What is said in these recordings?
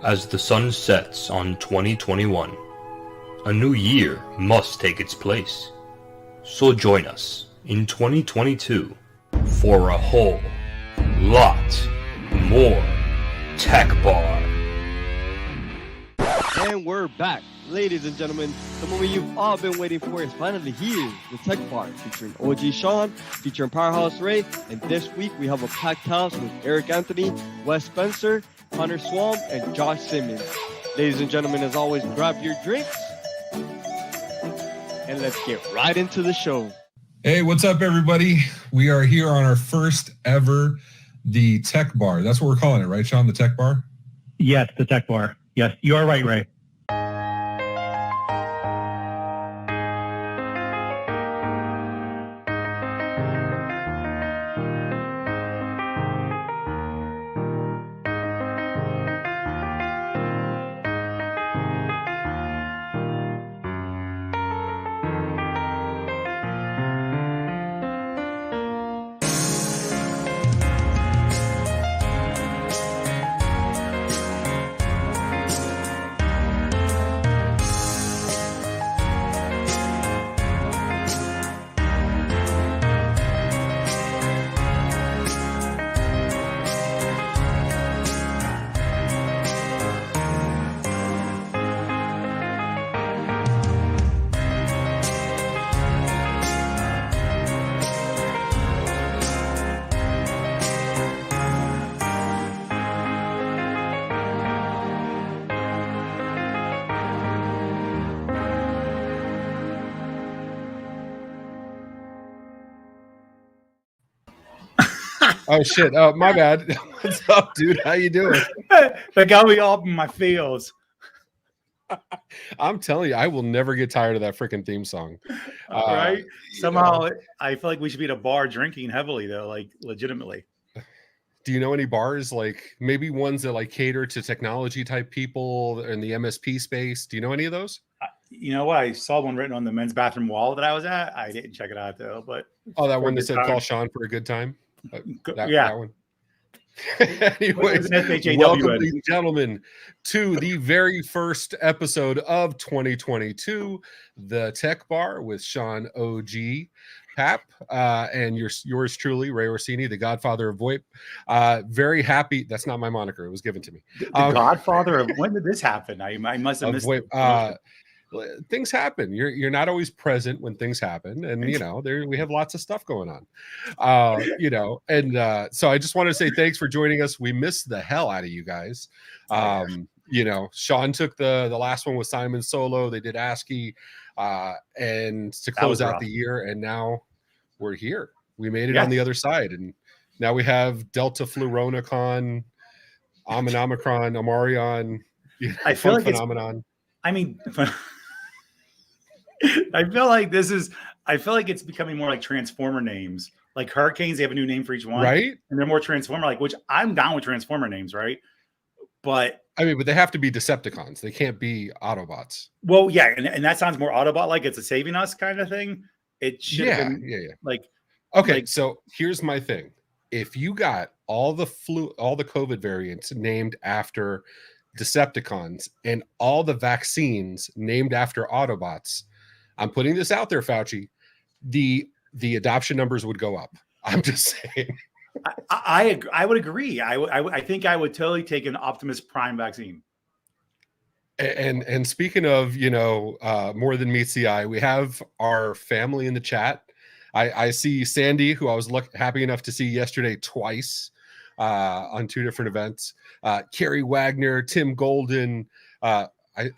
As the sun sets on 2021, a new year must take its place. So join us in 2022 for a whole lot more Tech Bar. And we're back. Ladies and gentlemen, the moment you've all been waiting for is finally here. The Tech Bar, featuring OG Sean, featuring Powerhouse Ray, and this week we have a packed house with Eric Anthony, Wes Spencer, Hunter Swalm, and Josh Simmons. Ladies and gentlemen, as always, grab your drinks, and let's get right into the show. Hey, what's up, everybody? We are here on our first ever The Tech Bar. That's what we're calling it, right, Sean? The Tech Bar? Yes, the Tech Bar. Yes, you are right, Ray. Oh shit! Oh, my bad. What's up, dude? How you doing? That got me all in my feels. I'm telling you, I will never get tired of that freaking theme song. Right? Somehow, I feel like we should be at a bar drinking heavily, though, like legitimately. Do you know any bars, like maybe ones that like cater to technology type people in the MSP space? Do you know any of those? You know what? I saw one written on the men's bathroom wall that I was at. I didn't check it out though, but that one that said "Call Sean for a good time." That one. Anyways, welcome, ladies and gentlemen, to the very first episode of 2022, the Tech Bar with Sean OG Pap and yours truly, Ray Orsini, the Godfather of VoIP. Very happy. That's not my moniker; it was given to me. The Godfather of when did this happen? I must have missed VoIP. Things happen. You're not always present when things happen, and we have lots of stuff going on, so I just want to say thanks for joining us. We missed the hell out of you guys. Sean took the last one with Simon solo. They did ASCII, and to close out the year, and now we're here. We made it on the other side, and now we have Delta Fluronicon, Omicron, Amarion. I feel like phenomenon. I feel like it's becoming more like Transformer names. Like Hurricanes, they have a new name for each one, right? And they're more Transformer, which I'm down with Transformer names, right? But they have to be Decepticons. They can't be Autobots. Well, yeah, and that sounds more Autobot like. It's a saving us kind of thing. It should have been like okay. So here's my thing: if you got all the COVID variants named after Decepticons and all the vaccines named after Autobots, I'm putting this out there, Fauci, the adoption numbers would go up. I'm just saying. I would agree. I think I would totally take an Optimus Prime vaccine. And speaking of, more than meets the eye, we have our family in the chat. I see Sandy, who I was happy enough to see yesterday twice on two different events. Kerry Wagner, Tim Golden. I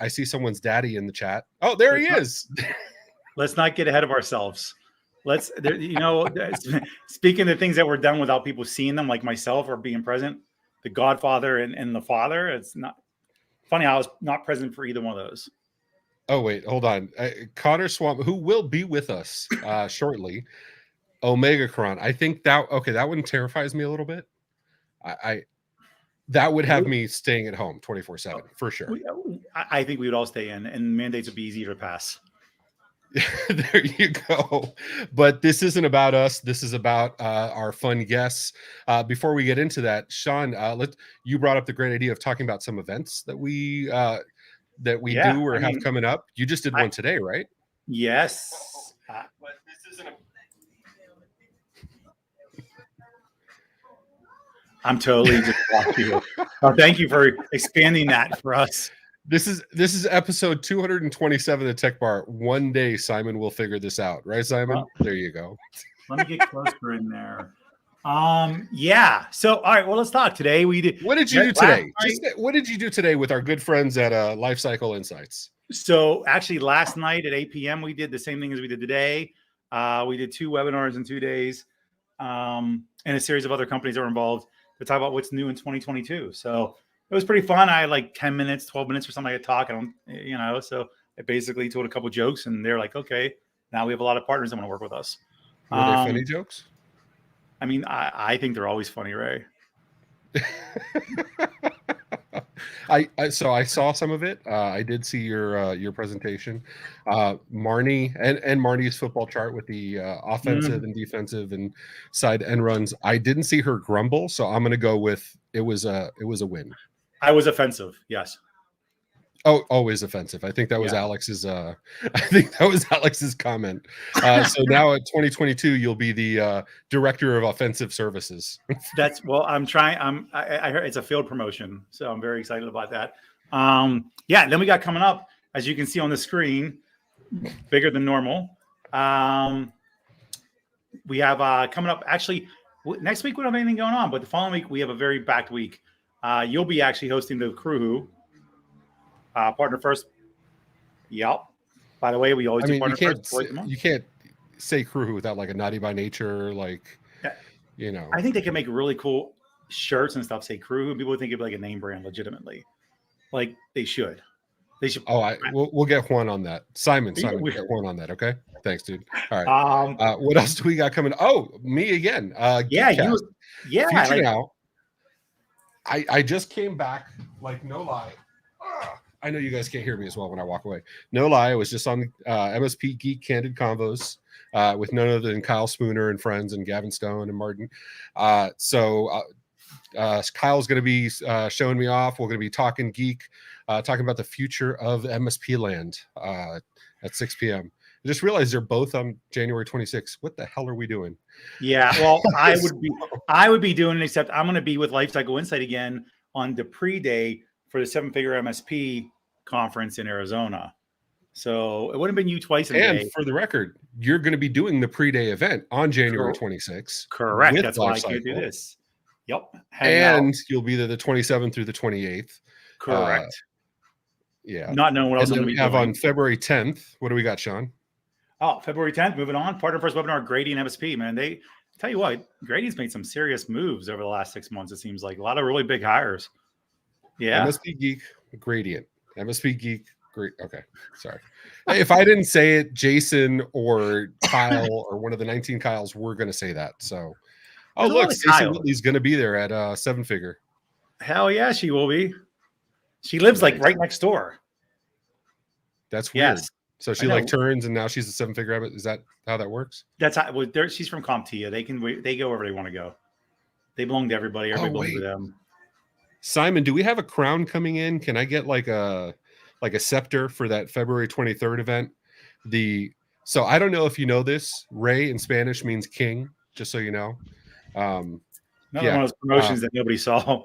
see someone's daddy in the chat. Oh, there he is. Let's not get ahead of ourselves. Speaking of things that were done without people seeing them, like myself or being present, the Godfather and the Father. It's not funny. I was not present for either one of those. Oh, wait, hold on. Connor Swamp, who will be with us shortly. Omegacron. I think that one terrifies me a little bit. That would have me staying at home 24/7 for sure. I think we would all stay in, and mandates would be easier to pass. There you go. But this isn't about us. This is about our fun guests. Before we get into that, Sean, you brought up the great idea of talking about some events that we Yeah, do or I have mean, coming up. You just did one today, right? Yes. But this isn't I'm totally just lost you. Oh, thank you for expanding that for us. This is episode 227 of Tech Bar. One day Simon will figure this out, right, Simon? Well, there you go. Let me get closer in there. Yeah. So, all right. Well, let's talk today. We did. What did you do today? What did you do today with our good friends at Life Cycle Insights? So, actually, last night at 8 p.m., we did the same thing as we did today. We did 2 webinars in 2 days, and a series of other companies that were involved to talk about what's new in 2022. So it was pretty fun. I had like 10 minutes, 12 minutes or something to talk. So I basically told a couple jokes, and they're like, okay, now we have a lot of partners that want to work with us. Were they funny jokes? I mean, I think they're always funny, Ray. I saw some of it. I did see your presentation. Marnie and Marnie's football chart with the offensive and defensive and side end runs. I didn't see her grumble, so I'm going to go with it was a win. I was offensive, yes. Oh, always offensive. I think that was Alex's. I think that was Alex's comment. So now at 2022, you'll be the director of offensive services. I'm trying. I heard it's a field promotion, so I'm very excited about that. Then we got coming up, as you can see on the screen, bigger than normal. We have coming up. Actually, next week we don't have anything going on, but the following week we have a very packed week. You'll be actually hosting the Crew. Partner first. Yep. By the way, we always do partner first. You can't say Crew without like a Naughty by Nature, like, I think they can make really cool shirts and stuff say Crew, and people would think it'd be like a name brand legitimately. Like they should. Oh, we'll get Juan on that. Simon, we'll get Juan on that. Okay. Thanks, dude. All right. What else do we got coming? Oh, me again. Future Now. I just came back, like, no lie. I know you guys can't hear me as well when I walk away. No lie, I was just on MSP Geek Candid Convos with none other than Kyle Spooner and friends and Gavin Stone and Martin. Kyle's going to be showing me off. We're going to be talking geek, talking about the future of MSP land at 6 p.m. I just realized they're both on January 26th. What the hell are we doing? Yeah, well, I would be doing it, except I'm going to be with Lifecycle Insight again on the pre-day for the 7-figure MSP conference in Arizona. So it would have been you twice in a day. And for the record, you're going to be doing the pre-day event on January 26th. Correct. That's why I can't do this. Yep. And you'll be there the 27th through the 28th. Correct. Yeah. Not knowing what else I'm going to be doing. On February 10th. What do we got, Sean? Oh, February 10th. Moving on. Partner first webinar, Grady and MSP, man. They tell you what, Grady's made some serious moves over the last 6 months. It seems like a lot of really big hires. Yeah. MSP Geek Gradient. MSP Geek. Great. Okay. Sorry. If I didn't say it, Jason or Kyle or one of the 19 Kyles were going to say that. So, look, Stacey Whitley's going to be there at 7-figure. Hell yeah, she will be. She lives like right next door. That's weird. Yes. So she like turns and now she's a 7-figure. Is that how that works? That's how. Well, she's from CompTIA. They go wherever they want to go. They belong to everybody. Everybody belongs to them. Simon, do we have a crown coming in? Can I get like a scepter for that February 23rd event? So I don't know if you know this. Rey in Spanish means king, just so you know. Another one of those promotions that nobody saw.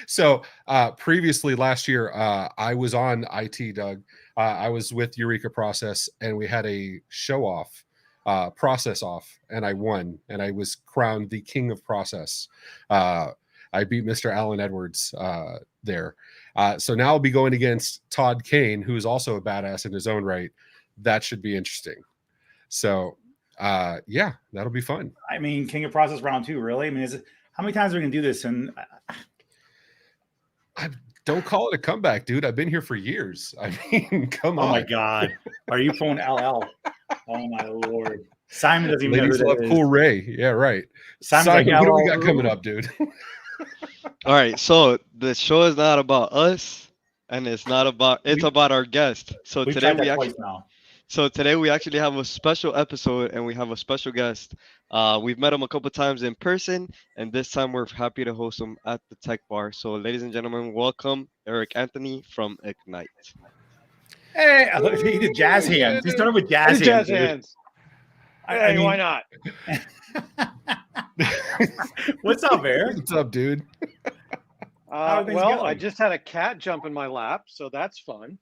So previously last year, I was on IT, Doug. I was with Eureka Process, and we had a show off, process off, and I won, and I was crowned the king of process. I beat Mr. Alan Edwards there. So now I'll be going against Todd Kane, who is also a badass in his own right. That should be interesting. So, that'll be fun. I mean, King of Process round 2, really? I mean, how many times are we going to do this? And I don't call it a comeback, dude. I've been here for years. I mean, come on. Oh, my God. Are you pulling LL? Oh, my Lord. Simon doesn't even Ladies know who that love is. Cool Ray. Yeah, right. Simon, what do we got coming up, dude? All right, so the show is not about us, and it's about our guest. So We've today tried that twice now. So today we actually have a special episode and we have a special guest. We've met him a couple times in person, and this time we're happy to host him at the Tech Bar. So, ladies and gentlemen, welcome Eric Anthony from Egnyte. Hey, he did jazz hands. He started with jazz hands. Jazz dude. hands. I mean, Why not? What's up, Eric? What's up, dude? How are things Well, going? I just had a cat jump in my lap, so that's fun.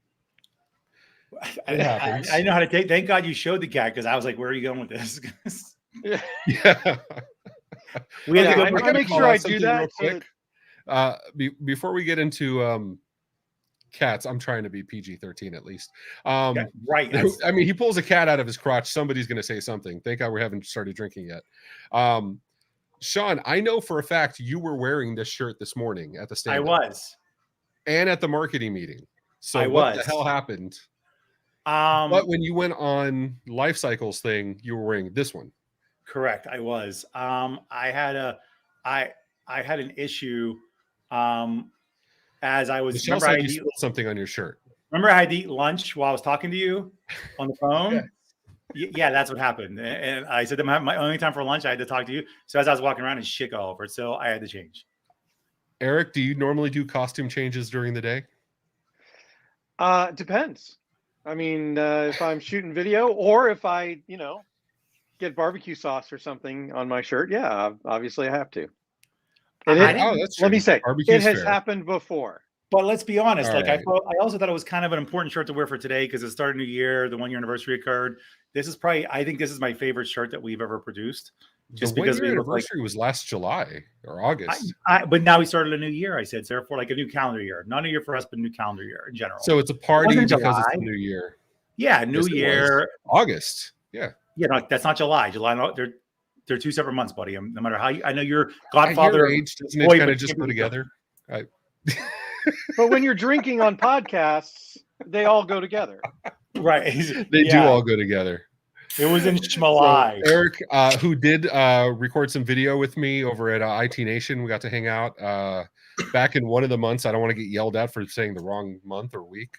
It happens. I know how to take. Thank God you showed the cat because I was like, "Where are you going with this?" Yeah, Yeah. We had to go. I gotta make sure I do that. Real quick. Before we get into cats, I'm trying to be PG-13 at least. Yeah, right. I mean, he pulls a cat out of his crotch. Somebody's going to say something. Thank God we haven't started drinking yet. Sean, I know for a fact you were wearing this shirt this morning at the stand. I was. And at the marketing meeting. So I what was. the hell happened? But when you went on Life Cycles thing, you were wearing this one. Correct. I was. I had an issue. As I was. Michelle said you spilled something on your shirt. Remember, I had to eat lunch while I was talking to you on the phone. Yeah, that's what happened. And I said, my only time for lunch, I had to talk to you. So as I was walking around, and shit all over it. So I had to change. Eric, do you normally do costume changes during the day? Depends. I mean, if I'm shooting video or if I, get barbecue sauce or something on my shirt, yeah, obviously I have to. That's let me say, Barbecue's it has fair. happened before. But let's be honest. All Like right. I also thought it was kind of an important shirt to wear for today because it started a new year. The 1 year anniversary occurred. I think this is my favorite shirt that we've ever produced. Just the because 1 year we look like, anniversary was last July or August. but now we started a new year. I said, so therefore, like a new calendar year, not a year for us, but a new calendar year in general. So it's a party Wasn't because July. it's the new year. Yeah, new Yes, it year. August. Yeah. Yeah, no, that's not July. July, they're two separate months, buddy. No matter how I know you're At Godfather. your age, doesn't it boy, kind but of just can't go be- together? But when you're drinking on podcasts, they all go together. Right. They do all go together. It was in Shmalai. So Eric, who did record some video with me over at IT Nation, we got to hang out back in one of the months. I don't want to get yelled at for saying the wrong month or week.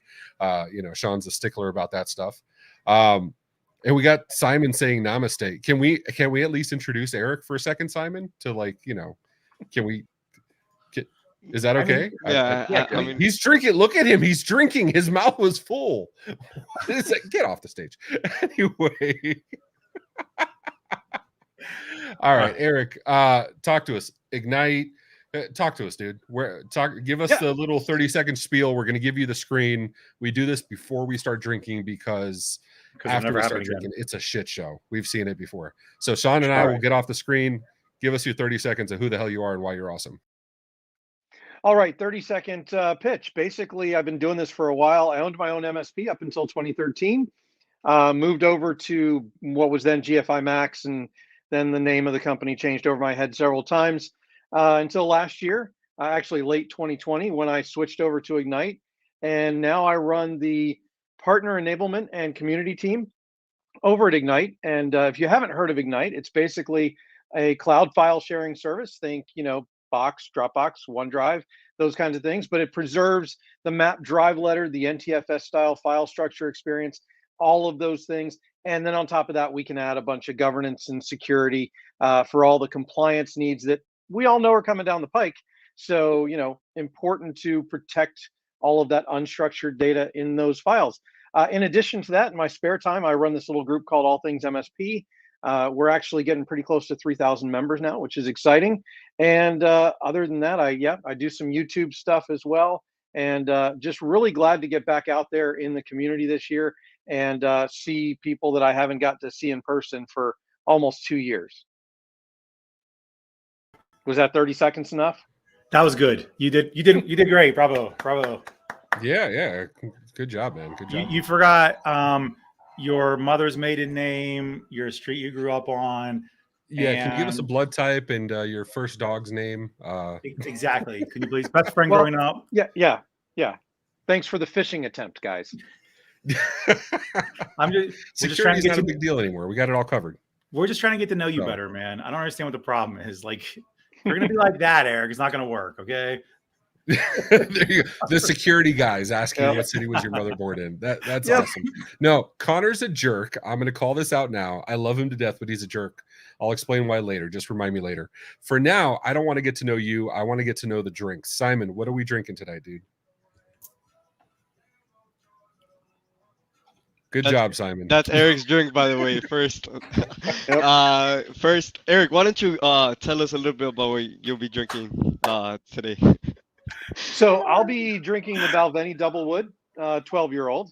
Sean's a stickler about that stuff. And we got Simon saying namaste. Can we at least introduce Eric for a second, Simon? To can we? Is that okay? I mean, He's drinking. Look at him. He's drinking. His mouth was full. Get off the stage. Anyway. All right, Eric, talk to us. Egnyte. Talk to us, dude. Give us the little 30-second spiel. We're going to give you the screen. We do this before we start drinking because after we start drinking, it's a shit show. We've seen it before. So Sean and I will get off the screen. Give us your 30 seconds of who the hell you are and why you're awesome. All right, 30-second pitch. Basically, I've been doing this for a while. I owned my own MSP up until 2013. Moved over to what was then GFI Max, and then the name of the company changed over my head several times until last year, actually late 2020, when I switched over to Egnyte. And now I run the partner enablement and community team over at Egnyte. And if you haven't heard of Egnyte, it's basically a cloud file sharing service. Think, Box, Dropbox, OneDrive, those kinds of things, but it preserves the map drive letter, the NTFS style file structure experience, all of those things. And then on top of that, we can add a bunch of governance and security for all the compliance needs that we all know are coming down the pike. So, important to protect all of that unstructured data in those files. In addition to that, in my spare time, I run this little group called All Things MSP. We're actually getting pretty close to 3,000 members now, which is exciting. And other than that, I do some YouTube stuff as well. And just really glad to get back out there in the community this year and see people that I haven't got to see in person for almost 2 years. Was that 30 seconds enough? That was good. You did great. Bravo. Yeah. Good job, man. Good job. You forgot your mother's maiden name, your street you grew up on. Yeah, can you give us a blood type and your first dog's name? Exactly. Can you please? Best friend growing up. Yeah. Thanks for the fishing attempt, guys. Security's not a big deal anymore. We got it all covered. We're just trying to get to know you better, man. I don't understand what the problem is. Like, you're gonna be like that, Eric. It's not gonna work, okay? There you go. The security guys asking Yep. what city was your mother born in. That's Yep. awesome. No, Connor's a jerk. I'm going to call this out now. I love him to death, but he's a jerk. I'll explain why later. Just remind me later. For now, I don't want to get to know you. I want to get to know the drinks. Simon, what are we drinking tonight, dude? Good job, Simon. That's Eric's drink, by the way. First, first, Eric, why don't you tell us a little bit about what you'll be drinking today? So I'll be drinking the Balvenie Double Wood, 12-year-old.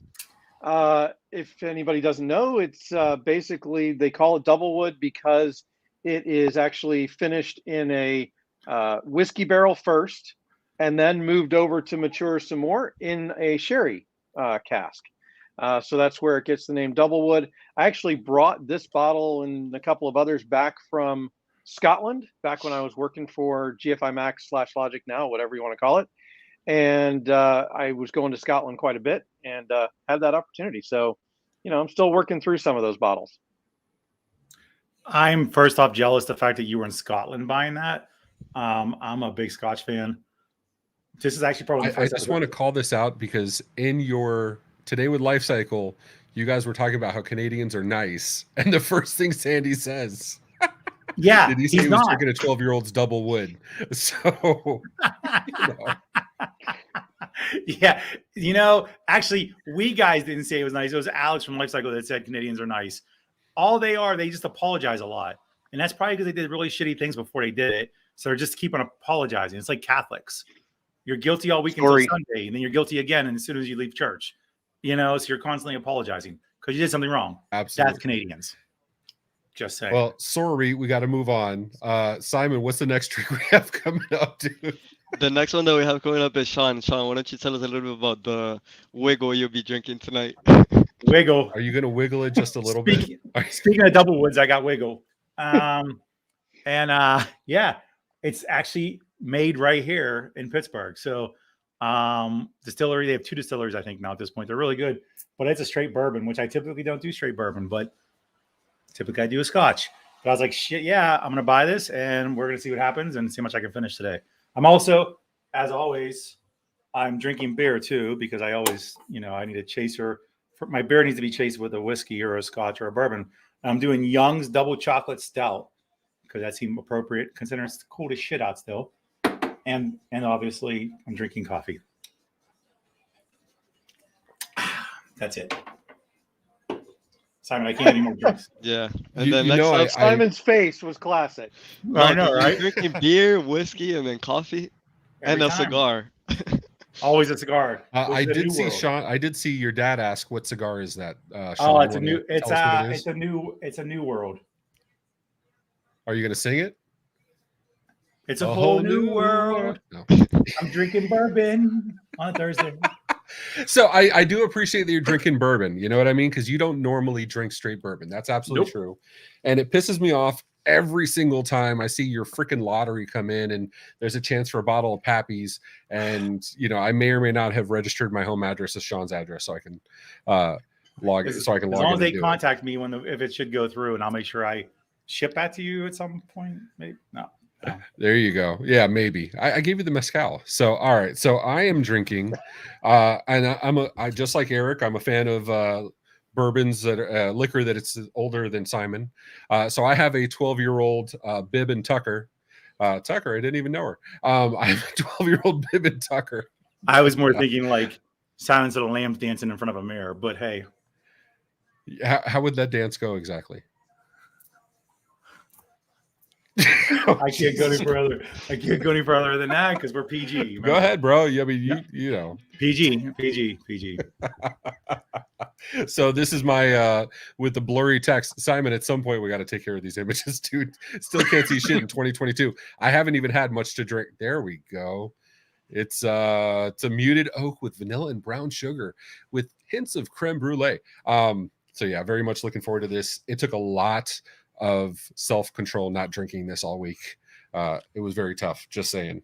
If anybody doesn't know, it's basically, they call it Double Wood because it is actually finished in a whiskey barrel first, and then moved over to mature some more in a sherry cask. So that's where it gets the name Double Wood. I actually brought this bottle and a couple of others back from Scotland, back when I was working for GFI Max / Logic Now, whatever you want to call it. And I was going to Scotland quite a bit and had that opportunity. So, you know, I'm still working through some of those bottles. I'm first off jealous the fact that you were in Scotland buying that. I'm a big Scotch fan. This is actually probably. I just want to call this out because in your Today with Life Cycle, you guys were talking about how Canadians are nice, and the first thing Sandy says, yeah, did he say he was drinking a 12-year-old's Double Wood? So, you know. Yeah, you know, actually, we guys didn't say it was nice. It was Alex from Life Cycle that said Canadians are nice. All they are, they just apologize a lot, and that's probably because they did really shitty things before they did it. So they're just keep on apologizing. It's like Catholics. You're guilty all week until Sunday, and then you're guilty again, and as soon as you leave church. You know, so you're constantly apologizing because you did something wrong. Absolutely. That's Canadians. Just saying. Well, sorry, we got to move on. Simon, what's the next drink we have coming up, dude? The next one that we have coming up is Sean. Sean, why don't you tell us a little bit about the wiggle you'll be drinking tonight? Wiggle. Are you going to wiggle it just a little bit? Speaking of Double Woods, I got Wiggle. Yeah, it's actually made right here in Pittsburgh. So distillery, they have 2 distilleries, I think, now at this point. They're really good, but it's a straight bourbon, which I typically don't do straight bourbon, but typically I do a Scotch. But I was like, shit, yeah, I'm gonna buy this and we're gonna see what happens and see how much I can finish today. I'm also, as always, I'm drinking beer too, because I always, you know, I need a chaser. My beer needs to be chased with a whiskey or a Scotch or a bourbon. I'm doing Young's Double Chocolate Stout because that seemed appropriate considering it's cool as shit out still. And obviously, I'm drinking coffee. That's it. Simon, I can't have any more drinks. Yeah. And then next up, Simon's face was classic. I know, right? Drinking beer, whiskey, and then coffee, and a cigar. Always a cigar. I did see Sean. I did see your dad ask, "What cigar is that?" Sean, oh, it's a new. It's a new world. Are you going to sing it? It's a whole new world. No. I'm drinking bourbon on Thursday. So I do appreciate that you're drinking bourbon. You know what I mean? Because you don't normally drink straight bourbon. That's absolutely true. And it pisses me off every single time I see your freaking lottery come in and there's a chance for a bottle of Pappy's. And, you know, I may or may not have registered my home address as Sean's address so I can log it. So I can log in. As long as they contact me if it should go through, and I'll make sure I ship that to you at some point. Maybe no. There you go. Yeah, maybe. I gave you the mezcal. So, all right. So I am drinking, and I just like Eric. I'm a fan of bourbons that are liquor that it's older than Simon. So I have a 12-year-old Bib and Tucker. Tucker, I didn't even know her. I have a 12-year-old Bib and Tucker. I was more thinking like Silence of the Lambs dancing in front of a mirror. But hey, how would that dance go exactly? I can't go any further. I can't go any further than that because we're PG. Remember? Go ahead, bro. Yeah, I mean, you know. PG. So this is my with the blurry text. Simon, at some point we got to take care of these images, dude. Still can't see shit in 2022. I haven't even had much to drink. There we go. It's a muted oak with vanilla and brown sugar with hints of creme brulee. So yeah, very much looking forward to this. It took a lot of self-control not drinking this all week. It was very tough, just saying.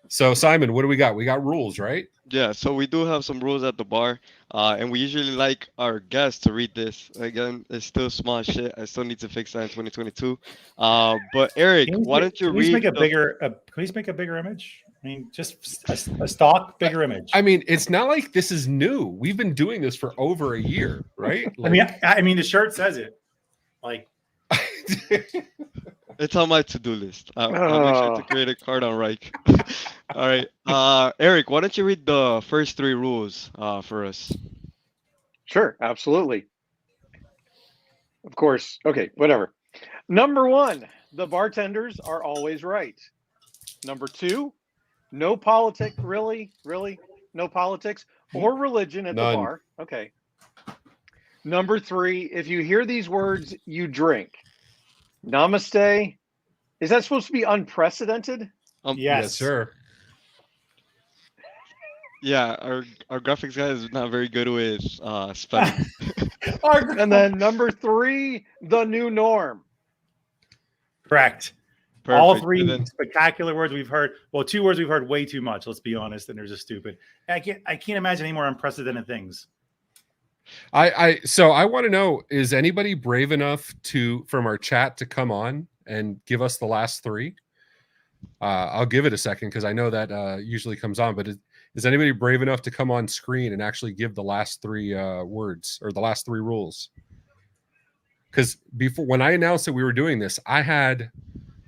So Simon, what do we got? We got rules, right? Yeah, so we do have some rules at the bar, and we usually like our guests to read this. Again, it's still small shit. I still need to fix that in 2022. But Eric, why don't you read? Can we make a bigger image? I mean, just a stock, bigger image. I mean, it's not like this is new. We've been doing this for over a year, right? Like, I mean, the shirt says it. Like, It's on my to-do list. I'll make sure to create a card on Reich. All right. Eric, why don't you read the first 3 rules for us? Sure, absolutely. Of course. Okay, whatever. Number 1, the bartenders are always right. Number 2, no politics, really, no politics or religion at None. the bar. Okay. Number 3, if you hear these words, you drink. Namaste. Is that supposed to be unprecedented? yes, sir. Yeah, our graphics guy is not very good with spelling. And then number 3, the new norm. correct. Perfect. All 3 And then- spectacular words we've heard. Well, 2 words we've heard way too much. Let's be honest, and they're just stupid. I can't imagine any more unprecedented things. So I want to know, is anybody brave enough from our chat to come on and give us the last 3? I'll give it a second because I know that usually comes on, but is anybody brave enough to come on screen and actually give the last 3 words or the last 3 rules? Because before, when I announced that we were doing this, I had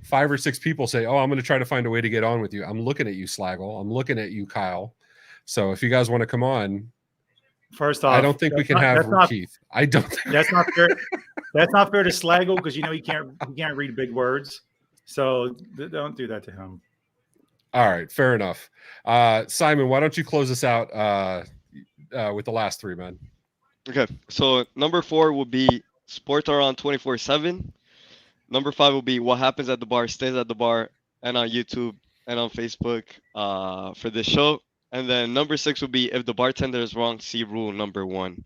5 or 6 people say, "Oh, I'm going to try to find a way to get on with you." I'm looking at you, Slaggle. I'm looking at you, Kyle. So if you guys want to come on, First off, I don't think we can have Keith. I don't think that's not fair. That's not fair to Slaggle because he can't read big words. So don't do that to him. All right, fair enough. Simon, why don't you close us out with the last 3, man? Okay, so number 4 will be sports are on 24/7. Number 5 will be what happens at the bar stays at the bar, and on YouTube and on Facebook for this show. And then number 6 will be if the bartender is wrong, see rule number 1.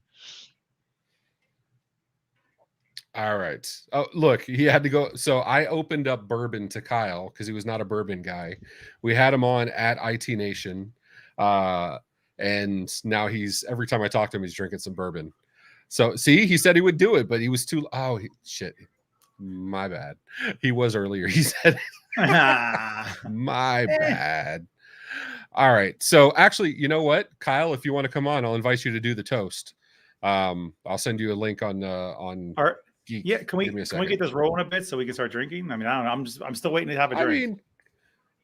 All right. Oh, look, he had to go. So I opened up bourbon to Kyle because he was not a bourbon guy. We had him on at IT Nation. And now every time I talk to him, he's drinking some bourbon. So see, he said he would do it, but he was too, shit. My bad. He was earlier. He said, my bad. All right. So actually, you know what, Kyle, if you want to come on, I'll invite you to do the toast. I'll send you a link on Geek. Yeah, can we get this rolling a bit so we can start drinking? I mean, I don't know. I'm still waiting to have a drink. I mean,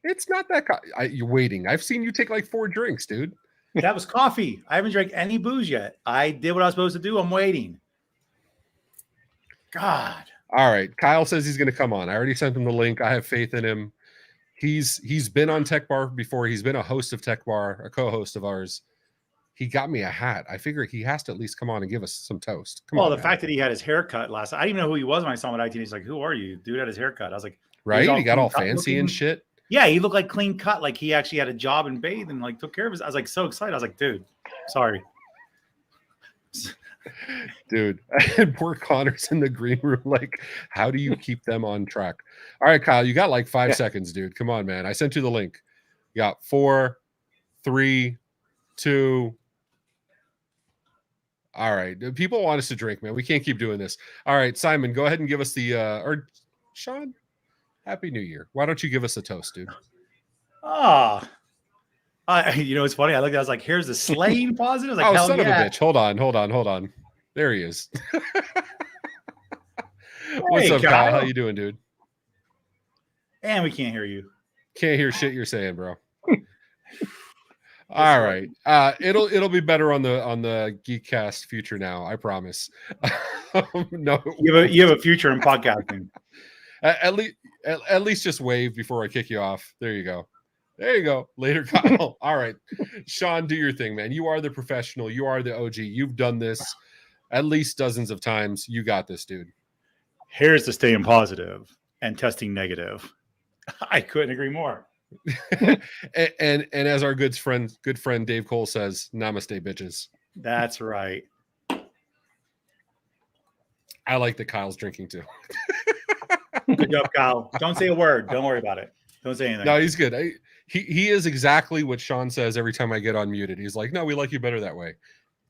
it's not that you're waiting. I've seen you take like 4 drinks, dude. That was coffee. I haven't drank any booze yet. I did what I was supposed to do. I'm waiting. God. All right. Kyle says he's going to come on. I already sent him the link. I have faith in him. He's been on Tech Bar before. He's been a host of Tech Bar, a co-host of ours. He got me a hat. I figure he has to at least come on and give us some toast. Come on, the fact that he had his haircut last night. I didn't even know who he was when I saw him at IT. He's like, "Who are you?" Dude had his haircut. I was like, right? He got all fancy and shit. Yeah, he looked like clean cut. Like he actually had a job and bathed and like took care of his. I was like so excited. I was like, dude, sorry. Dude, and poor Connor's in the green room. Like, how do you keep them on track? All right, Kyle, you got like 5 seconds, dude. Come on, man. I sent you the link. You got 4, 3, 2. All right. People want us to drink, man. We can't keep doing this. All right, Simon, go ahead and give us the or Sean, Happy New Year. Why don't you give us a toast, dude? You know, it's funny. I looked at it, I was like, here's the slaying positive. Like, oh, son of a bitch. Hold on. There he is. What's up, Kyle? How you doing, dude? And we can't hear you. Can't hear shit you're saying, bro. All right. It'll be better on the Geekcast future now, I promise. No. You have a future in podcasting. At least just wave before I kick you off. There you go. Later, Kyle. All right. Sean, do your thing, man. You are the professional. You are the OG. You've done this at least dozens of times. You got this, dude. Here's to staying positive and testing negative. I couldn't agree more. and as our good friend Dave Cole says, namaste, bitches. That's right. I like that Kyle's drinking too. Good job, Kyle. Don't say a word. Don't worry about it. Don't say anything. No, he's good. He is exactly what Sean says every time I get unmuted. He's like, no, we like you better that way.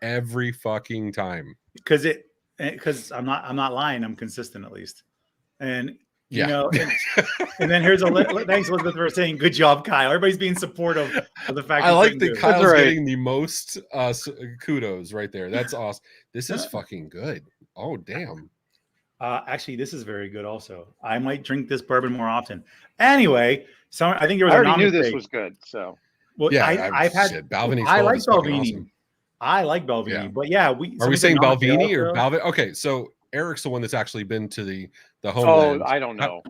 Every fucking time. Because I'm not lying. I'm consistent at least. And You Yeah. know, and then here's thanks, Elizabeth, for saying good job, Kyle. Everybody's being supportive of the fact I like saying that good. Kyle's That's right. getting the most kudos right there. That's awesome. This is fucking good. Oh, damn. Actually, this is very good also. I might drink this bourbon more often. Anyway, so I think there was I a already knew this mistake. was good. So Well, Yeah, I've had shit. Balvenie 12 I like is fucking Belvini. awesome. I like Belvini, Yeah. but yeah, Are we somebody said saying Namaste Balvini or also. Balvin? Okay, so Eric's the one that's actually been to the oh, homeland. I don't know.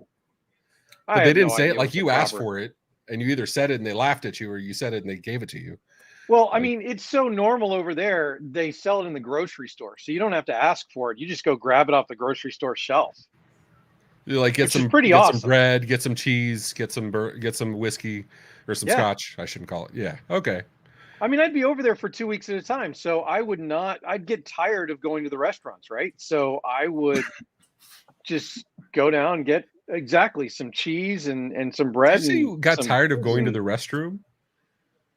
But they didn't say it like you asked for it, and you either said it and they laughed at you, or you said it and they gave it to you. Well, I mean, it's so normal over there. They sell it in the grocery store, so you don't have to ask for it. You just go grab it off the grocery store shelf. You like get Which is some pretty get awesome. some bread, get some cheese, get some whiskey or some Yeah. scotch. I shouldn't call it. Yeah. Okay. I mean, I'd be over there for 2 weeks at a time, so I'd get tired of going to the restaurants, right? So I would just go down and get some cheese and some bread. Did you say you got some tired of going to some the restroom?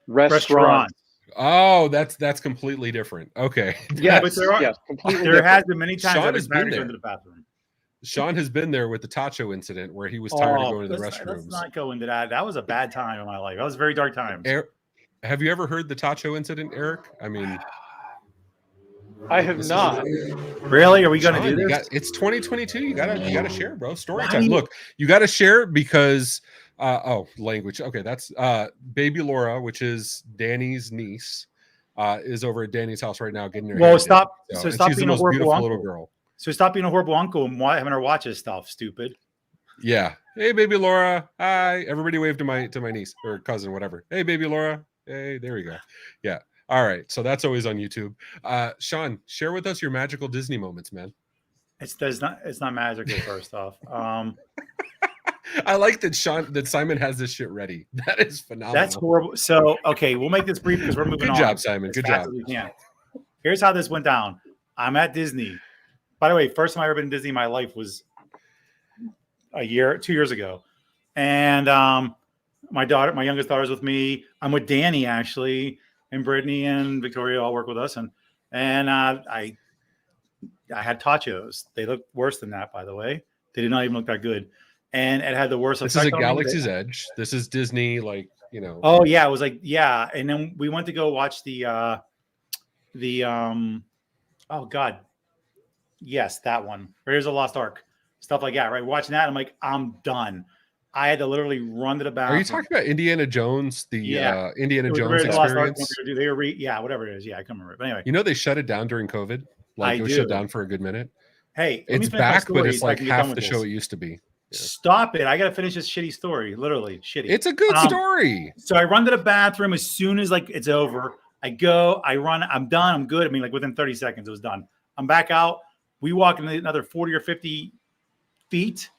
restaurant? Oh, that's completely different. Okay. Yes, but there are- yes, completely There different. has been many times Sean I've has been been tired of there. going to the bathroom. Sean has been there with the Tacho incident where he was tired of going to the let's restrooms. not go into that. That was a bad time in my life. That was a very dark time. Have you ever heard the Tacho incident, Eric? I mean, I have not. Really? Are we going to Sean, do this? it's 2022. You gotta share, bro. Story Why time. do you- Look, you gotta share because language. Okay, that's baby Laura, which is Danny's niece, is over at Danny's house right now getting her hair Well, did. stop. So, So and stop she's the being a most horrible beautiful uncle. little girl. So stop being a horrible uncle and having her watch this stuff. Stupid. Yeah. Hey, baby Laura. Hi. Everybody wave to my niece or cousin, whatever. Hey, baby Laura. Hey, there we go. Yeah. All right. So that's always on YouTube. Sean, share with us your magical Disney moments, man. It's not magical. First off, I like that Simon has this shit ready. That is phenomenal. that's horrible. So okay, we'll make this brief because we're moving Good on. job, Simon. as Good fast job. as we can. Here's how this went down. I'm at Disney. By the way, first time I ever been to Disney in my life was 2 years ago. And my youngest daughter's with me. I'm with Danny actually, and Brittany and Victoria all work with us. And I had tachos. They look worse than that, by the way. They did not even look that good. And it had the worst This is effect a on me. Galaxy's Edge. This is Disney, like, you know. Oh yeah, it was like, yeah. And then we went to go watch the oh God. Yes, that one. Raiders of the Lost Ark. Stuff like that, right? Watching that, I'm like, I'm done. I had to literally run to the bathroom. Are you talking about Indiana Jones, Yeah. Indiana It was Jones Raiders of the Lost Ark experience? when they were yeah, whatever it is. Yeah, I can't remember. But anyway. You know they shut it down during COVID? Like it was shut down for a good minute. Hey, let me It's finish my back, story but it's so I like can get done half with the show this. it used to be. Yeah. Stop it. I got to finish this shitty story. Literally, shitty. It's a good story. So I run to the bathroom as soon as like it's over. I go, I run, I'm done, I'm good. I mean, like within 30 seconds, it was done. I'm back out. We walk in another 40 or 50 feet,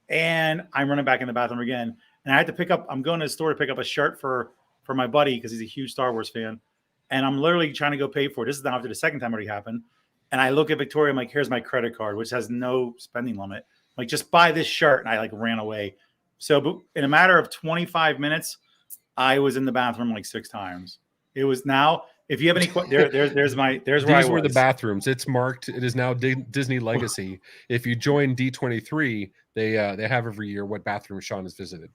and I'm running back in the bathroom again. And I had to I'm going to the store to pick up a shirt for my buddy because he's a huge Star Wars fan. And I'm literally trying to go pay for it. This is now after the second time it already happened. And I look at Victoria, I'm like, here's my credit card, which has no spending limit. Like, just buy this shirt. And I like ran away. So but in a matter of 25 minutes, I was in the bathroom like 6 times. It was now, if you have any questions, there's where These I was. were the bathrooms. It's marked. It is now Disney Legacy. If you join D23, they have every year what bathroom Sean has visited.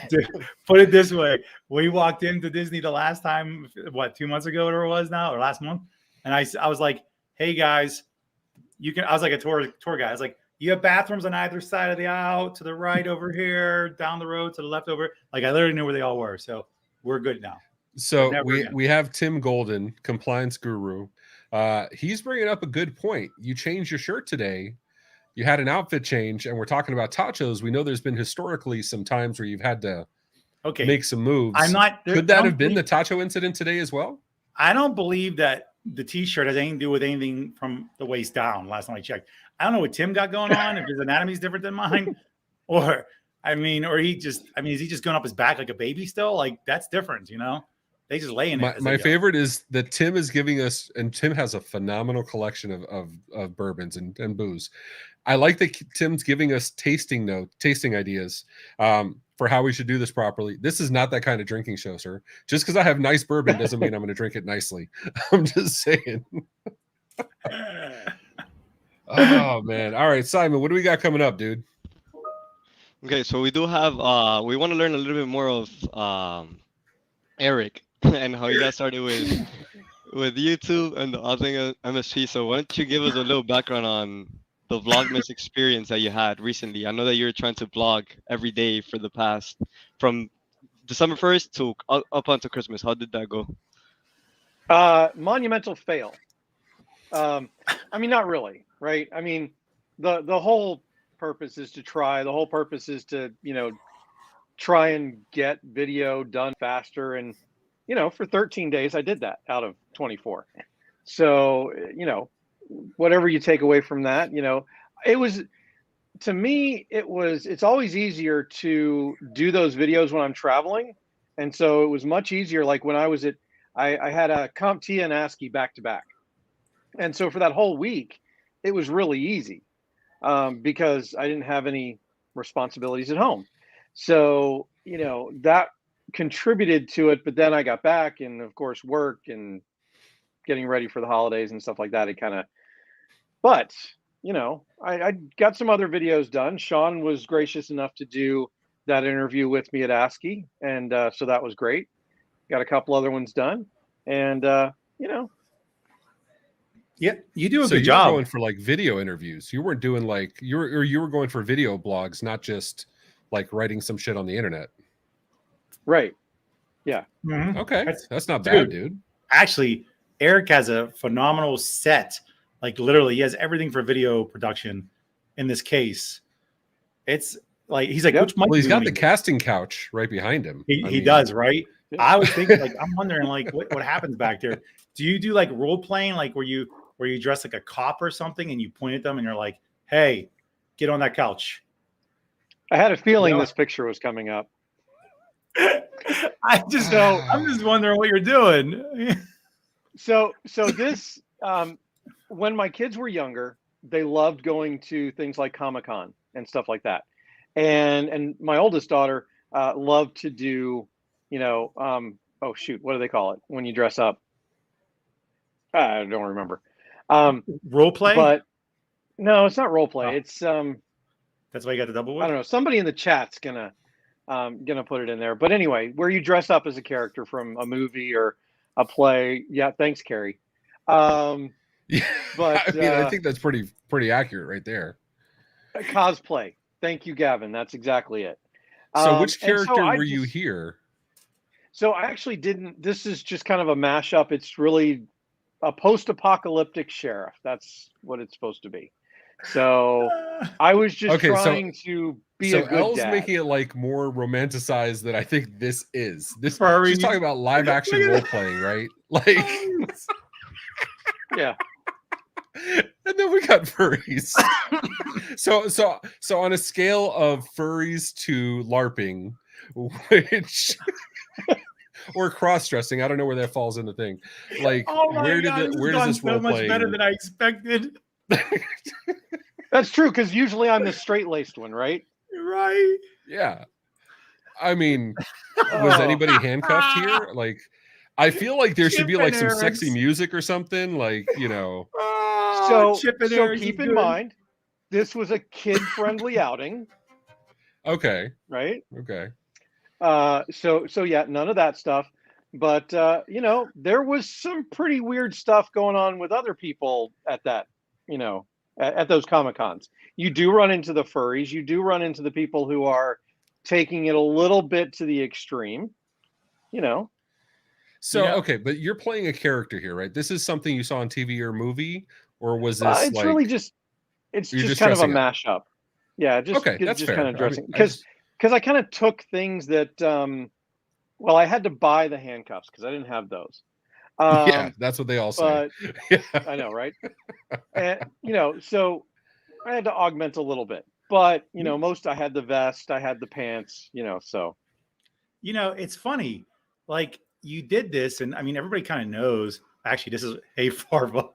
Dude, put it this way: we walked into Disney the last time, 2 months ago, whatever it was now, or last month, and I was like, "Hey guys, you can." I was like a tour guy. I was like, "You have bathrooms on either side of the aisle, to the right over here, down the road to the left over." Like I literally knew where they all were, so we're good now. So Never again. we have Tim Golden, compliance guru. He's bringing up a good point. You changed your shirt today. You had an outfit change, and we're talking about tachos. We know there's been historically some times where you've had to make some moves. I'm not. Could that have been the tacho incident today as well? I don't believe that the T-shirt has anything to do with anything from the waist down. Last time I checked, I don't know what Tim got going on. If his anatomy is different than mine, or is he just going up his back like a baby still? Like that's different, you know. They just lay in it. My favorite is that Tim is giving us, and Tim has a phenomenal collection of bourbons and booze. I like that Tim's giving us tasting ideas for how we should do this properly. This is not that kind of drinking show, sir. Just because I have nice bourbon doesn't mean I'm going to drink it nicely. I'm just saying. Oh man! All right, Simon, what do we got coming up, dude? Okay, so we do have we want to learn a little bit more of Eric and how he got started with YouTube and the other thing MSP. So why don't you give us a little background on the Vlogmas experience that you had recently? I know that you're trying to vlog every day for the past from December 1st to up until Christmas. How did that go? Monumental fail. I mean, not really, right? I mean, the whole purpose is to try. The whole purpose is to, try and get video done faster. And, for 13 days, I did that out of 24. So, whatever you take away from that, it was, to me, it's always easier to do those videos when I'm traveling. And so it was much easier. Like when I was I had a CompTIA and ASCII back to back. And so for that whole week, it was really easy because I didn't have any responsibilities at home. So, that contributed to it. But then I got back and, of course, work and getting ready for the holidays and stuff like that. It kind of, but, I got some other videos done. Sean was gracious enough to do that interview with me at ASCII. And so that was great. Got a couple other ones done. And, Yeah, you do a So good you were job. going for like video interviews. You weren't doing like you were going for video blogs, not just like writing some shit on the internet. right. Yeah. Mhm. Okay, That's- that's not dude. bad, dude. Actually, Eric has a phenomenal set. Like literally, he has everything for video production. In this case, it's like he's like, Yep. which mic? Well, he's do you got wanna the use? casting couch right behind him. He I mean, does, right? Yeah. I was thinking, like, I'm wondering, like, what happens back there? Do you do like role playing, like where you dress like a cop or something, and you point at them and you're like, "Hey, get on that couch." I had a feeling Yeah. this picture was coming up. I'm just wondering what you're doing. So this, when my kids were younger, they loved going to things like Comic-Con and stuff like that. And my oldest daughter loved to do, oh shoot, what do they call it when you dress up? I don't remember. Role play. But no, it's not role play. Oh. It's That's why you got the double I wood. don't know. Somebody in the chat's gonna put it in there. But anyway, where you dress up as a character from a movie or a play. Yeah, thanks, Carrie. Yeah, But, I mean, I think that's pretty accurate right there. cosplay. Thank you, Gavin. That's exactly it. So, which and so character I were you just- here? So I actually didn't. This is just kind of a mashup. It's really a post-apocalyptic sheriff. That's what it's supposed to be. So I was just Okay, so- trying to be So a good Elle's dad. making it like more romanticized than I think this is. This Furry. she's talking about live action Look at role that. playing, right? Like, Yeah. and then we got furries. so on a scale of furries to LARPing, which or cross-dressing, I don't know where that falls in the thing. Like, Oh my where God, where has does this gone role so much playing? better than I expected. That's true, because usually I'm the straight-laced one, right? Right. Yeah. I mean, was Oh. anybody handcuffed here? Like, I feel like there should be like some Chip and sexy Eric's. music or something. Like, So, Chip and so Eric's keep is in good. mind, this was a kid-friendly outing, okay, right? okay. So yeah, none of that stuff. But there was some pretty weird stuff going on with other people at that, at those Comic-Cons. You do run into the furries. You do run into the people who are taking it a little bit to the extreme. So, Yeah. okay, but you're playing a character here, right? This is something you saw on TV or movie, or was this It's like? really just it's you're just just kind of a dressing up? mashup. Yeah, Okay, that's just fair. kind I of mean, dressing I because just- I kind of took things that well, I had to buy the handcuffs because I didn't have those. yeah, that's what they all say. But Yeah. I know, right? And so I had to augment a little bit. But most I had the vest, I had the pants, so It's funny. Like you did this, and I mean, everybody kind of knows. Actually, this is hey Farva.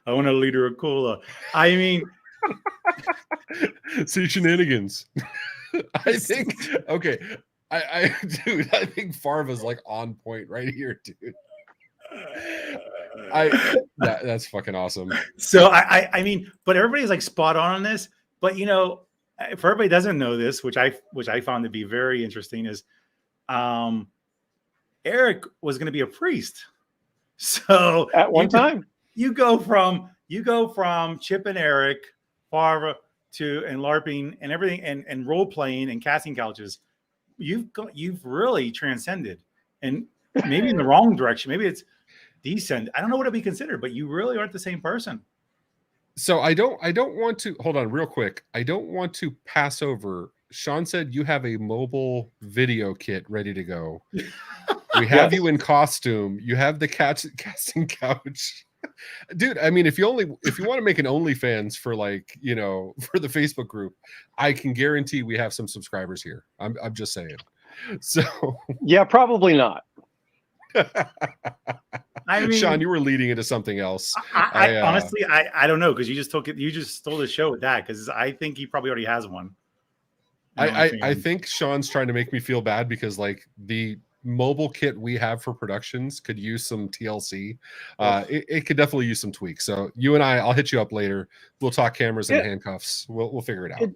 I want a liter of cola. I mean, See shenanigans. I think okay. I dude, I think Farva's like on point right here, dude. That's fucking awesome. so I mean, but everybody's like spot on this. But for everybody who doesn't know this, which I found to be very interesting, is Eric was going to be a priest. So At one time, you go from Chip and Eric, Farva to and LARPing and everything and role playing and casting couches. You've really transcended, and maybe in the wrong direction. Maybe it's descend. I don't know what it'd be considered, but you really aren't the same person. So I don't want to hold on real quick. I don't want to pass over. Sean said you have a mobile video kit ready to go. We have you in costume. You have the casting couch. Dude, I mean, if you want to make an OnlyFans for for the Facebook group, I can guarantee we have some subscribers here. I'm just saying. So yeah, probably not. I mean, Sean, you were leading into something else. I honestly, I don't know, because you just stole the show with that, because I think he probably already has one. I think Sean's trying to make me feel bad because the mobile kit we have for productions could use some TLC. It could definitely use some tweaks. So you and I'll hit you up later. We'll talk cameras and handcuffs. We'll figure it out.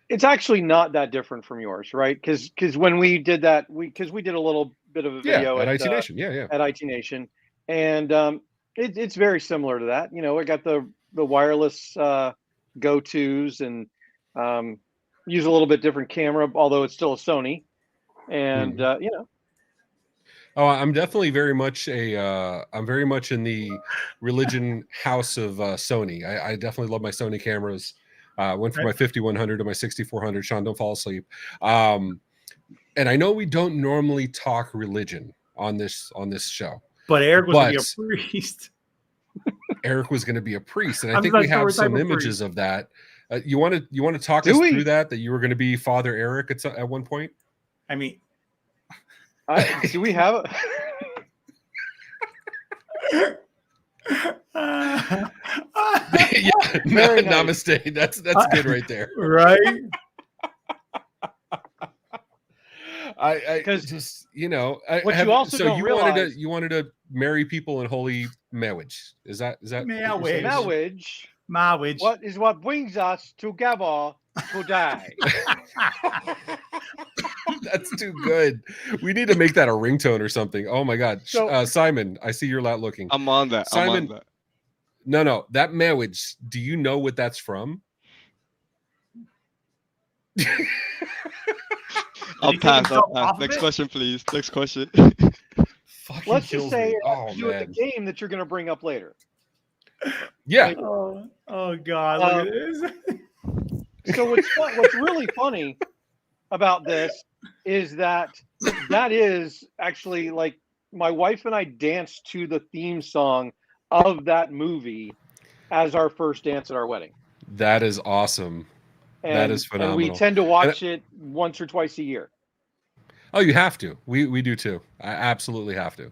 It's actually not that different from yours, right? Because when we did that, we did a little bit of a video at IT Nation. At IT Nation, and it's very similar to that. I got the wireless go-tos and use a little bit different camera, although it's still a Sony, and Oh, I'm definitely very much I'm very much in the religion house of Sony. I definitely love my Sony cameras. Went from my 5100 to my 6400. Sean, don't fall asleep. And I know we don't normally talk religion on this show, but Eric was going to be a priest. Eric was going to be a priest, and I think we have some images of that. You want to talk us through that you were going to be Father Eric at one point? I mean, do we have Very nice. Namaste. That's good right there. Right. Because just you also don't realize you wanted to marry people in holy marriage. Is that marriage? What is what brings us together today? That's too good. We need to make that a ringtone or something. Oh my God. So, Simon, I see you're not looking. I'm on that. Simon, No, that marriage. Do you know what that's from? I'll pass. Next question, please. Next question. Let's just say the game that you're going to bring up later. Yeah. Oh God. Look at this. So what's really funny about this is that is actually like my wife and I danced to the theme song of that movie as our first dance at our wedding. That is awesome. That is phenomenal. And we tend to watch it once or twice a year. Oh, you have to. We do too. I absolutely have to.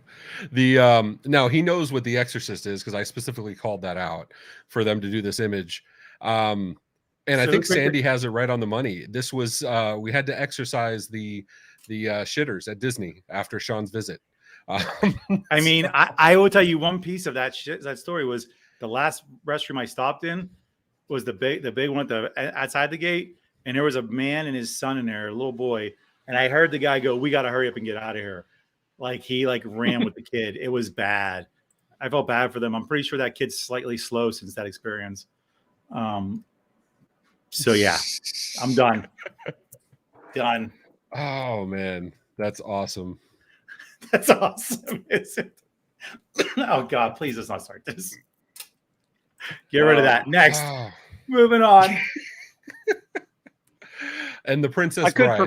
The now he knows what The Exorcist is because I specifically called that out for them to do this image. And I think Sandy has it right on the money. This was we had to exercise the shitters at Disney after Sean's visit. I mean, I will tell you one piece of that story was the last restroom I stopped in was the big one outside the gate, and there was a man and his son in there, a little boy, and I heard the guy go, "We got to hurry up and get out of here." Like he ran with the kid. It was bad. I felt bad for them. I'm pretty sure that kid's slightly slow since that experience. So yeah, I'm done. Done. Oh man, that's awesome. That's awesome, is it? Oh God, please let's not start this. Get rid of that. Next. Moving on. And The Princess Bride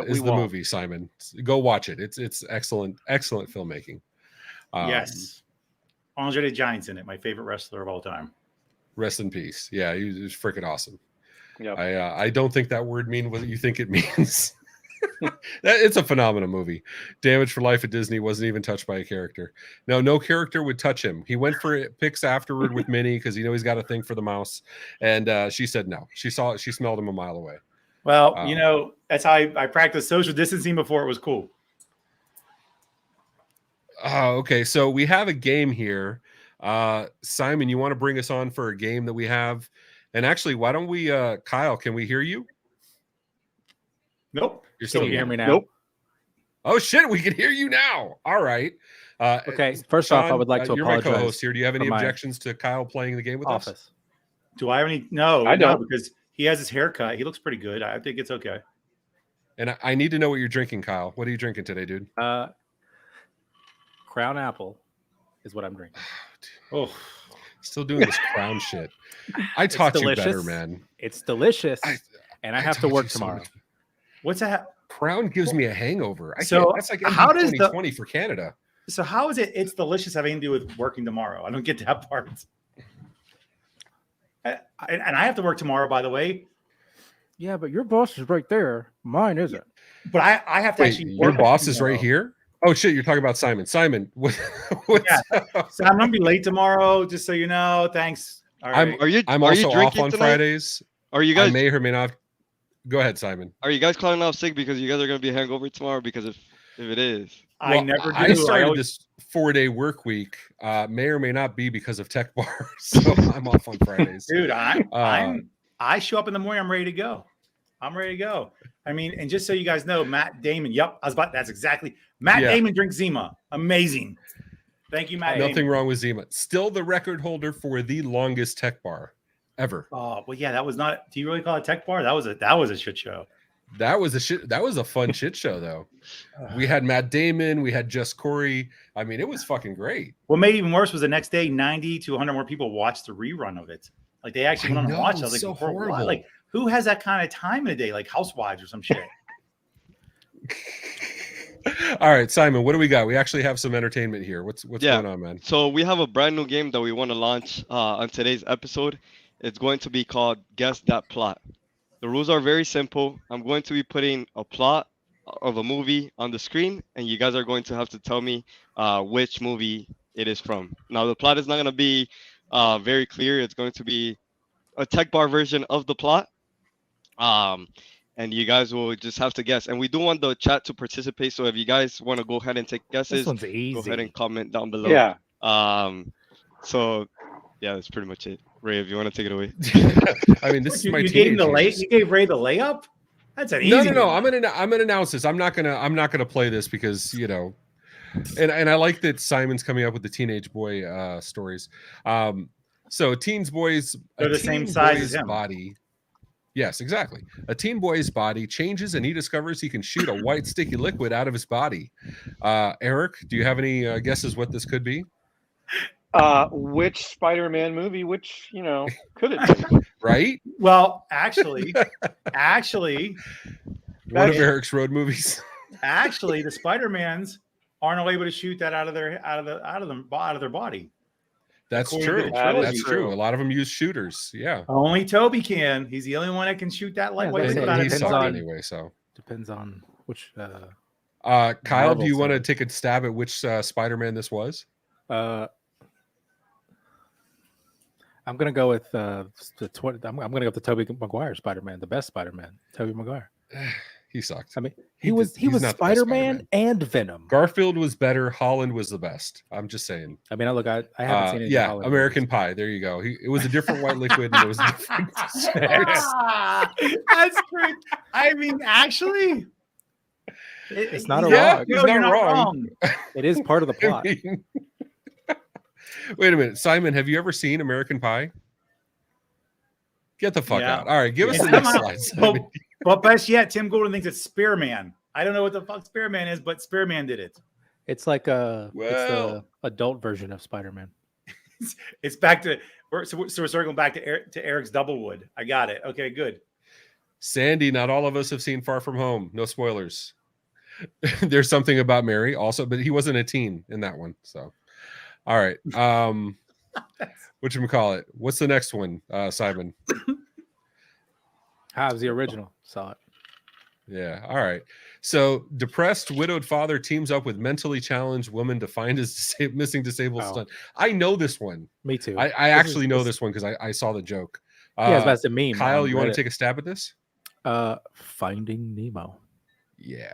is the movie, Simon. Go watch it. It's excellent filmmaking. Yes. Andre the Giant's in it, my favorite wrestler of all time. Rest in peace. Yeah, he was freaking awesome. Yep. I don't think that word means what you think it means. It's a phenomenal movie. Damage for Life at Disney wasn't even touched by a character. No character would touch him. He went for pics afterward with Minnie because he's got a thing for the mouse, and she said no. She smelled him a mile away. Well, that's how I practiced social distancing before it was cool. Okay, so we have a game here. Simon, you want to bring us on for a game that we have? And actually, why don't we, Kyle, can we hear you? Nope. You're Can still you hear me now? Nope. Oh shit, we can hear you now. All right. Okay. First off, I Sean, would like to you're my apologize co-host here. Do you have any for my objections to Kyle playing the game with us? office. Do I have any? No, I no, don't. because he has his haircut. He looks pretty good. I think it's okay. And I need to know what you're drinking, Kyle. What are you drinking today, dude? Crown Apple is what I'm drinking. Oh, Still doing this crown shit. I taught you better, delicious. man. It's delicious, and I have to taught work you so tomorrow. much. what's that? Crown gives me a hangover. So, that's like how does the- 2020 for Canada. So how is it? It's delicious having to do with working tomorrow. I don't get that part. And I have to work tomorrow, by the way. Yeah, but your boss is right there. Mine isn't. But I have to Wait, actually. your work boss is tomorrow. right here? Oh shit, you're talking about Simon. Simon, what's So I'm gonna be late tomorrow, just so you know. Thanks. All right. I'm are also you off drinking on tonight? Fridays. Are you I guys may or may not. Go ahead, Simon. are you guys calling off sick because you guys are gonna be hangover tomorrow? Because if it is, I Well, never do. I started always- this 4-day work week. May or may not be because of Tech Bar, so I'm off on Fridays. dude. I show up in the morning. I'm ready to go. I'm ready to go. I mean, and just so you guys know, Matt Damon. Yep, that's exactly. Matt Yeah. Damon drinks Zima. Amazing. Thank you, Matt. Nothing Damon. wrong with Zima. Still the record holder for the longest Tech Bar ever. Oh well, yeah. That was not. Do you really call it Tech Bar? That was a shit show. That was a fun shit show though. We had Matt Damon, we had Just Corey. I mean, it was fucking great. What made it even worse was the next day, 90 to 100 more people watched the rerun of it. Like they actually went on and watched it. I was like, so "For what?" horrible. Like, who has that kind of time in a day? Like Housewives or some shit. All right, Simon, what do we got? We actually have some entertainment here. What's Yeah. going on, man? so we have a brand new game that we want to launch on today's episode. It's going to be called Guess That Plot. The rules are very simple. I'm going to be putting a plot of a movie on the screen, and you guys are going to have to tell me which movie it is from. Now, the plot is not going to be very clear. It's going to be a Tech Bar version of the plot. And you guys will just have to guess. And we do want the chat to participate. So if you guys want to go ahead and take This guesses, one's go easy. ahead and comment down below. Yeah. So yeah, that's pretty much it. Ray, if you want to take it away. I mean, this is my you gave him the teenage lay. years. You gave Ray the layup. That's an easy. No. one. I'm gonna announce this. I'm not gonna play this because and I like that Simon's coming up with the teenage boy stories. So teens boys, They're the same size as him. body. Yes, exactly. A teen boy's body changes and he discovers he can shoot a white sticky liquid out of his body. Eric, do you have any guesses what this could be? Which Spider-Man movie? Which could it be? Right? Well, actually, One of That's- Eric's road movies. the Spider-Mans aren't able to shoot that out of their body. That's According to true. the trilogy. That's true. A lot of them use shooters. Yeah. Only Toby can. He's the only one that can shoot that Yeah, white that's liquid it. out of He his sucked body. anyway. So, Depends on which. Kyle, Marvel do you want to film. take a stab at which Spider-Man this was? I'm gonna go with I'm gonna go with the Tobey Maguire Spider-Man, the best Spider-Man, Tobey Maguire. He sucked. I mean, He he was he's not the best Spider-Man and Venom. Garfield was better. Holland was the best. I'm just saying. I mean, I haven't seen it. Yeah, American Pie. There you go. It was a different white liquid, and it was different. That's great. I mean, actually, It's not a Yeah, wrong. he's No, not you're wrong. It is part of the plot. Wait a minute, Simon. Have you ever seen American Pie? Get the fuck Yeah. out. All right, give us Yeah. the next Somehow- slide. Simon. But best yet, Tim Golden thinks it's Spearman. I don't know what the fuck Spearman is, but Spearman did it. It's like it's Well- the adult version of Spider-Man. It's back to we're circling back to Eric's Doublewood. I got it. Okay, good. Sandy, not all of us have seen Far From Home. No spoilers. There's something about Mary also, but he wasn't a teen in that one. So, all right. Whatchamacallit? What's the next one, Simon? Hobbs, the original. Saw it. Yeah. All right. So, depressed widowed father teams up with mentally challenged woman to find his missing disabled Oh. son. I know this one. Me too. I actually know this one because I saw the joke. Yeah, it's about to meme. Kyle, on you want to Reddit. take a stab at this? Finding Nemo. Yeah.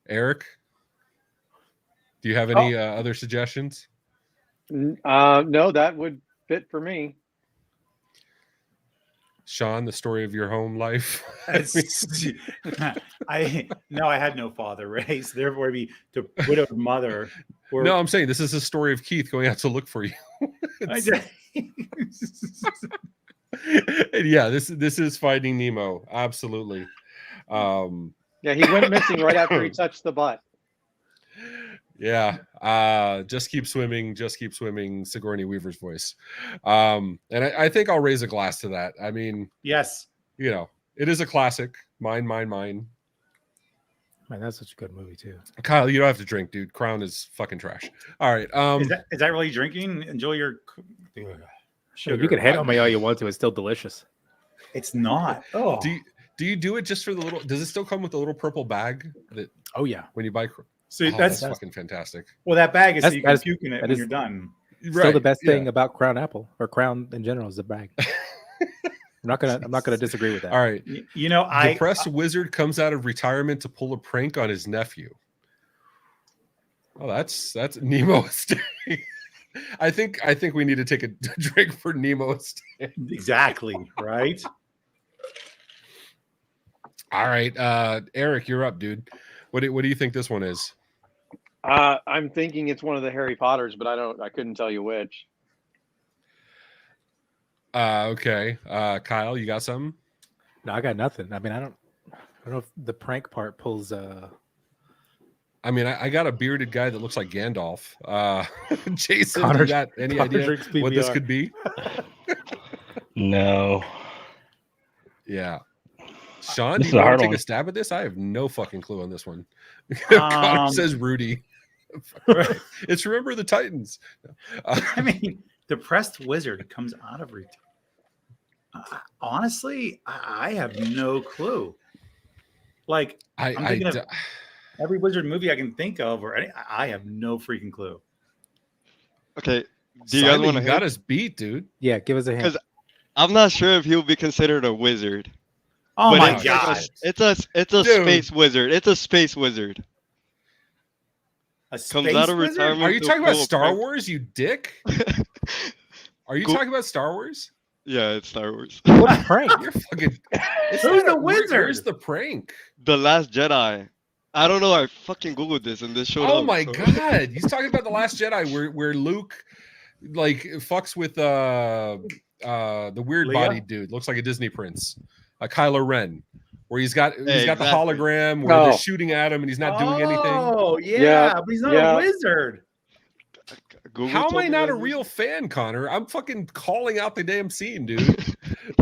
Eric, do you have any other suggestions? No, that would fit for me. Sean, the story of your home life. I had no father, Ray. So therefore, I'd be the widowed mother. Or, No, I'm saying this is a story of Keith going out to look for you. I And yeah, this is Finding Nemo. Absolutely. Yeah, he went missing right after he touched the butt. Yeah. Just keep swimming. Sigourney Weaver's voice. And I think I'll raise a glass to that. I mean, yes, it is a classic. Mine. Man, that's such a good movie too. Kyle, you don't have to drink, dude. Crown is fucking trash. All right. Is that really drinking? Enjoy your sugar. You can hate on me all you want to. It's still delicious. It's not. Oh, do you do it just for the little? Does it still come with a little purple bag that? Oh yeah. When you buy. So that's fucking fantastic. Well, that bag is so you can that's- puke in it that when is- you're done. Still the best thing about Crown Apple or Crown in general is the bag. I'm not gonna disagree with that. All right. Depressed wizard comes out of retirement to pull a prank on his nephew. Oh, that's Nemo estate. I think we need to take a drink for Nemo estate. Exactly, right? All right, Eric, you're up, dude. What do you think this one is? I'm thinking it's one of the Harry Potters, but I couldn't tell you which. Okay. Kyle, you got something? No, I got nothing. I mean, I don't know if the prank part pulls. I mean, I got a bearded guy that looks like Gandalf. Jason, Connor- you got any Connor idea drinks what this PBR. could be? No. Yeah. Sean, This do is you a want hard to take one. a stab at this? I have no fucking clue on this one. Connor says Rudy. It's Remember the Titans. I mean, depressed wizard comes out of retirement. Honestly, I have no clue. Like, I'm thinking of every wizard movie I can think of, I have no freaking clue. Okay. Do you guys Simon, want you to got us beat, dude. Yeah, give us a hint. 'Cause I'm not sure if he'll be considered a wizard. Oh But my it's god! It's a Dude. space wizard. It's a space wizard. A Comes space out of wizard? retirement. Are you to talking about pull a Star prank. Wars, you dick? Are you Go- talking about Star Wars? Yeah, it's Star Wars. What prank? You're fucking. It's Who's not the a- where's wizard? the prank? The Last Jedi. I don't know. I fucking googled this and this showed up. Oh my so- god, he's talking about the Last Jedi, where Luke, like, fucks with the weird Leia? body dude, looks like a Disney prince, Kylo Ren, where he's got the Exactly. hologram where Oh. they're shooting at him and he's not doing anything. Oh yeah, Yeah, but he's not yeah. a wizard. Google How am told I me not that a this- real fan, Connor? I'm fucking calling out the damn scene, dude.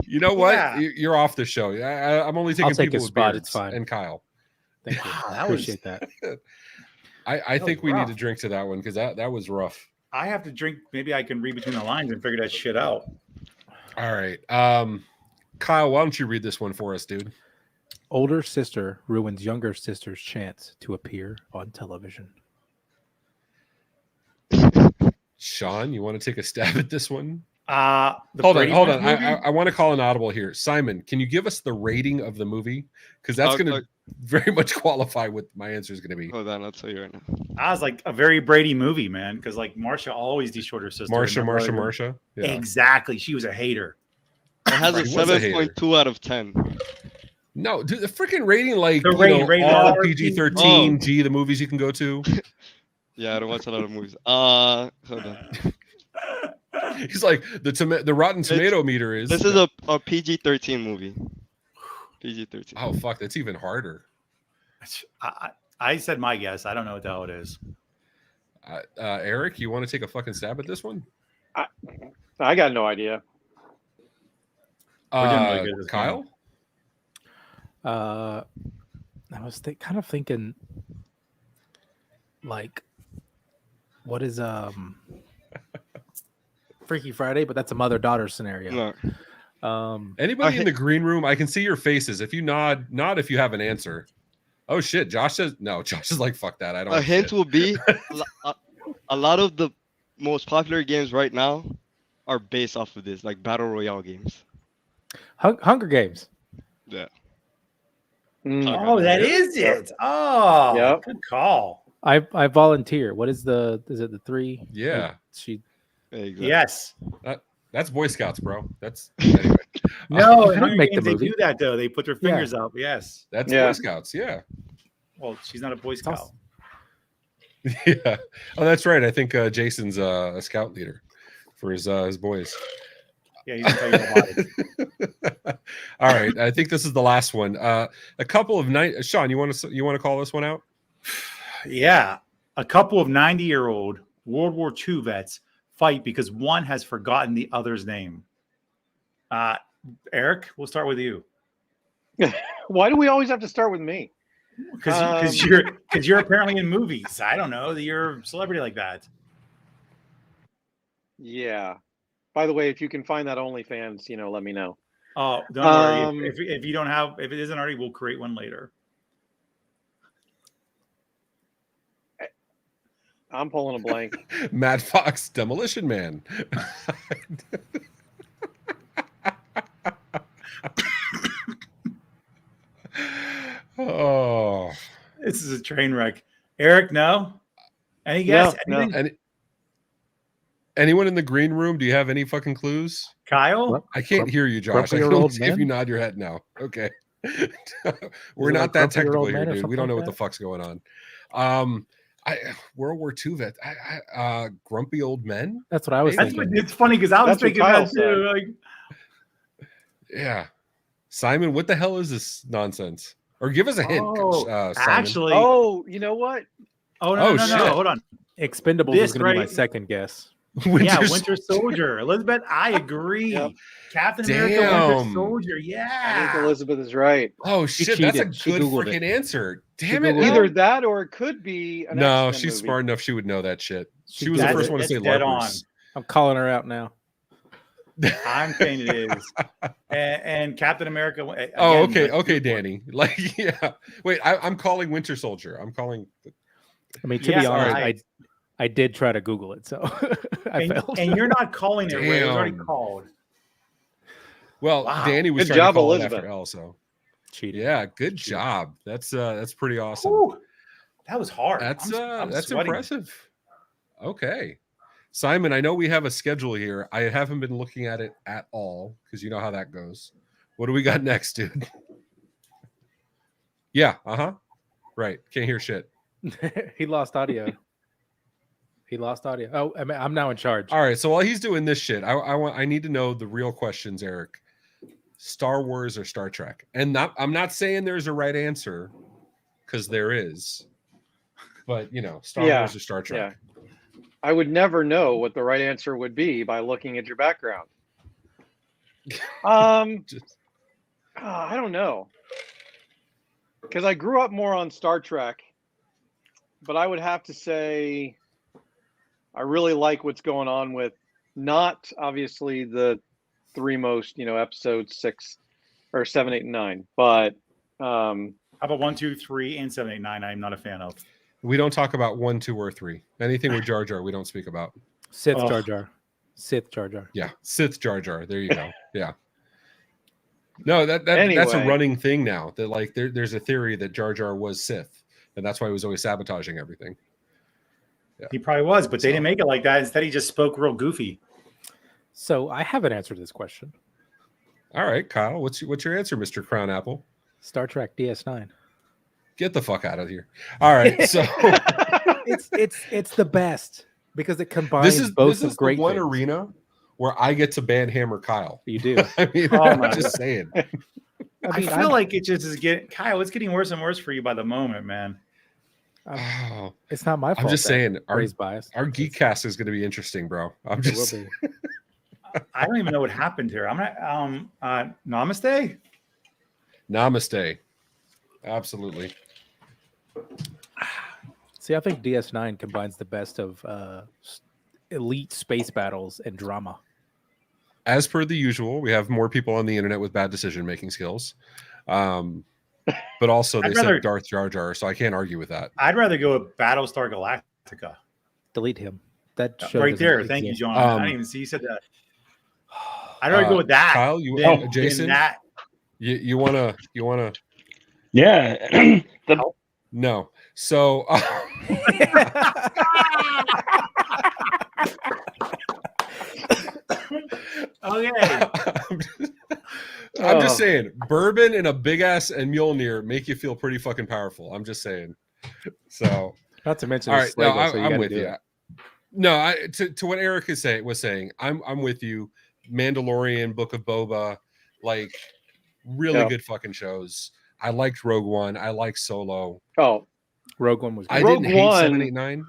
You know what? Yeah. You're off the show. I'm only taking I'll take people his with spot, beards it's fine. and Kyle. Thank you. Wow, I that was- appreciate that. I That think was we need rough. to drink to that one because that was rough. I have to drink. Maybe I can read between the lines and figure that shit out. All right. Kyle, why don't you read this one for us, dude? Older sister ruins younger sister's chance to appear on television. Sean, you want to take a stab at this one? The Hold Brady on. Bunch movie? I want to call an audible here. Simon, can you give us the rating of the movie? Because that's going to very much qualify what my answer is going to be. Hold on, I'll tell you right now. I was like a very Brady movie, man, because like Marsha always destroyed her sister. Marsha. Yeah. Exactly. She was a hater. It has a He was a hater. 7.2 out of 10. No, dude, the freaking rating, like, The rating, rated R, R, PG-13, Oh. G, the movies you can go to. Yeah, I don't watch a lot of movies. Hold on. He's like, the Rotten Tomato meter is. This is a PG-13 movie. PG-13. Oh, fuck, that's even harder. I said my guess. I don't know what the hell it is. Eric, you want to take a fucking stab at this one? I got no idea. We're doing really good at this Kyle? I was kind of thinking, like, what is Freaky Friday? But that's a mother-daughter scenario. No. Anybody in the green room? I can see your faces. If you nod if you have an answer. Oh shit! Josh says no. Josh is like, fuck that. I don't. A have hint shit." will be a lot of the most popular games right now are based off of this, like battle royale games. Hunger Games. Yeah. Oh, that is it. Oh, Yep. good call. I volunteer. What is is it the 3? Yeah. She Exactly. Yes. That's Boy Scouts, bro. That's anyway. No, I in didn't Hunger make the Games, they movie. do that though. They put their fingers up. Yes. That's Yeah. Boy Scouts. Yeah. Well, she's not a Boy Scout. awesome. Yeah. Oh, that's right. I think Jason's a scout leader for his boys. Yeah, he's gonna tell you all about it. All right. I think this is the last one. A couple of Sean, you want to call this one out? Yeah, a couple of 90-year-old World War II vets fight because one has forgotten the other's name. Eric, we'll start with you. Why do we always have to start with me? Because you're apparently in movies. I don't know that you're a celebrity like that. Yeah. By the way, if you can find that OnlyFans, let me know. Oh, don't worry. If you don't have, if it isn't already, we'll create one later. I'm pulling a blank. Mad Fox Demolition Man. Oh, This is a train wreck. Eric, no? Any guess? No. Anything? Anyone in the green room? Do you have any fucking clues? Kyle? I can't hear you, Josh. I can grumpy only old see if man? you nod your head now. Okay. We're it not like that grumpy old technical here, men or dude. We something don't know like what the that? fuck's going on. World War II vet. Grumpy old men. That's what I was That's thinking. what, it's funny because I was That's what thinking Kyle that too. Like, Yeah. Simon, what the hell is this nonsense? Or give us a hint. Simon. actually, Oh, you know what? no, shit. hold on. Expendables This is going to be my right- second guess. Winter Soldier. Elizabeth, I agree. Yep. Captain America, Damn. Winter Soldier. I think Yeah. Elizabeth is right. Oh shit, that's a cheated. She good Googled freaking it. answer. She Damn it. Googled Either that or it could be an No, X-Men she's movie. smart enough. She would know that shit. She She was the got first it. one to say It's dead lepers. I'm calling her out now. I'm saying it is. And Captain America. Again, Oh, okay, like, okay, Danny. Like, yeah. Wait, I'm calling Winter Soldier. I'm calling. I mean, to Yeah, be honest, right. I did try to Google it, so I failed. And you're not calling it, Ray. It was already Damn. called. Well, Wow. Danny was Good trying job, to call Elizabeth. it after L. So Cheated. yeah, good job. That's pretty awesome. Whew. That was hard. That's I'm that's sweating. impressive. Okay. Simon, I know we have a schedule here. I haven't been looking at it at all because you know how that goes. What do we got next, dude? Yeah, right. Can't hear shit. He lost audio. He lost audio. Oh, I mean, I'm now in charge. All right, so while he's doing this shit, I need to know the real questions, Eric. Star Wars or Star Trek? And I'm not saying there's a right answer because there is. But, Star Yeah, Wars or Star Trek. I would never know what the right answer would be by looking at your background. Just- I don't know. Because I grew up more on Star Trek, but I would have to say I really like what's going on with not obviously the three most, episodes 6 or 7, 8, and 9, but How about 1, 2, 3, and 7, 8, 9? I'm not a fan of. we don't talk about 1, 2, or 3. Anything with Jar Jar, we don't speak about. Sith Oh. Jar Jar. Sith Jar Jar. Yeah, Sith Jar Jar. There you go. Yeah. No, that's a Anyway. running thing now. That like there's a theory that Jar Jar was Sith, and that's why he was always sabotaging everything. He probably was, but they So- didn't make it like that. Instead, he just spoke real goofy. So I haven't answered this question. All right, Kyle, what's your answer, Mr. Crown Apple? Star Trek DS9. Get the fuck out of here. All right, so It's the best because it combines this is both the of great one things. arena where I get to ban hammer Kyle. You do. I mean, Oh my I'm just saying. I feel like it just is getting Kyle. It's getting worse and worse for you by the moment, man. Oh, It's not my fault. I'm just that saying Ray's biased. our geek cast is going to be interesting, bro. I'm It just will be. I don't even know what happened here. I'm not. Namaste. namaste. Absolutely. See, I think DS9 combines the best of elite space battles and drama. As per the usual, we have more people on the internet with bad decision-making skills. But also they I'd rather- said Darth Jar Jar, so I can't argue with that. I'd rather go with Battlestar Galactica. Delete him. That show Right doesn't there. Thank you, exist. John. I didn't even see you said that. I'd rather go with that. Kyle, you than Jason, that. you wanna Yeah. no. So Okay. saying, bourbon and a big ass and Mjolnir make you feel pretty fucking powerful. I'm just saying. So, Not to mention, all it's right, no, Lego, so you I'm gotta with do you. it. No, to what Eric was saying, I'm with you. Mandalorian, Book of Boba, like really good fucking shows. I liked Rogue One. I liked Solo. Oh, Rogue One was I great. didn't Rogue hate One 789.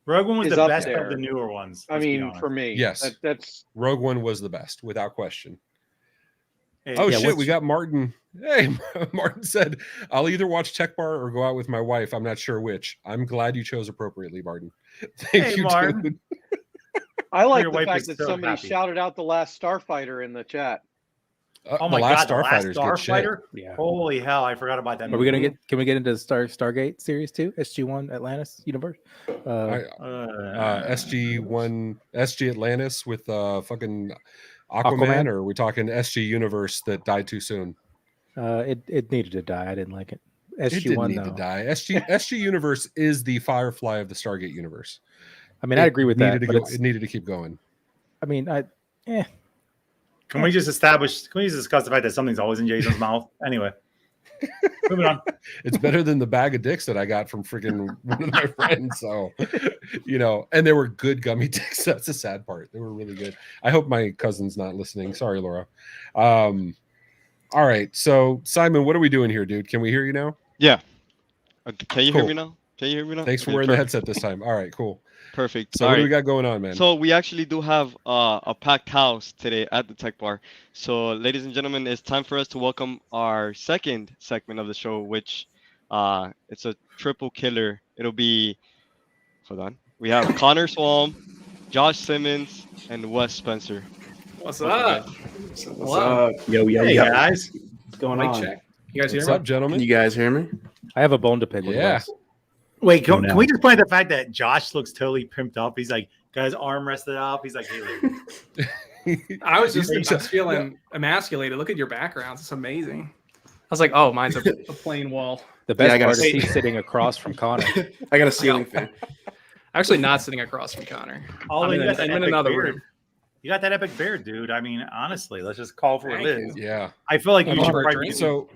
Rogue One was is the up best of there. the newer ones. I let's be mean, honest. for me, Yes. that's Rogue One was the best, without question. Hey, Oh Yeah, shit, what's- we got Martin. Hey, Martin said, "I'll either watch Tech Bar or go out with my wife. I'm not sure which." I'm glad you chose appropriately, Martin. Thank Hey, you, Martin. dude. I like Your the wife fact is that so somebody happy. shouted out the last Starfighter in the chat. Oh The my Last god, the last Starfighter's good shit. Starfighter! Yeah. Holy hell, I forgot about that. Are we gonna movie. get? Can we get into Stargate series 2? SG1 Atlantis universe. SG1, SG Atlantis with fucking Aquaman, Aquaman? or are we talking SG Universe that died too soon? It needed to die. I didn't like it. SG1 It didn't need though. to die. SG Universe is the Firefly of the Stargate universe. I mean, I agree with that. Needed to But go, it's, it needed to keep going. I mean, Can we just discuss the fact that something's always in Jason's mouth? Anyway, moving on. It's better than the bag of dicks that I got from freaking one of my friends. So, and they were good gummy dicks. That's the sad part. They were really good. I hope my cousin's not listening. Sorry, Laura. All right. So, Simon, what are we doing here, dude? Can we hear you now? Yeah. Can you hear Cool. me now? Can you hear me now? Thanks for Okay, wearing the perfect. headset this time. All right, cool. Perfect. So, All what do right. we got going on, man? So we actually do have a packed house today at the Tech Bar. So, ladies and gentlemen, it's time for us to welcome our second segment of the show, which it's a triple killer. It'll be, hold on. We have Connor Swalm, Josh Simmons, and Wes Spencer. What's Welcome, up? guys. What's up? Yo, Hey guys, What's going on? Check. You guys hear What's me? up, gentlemen? Can you guys hear me? I have a bone to pick with Yeah. Wes. wait, Oh, can no. we just point out the fact that Josh looks totally pimped up? He's like got his arm rested up. He's like, hey, look. I was just feeling emasculated. Look at your backgrounds. It's amazing. I was like, oh, mine's a plain wall. The best I gotta part is see. he's sitting across from Connor. I got a ceiling fan. Actually, not sitting across from Connor. Although I'm you got that in epic another beard. room. You got that epic beard, dude. I mean, honestly, let's just call for what it Thank is. Yeah. I feel like you I'm should on a probably. drink. So,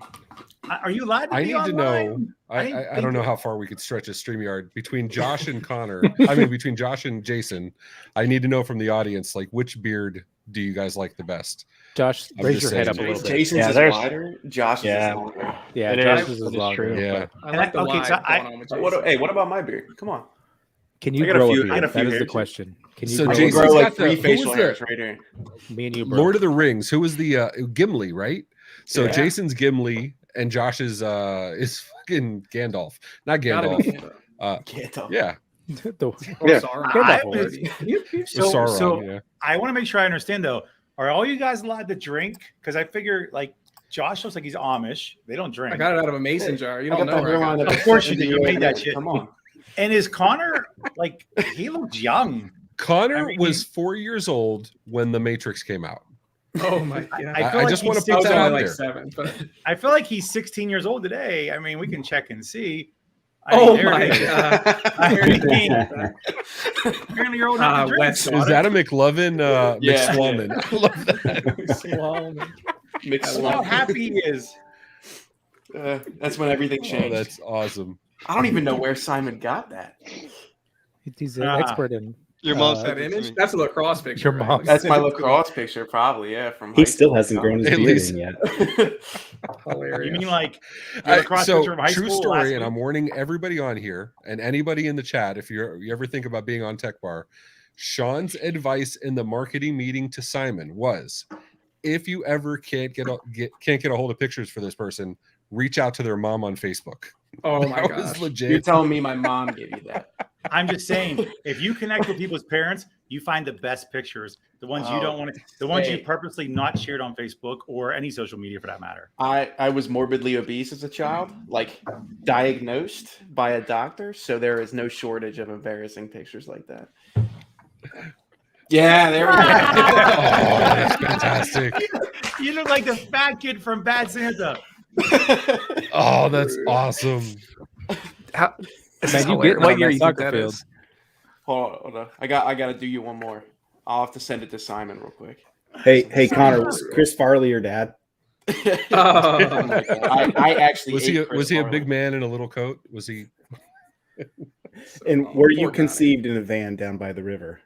Are you allowed to I be need to online? know. I didn't I think don't know that. how far we could stretch a StreamYard between Josh and Connor. Between Josh and Jason. I need to know from the audience, like, which beard do you guys like the best? Josh, I'm raise just your head up saying. a little bit. Jason's Yeah, is there's- wider. Josh's Yeah. is longer. Yeah, It Josh is, is it is longer. true. Yeah. I And like the okay, vibe so going on with Jason. What about my beard? Come on. Can you I got a grow few- a I got beard? a few That is the hairs. question. Can you So grow I a can Jason's beard? grow got like the- 3 who facial was the- hairs right here. Me and you, bro. Lord of the Rings. Who was the Gimli, right? So Yeah. Jason's Gimli and Josh's is fucking Gandalf. Not Gotta be Gandalf. Can't tell. Yeah. The- Or Yeah. Sauron. Gandalf I- already. Sauron, yeah. I want to make sure I understand though. Are all you guys allowed to drink? Because I figure like Josh looks like he's Amish. They don't drink. I got it out of a mason jar. You I don't got know. that where I got hairline it. that- Of course you did. You made that shit. Come on. And is Connor like he looks young? Connor I mean, was 4 years old when The Matrix came out. Oh my god. I feel like just he's wanna I put was that only out like there. 7, but I feel like he's 16 years old today. I mean, we can check and see. oh there my it is. god. Apparently, apparently you're old enough to drink. Wes, Is that a McLovin Yeah. McSwalman? I love that. Mixed Look how one. happy he is. That's when everything Oh, changed. that's awesome. I don't even know where Simon got that. He's an Ah. expert in. Your mom That sent it to image? me. That's a lacrosse picture. Your mom. right? That's my lacrosse picture, probably. Yeah, from He high still school. hasn't grown his At beard least- in yet. Hilarious. You mean like your lacrosse So picture from high true school story, last and week? I'm warning everybody on here and anybody in the chat if you ever think about being on Tech Bar. Sean's advice in the marketing meeting to Simon was, if you ever can't get a hold of pictures for this person, reach out to their mom on Facebook. Oh my That was gosh. You're legit. telling me my mom gave you that? I'm just saying, if you connect with people's parents, you find the best pictures, the ones you don't want to, the ones you Hey. purposely not shared on Facebook or any social media for that matter. I was morbidly obese as a child, like diagnosed by a doctor, so there is no shortage of embarrassing pictures like that. Yeah, there we Oh, go. that's fantastic. You look like the fat kid from Bad Santa. Oh, that's awesome. How, Man, you get what on year that you think soccer that field. is? Hold on. I got to do you one more. I'll have to send it to Simon real quick. Hey, Connor, was Chris Farley your dad? Oh my God. I actually Was ate he a Chris big Farley. man in a little coat? Was he? And were you poor guy. conceived in a van down by the river?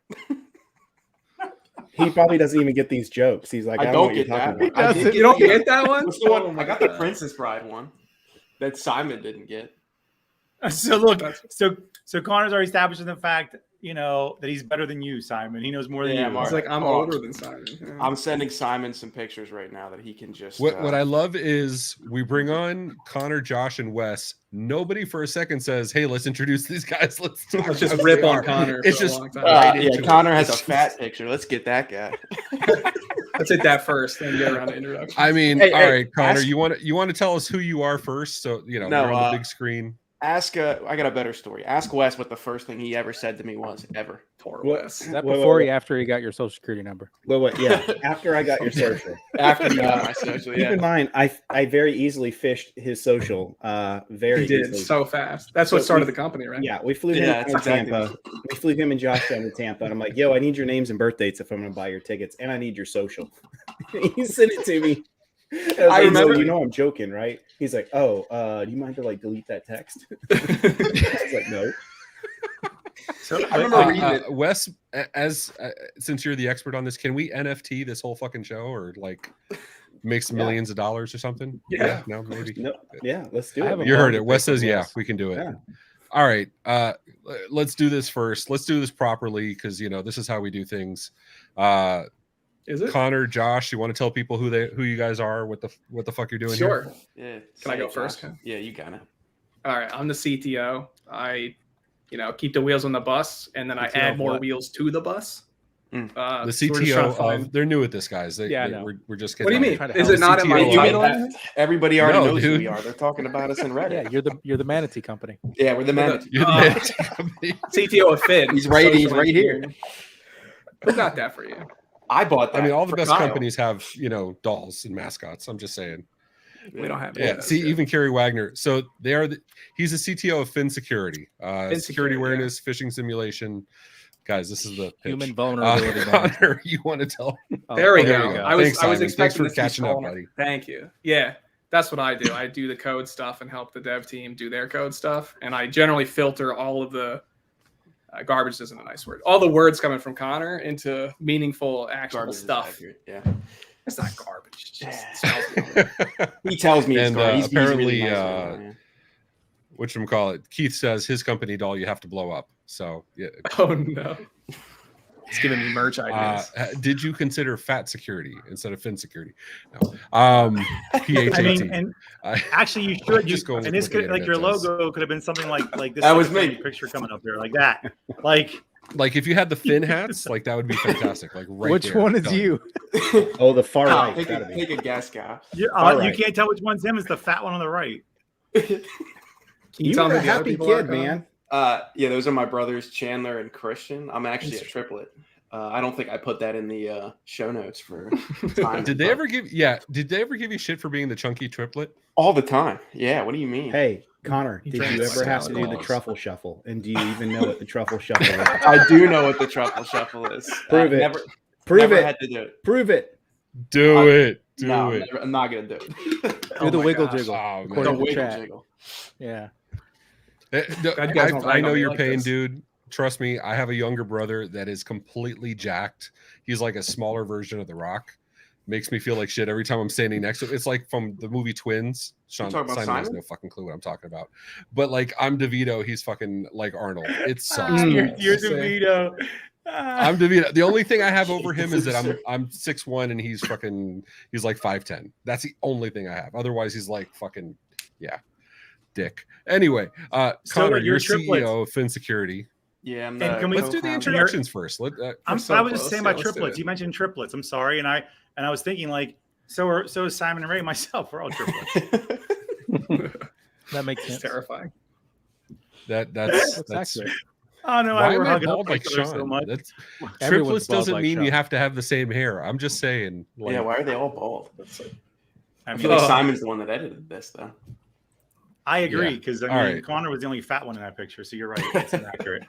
He probably doesn't even get these jokes. He's like, I I don't know don't what you're get that. talking about. I did You don't the- get that one? What's the one? Oh my I got the God. Princess Bride one that Simon didn't get. So look, so Connor's already established the fact, that he's better than you, Simon. He knows more than Yeah, you. Mark. It's like I'm Oh. older than Simon. Yeah. I'm sending Simon some pictures right now that he can just. What I love is we bring on Connor, Josh, and Wes. Nobody for a second says, "Hey, let's introduce these guys. Let's talk Let's just about rip who they on are." Connor. It's for just a long time. right yeah, into Connor it. has a fat picture. Let's get that guy. Let's hit that first, then get around to introduction. I mean, Hey, all hey, right, Connor, ask- you want to tell us who you are first, so No, we're on the big screen. Ask. I got a better story. Ask Wes what the first thing he ever said to me was ever. Poor What? Wes. Is that Wait, before wait, or after you got your social security number? Wait, yeah. After I got your social. After he got my social, Keep in mind, I very easily fished his social. Very He did easily. so fast. That's what So started we- the company, right? Yeah, we flew him Yeah, down it's to exactly Tampa. We flew him and Josh down to Tampa, and I'm like, "Yo, I need your names and birth dates if I'm going to buy your tickets, and I need your social." He sent it to me. I remember. remember- I'm joking, right? He's like, "Oh, do you mind to delete that text?" I was like, "No." So I remember reading it. Wes, since you're the expert on this, can we NFT this whole fucking show or make some Yeah. millions of dollars or something? Yeah. No, maybe. No, yeah, let's do I it. have a You heard it. bond Wes with says, "Yeah, Wes. we can do it." Yeah. All right, let's do this first. Let's do this properly because this is how we do things. Is it? Connor, Josh, you want to tell people who you guys are, what the fuck you're doing here? Sure. Yeah. Can I say go it, first? Josh. Yeah, you got it. All right. I'm the CTO. I, keep the wheels on the bus, and then I CTO add of more what? wheels to the bus. Mm. The So we're just trying to CTO find- of they're new at this, guys. Yeah, I know. We're just What do you getting mean? trying to Is help it not in my CTO. title? Everybody already No, knows who dude. we are. They're talking about us in Reddit. Yeah, you're the manatee company. Yeah, we're the man. You're the Oh. managing company. CTO of Phin. He's right- he's Social right here. engineering. Who got that for you? I bought that. I mean, all the for best Kyle. companies have dolls and mascots. I'm just saying. We don't have. Yeah. those See, yet. even Kerry Wagner. So they are. He's a CTO of Phin Security. Security, Security yeah. awareness, phishing simulation. Guys, this is the pitch. Human vulnerability Connor, management. you want to tell? Oh, There we there go. we go. I was Thanks, Simon. Thanks expecting for this to be catching up, smaller. buddy. Thank you. Yeah, that's what I do. I do the code stuff and help the dev team do their code stuff, and I generally filter all of the garbage isn't a nice word. All the words coming from Connor into meaningful, actionable Garbage is stuff. accurate, yeah. It's not garbage. It's just it smells good. He tells me it's And, garbage. He's apparently, really nice right now, yeah. Whatchamacallit? Keith says his company doll you have to blow up. So yeah. Oh no, it's giving me merch ideas. Did you consider fat security instead of Phin security? No. PHAT. I mean, and actually, you should. Just going And with this what the could, like, your internet says. logo could have been something like this. That was funny me. Picture coming up here like that. Like if you had the Phin hats, that would be fantastic. Like right Which there. one is Done. you? Oh, the far right. Take Gotta a, be. take a guess, guy. you right. can't tell which one's him. It's the fat one on the right. Can You tell were me a the other happy people are, kid, Connor? man. Yeah, those are my brothers, Chandler and Christian. I'm actually a triplet. I don't think I put that in the show notes for time. Did they ever give you shit for being the chunky triplet? all the time? Yeah. What do you mean? Hey, Connor, He did drinks you ever have to salad do the balls. truffle shuffle? And do you even know what the truffle shuffle is? I do know what the truffle shuffle is. Prove I it. Never, Prove never it. had to do it. Prove it. Do it. Do No, it. I'm not gonna do it. Do the my wiggle gosh. jiggle. Oh, The According to wiggle chat. jiggle. Yeah. Glad you guys don't I rag know on me your like pain, this. dude. Trust me, I have a younger brother that is completely jacked. He's like a smaller version of The Rock. Makes me feel like shit every time I'm standing next to him. It's like from the movie Twins. Sean talking about Simon has Simon? no fucking clue what I'm talking about. But I'm DeVito, he's fucking like Arnold. It sucks. Mm. You're balls. DeVito. I'm DeVito. The only thing I have over him is that I'm 6'1" and he's like 5'10". That's the only thing I have. Otherwise, he's like fucking dick. Anyway, So Connor, you're you're triplets. CEO of Phin Security. Yeah, I'm And can we- Let's do the co-founder. introductions first. I so was just close. saying Yeah, about let's do triplets. it. You mentioned triplets. I'm sorry, and I was thinking so is Simon and Ray. Myself, we're all triplets. That makes It's sense. terrifying. that's That's accurate. Oh no, why we're am I hugging up bald like each other so Sean? much. That's, Everyone's triplets bald doesn't like mean you Sean. have to have the same hair. I'm just saying. Yeah, why are they all bald? I I mean, feel like Oh. Simon's the one that edited this, though. I agree Yeah. because All right. Connor was the only fat one in that picture. So you're right. It's inaccurate.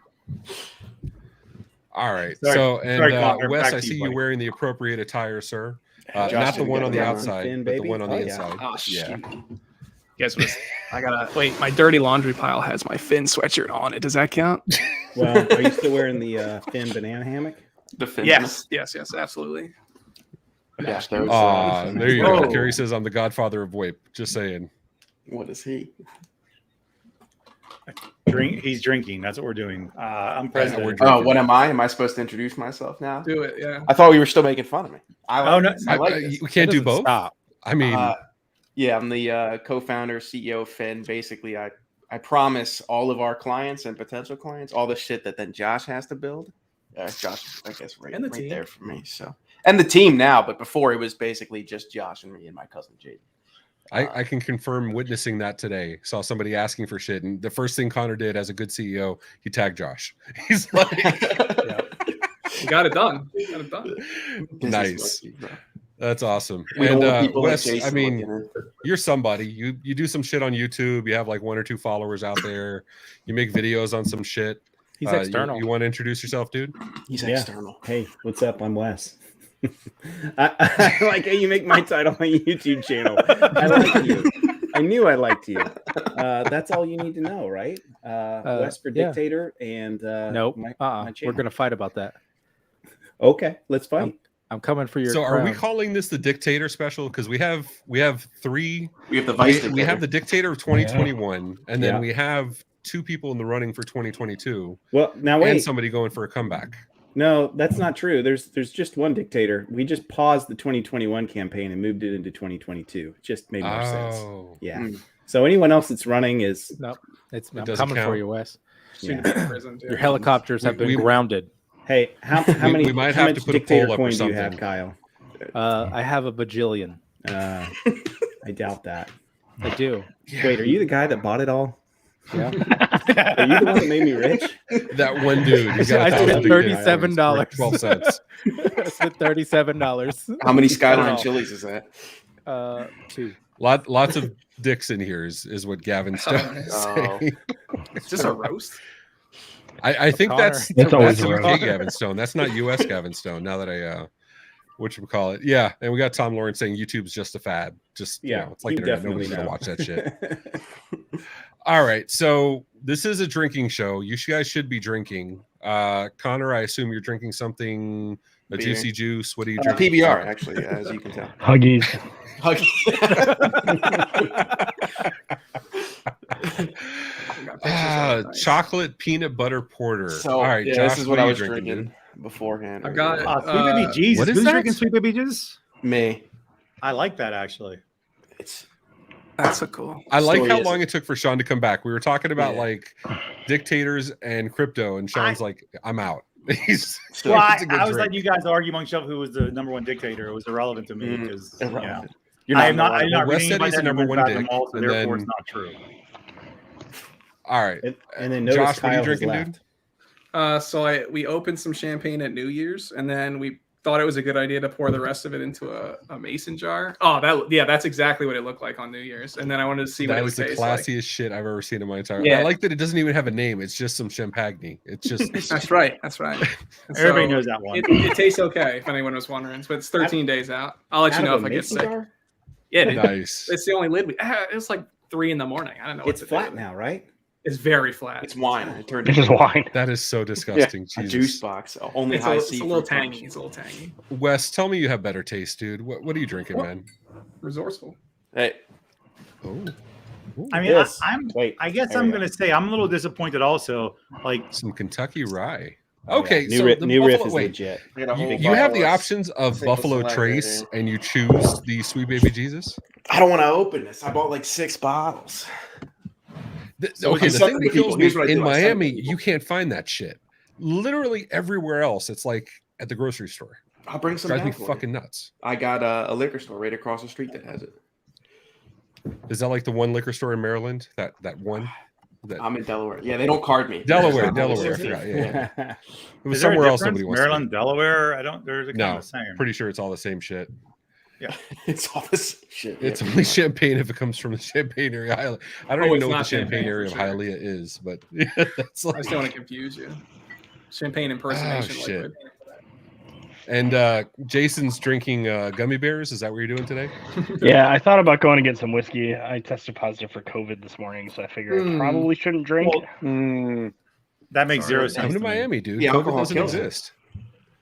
All right. Sorry. So, and Sorry, Connor, Wes, back I to you, see you buddy. wearing the appropriate attire, sir. Josh Not the didn't one get on the the memo. outside, Finn, but the baby. one on Oh, the yeah. inside. Oh, Yeah. shoot. Guess what? I gotta wait. My dirty laundry pile has my Finn sweatshirt on it. Does that count? Well, are you still wearing the Finn banana hammock? The Phin. Yes, absolutely. Yeah, those, There you go. Whoa. Kerry says I'm the godfather of VoIP. Just saying. What is he? He's drinking. That's what we're doing. I'm president. we're Oh, drinking. what am I? Am I supposed to introduce myself now? Do it. Yeah. I thought we were still making fun of me. I like Oh, no. this. I like this. We can't do That doesn't both. Stop. I mean, Yeah, I'm the co-founder, CEO of Phin. Basically, I promise all of our clients and potential clients all the shit that then Josh has to build. Josh, I guess, right, And the right team. there for me. So, and the team now, but before it was basically just Josh and me and my cousin Jade. I can confirm witnessing that today. Saw somebody asking for shit, and the first thing Connor did as a good CEO, he tagged Josh. He's like, You got it done. You got it done. nice. That's awesome. We And don't want people like Wes, I Jason mean, looking in. you're somebody. You do some shit on YouTube. You have like 1 or 2 followers out there. You make videos on some shit. He's external. You want to introduce yourself, dude? He's Yeah. external. Hey, what's up? I'm Wes. I like how you make my title my YouTube channel. I like you. I knew I liked you. That's all you need to know, right? Wes for yeah. Dictator and Nope. my We're channel. gonna fight about that. Okay, let's fight. I'm coming for your. So are we crown. calling this the Dictator special? Because we have 3. We have the vice. We have the Dictator of 2021, and then Yeah. we have 2 people in the running for 2022, Well, now and wait. somebody going for a comeback. No, that's not true. There's just one dictator. We just paused the 2021 campaign and moved it into 2022. It just made more sense. Oh, Yeah. Mm. So anyone else that's running is Nope. I'm doesn't coming for count. you, Wes. Soon Yeah. to prison, too. Your helicopters have been We- grounded. hey, how many we might how have much to put a dictator poll up or coin do you have, something. Kyle? I have a bajillion. I doubt that. I do. Wait, are you the guy that bought it all? Yeah. Are you the one that made me rich? That one dude. He's got I spent 1,000 $37. for 12 cents. I spent $37. How many Skyline Wow. chilies is that? 2. Lots of dicks in here is what Gavin's saying. Is this a roast? I think Connor. that's always UK right. Gavin Stone. That's not US Gavin Stone. Now that I whatchamacallit. Yeah, and we got Tom Lawrence saying YouTube's just a fad. Just Yeah, it's like you internet. definitely Nobody's gonna know. watch that shit. All right, so this is a drinking show. You guys should be drinking. Connor, I assume you're drinking something, a Beer. juicy juice. What are you drinking? PBR, actually, as you can tell. Huggies. We got pictures of it. Nice. Chocolate peanut butter porter. So, all right, yeah, Josh, this is what are I you was drinking, drinking dude? beforehand. I've got Sweet Baby Jesus. what is Who's that? drinking Sweet Baby Jesus? Me. I like that actually. It's That's so cool. I like Story how is- long it took for Sean to come back. We were talking about Yeah. like dictators and crypto, and Sean's like, "I'm out." He's So- Well, it's a good I was drink. letting you guys argue amongst yourself who was the number 1 dictator. It was irrelevant to me because irrelevant. I'm not the reading Wes said about he's that the number and 1 about them dick, all, so and therefore then- it's not true. All right, And then notice Josh, what are you Kyle has drinking, left. dude? So we opened some champagne at New Year's, and then we thought it was a good idea to pour the rest of it into a mason jar. Oh, that's exactly what it looked like on New Year's. And then I wanted to see what That it would is the taste like. classiest shit I've ever seen in my entire. Yeah. I like that it doesn't even have a name. It's just some champagne. It's just That's right. That's right. And Everybody so knows that one. it tastes okay, if anyone was wondering. But it's 13 days out. I'll let you Out know of if a I get mason sick. jar? Yeah, dude. nice. It's the only lid. It's like 3 a.m. I don't know. What It's to do flat with it. now, right? It's very flat. It's wine. It turned This is into wine. That is so disgusting. a Jesus. juice box. Only It's high a C. little tangy. It's a little tangy. Wes, tell me you have better taste, dude. What are you drinking, What? man? Resourceful. Hey, Oh, I mean, This. I guess there I'm we go. going to say I'm a little disappointed also. Like, some Kentucky rye. Oh, Okay, yeah. so New, the new riff Buffalo- is wait, legit. I got a whole You have the bottle of options of single Buffalo select Trace, right and you choose the Sweet Baby Jesus. I don't want to open this. I bought like 6 bottles. So Okay, I the sell thing to that people. kills me Here's what I in do. I sell to Miami, people. you can't find that shit. Literally everywhere else, it's like at the grocery store. I'll bring some Drives me down for you. fucking nuts. I got a liquor store right across the street that has it. Is that like the one liquor store in Maryland? That one? That I'm in Delaware. Yeah, they don't card me. Delaware, It's not Delaware. I listed. forgot. Yeah, it was is there a somewhere else difference? nobody wants. Maryland, Delaware. I don't. There's a kind No, of the same. Pretty sure it's all the same shit. It's all this shit. It's yeah. only Champagne if it comes from the Champagne area. I don't Oh, even it's know what the not Champagne Champagne, area of for sure. Hialeah is, but that's I like just don't want to confuse you. Champagne impersonation shit. liquid. And Jason's drinking gummy bears. Is that what you're doing today? Yeah, I thought about going to get some whiskey. I tested positive for COVID this morning, so I figured I probably shouldn't drink. That makes zero sense. Come to me. Miami, dude. The COVID alcohol doesn't kills it. exist.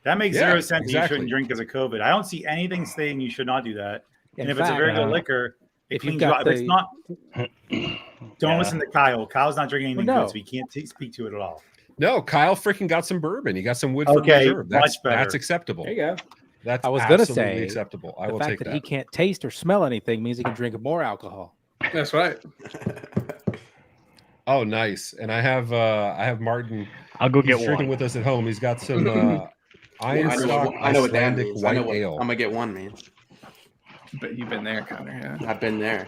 That makes Yeah, zero sense. exactly. You shouldn't drink because of COVID. I don't see anything saying you should not do that. And In if it's a fact, very good liquor, it if you've cleans you got out. If it's not, don't Yeah. listen to Kyle. Kyle's not drinking anything Well, no. good, so he can't speak to it at all. No, Kyle freaking got some bourbon. He got some Woodford Okay, Reserve. much better. That's acceptable. There you go. That's I was gonna absolutely say, acceptable. I the will fact take that that. he can't taste or smell anything means he can drink more alcohol. That's right. Oh, nice. And I have Martin. I'll go He's get drinking one. with us at home. He's got some Iron I Stock know what that Icelandic means. I know White what, Ale. I'm gonna get one, man. But you've been there, Connor. Yeah. I've been there.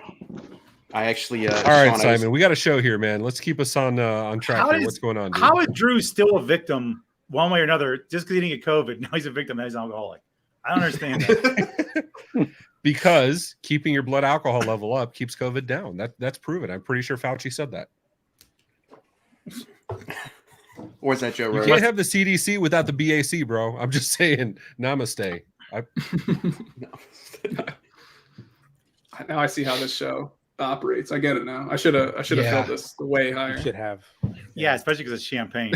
I actually. All right, Sean, Simon, we got a show here, man. Let's keep us on track How here. is- What's going on, dude? How is Drew still a victim one way or another just because he didn't get COVID? Now he's a victim. Now he's an alcoholic. I don't understand that. Because keeping your blood alcohol level up keeps COVID down. That's proven. I'm pretty sure Fauci said that. Or is that Joe You Rogan? can't have the CDC without the BAC, bro. I'm just saying. Namaste. Now I see how this show operates. I get it now. I should have filled this way higher. You should have. Yeah, especially because it's champagne.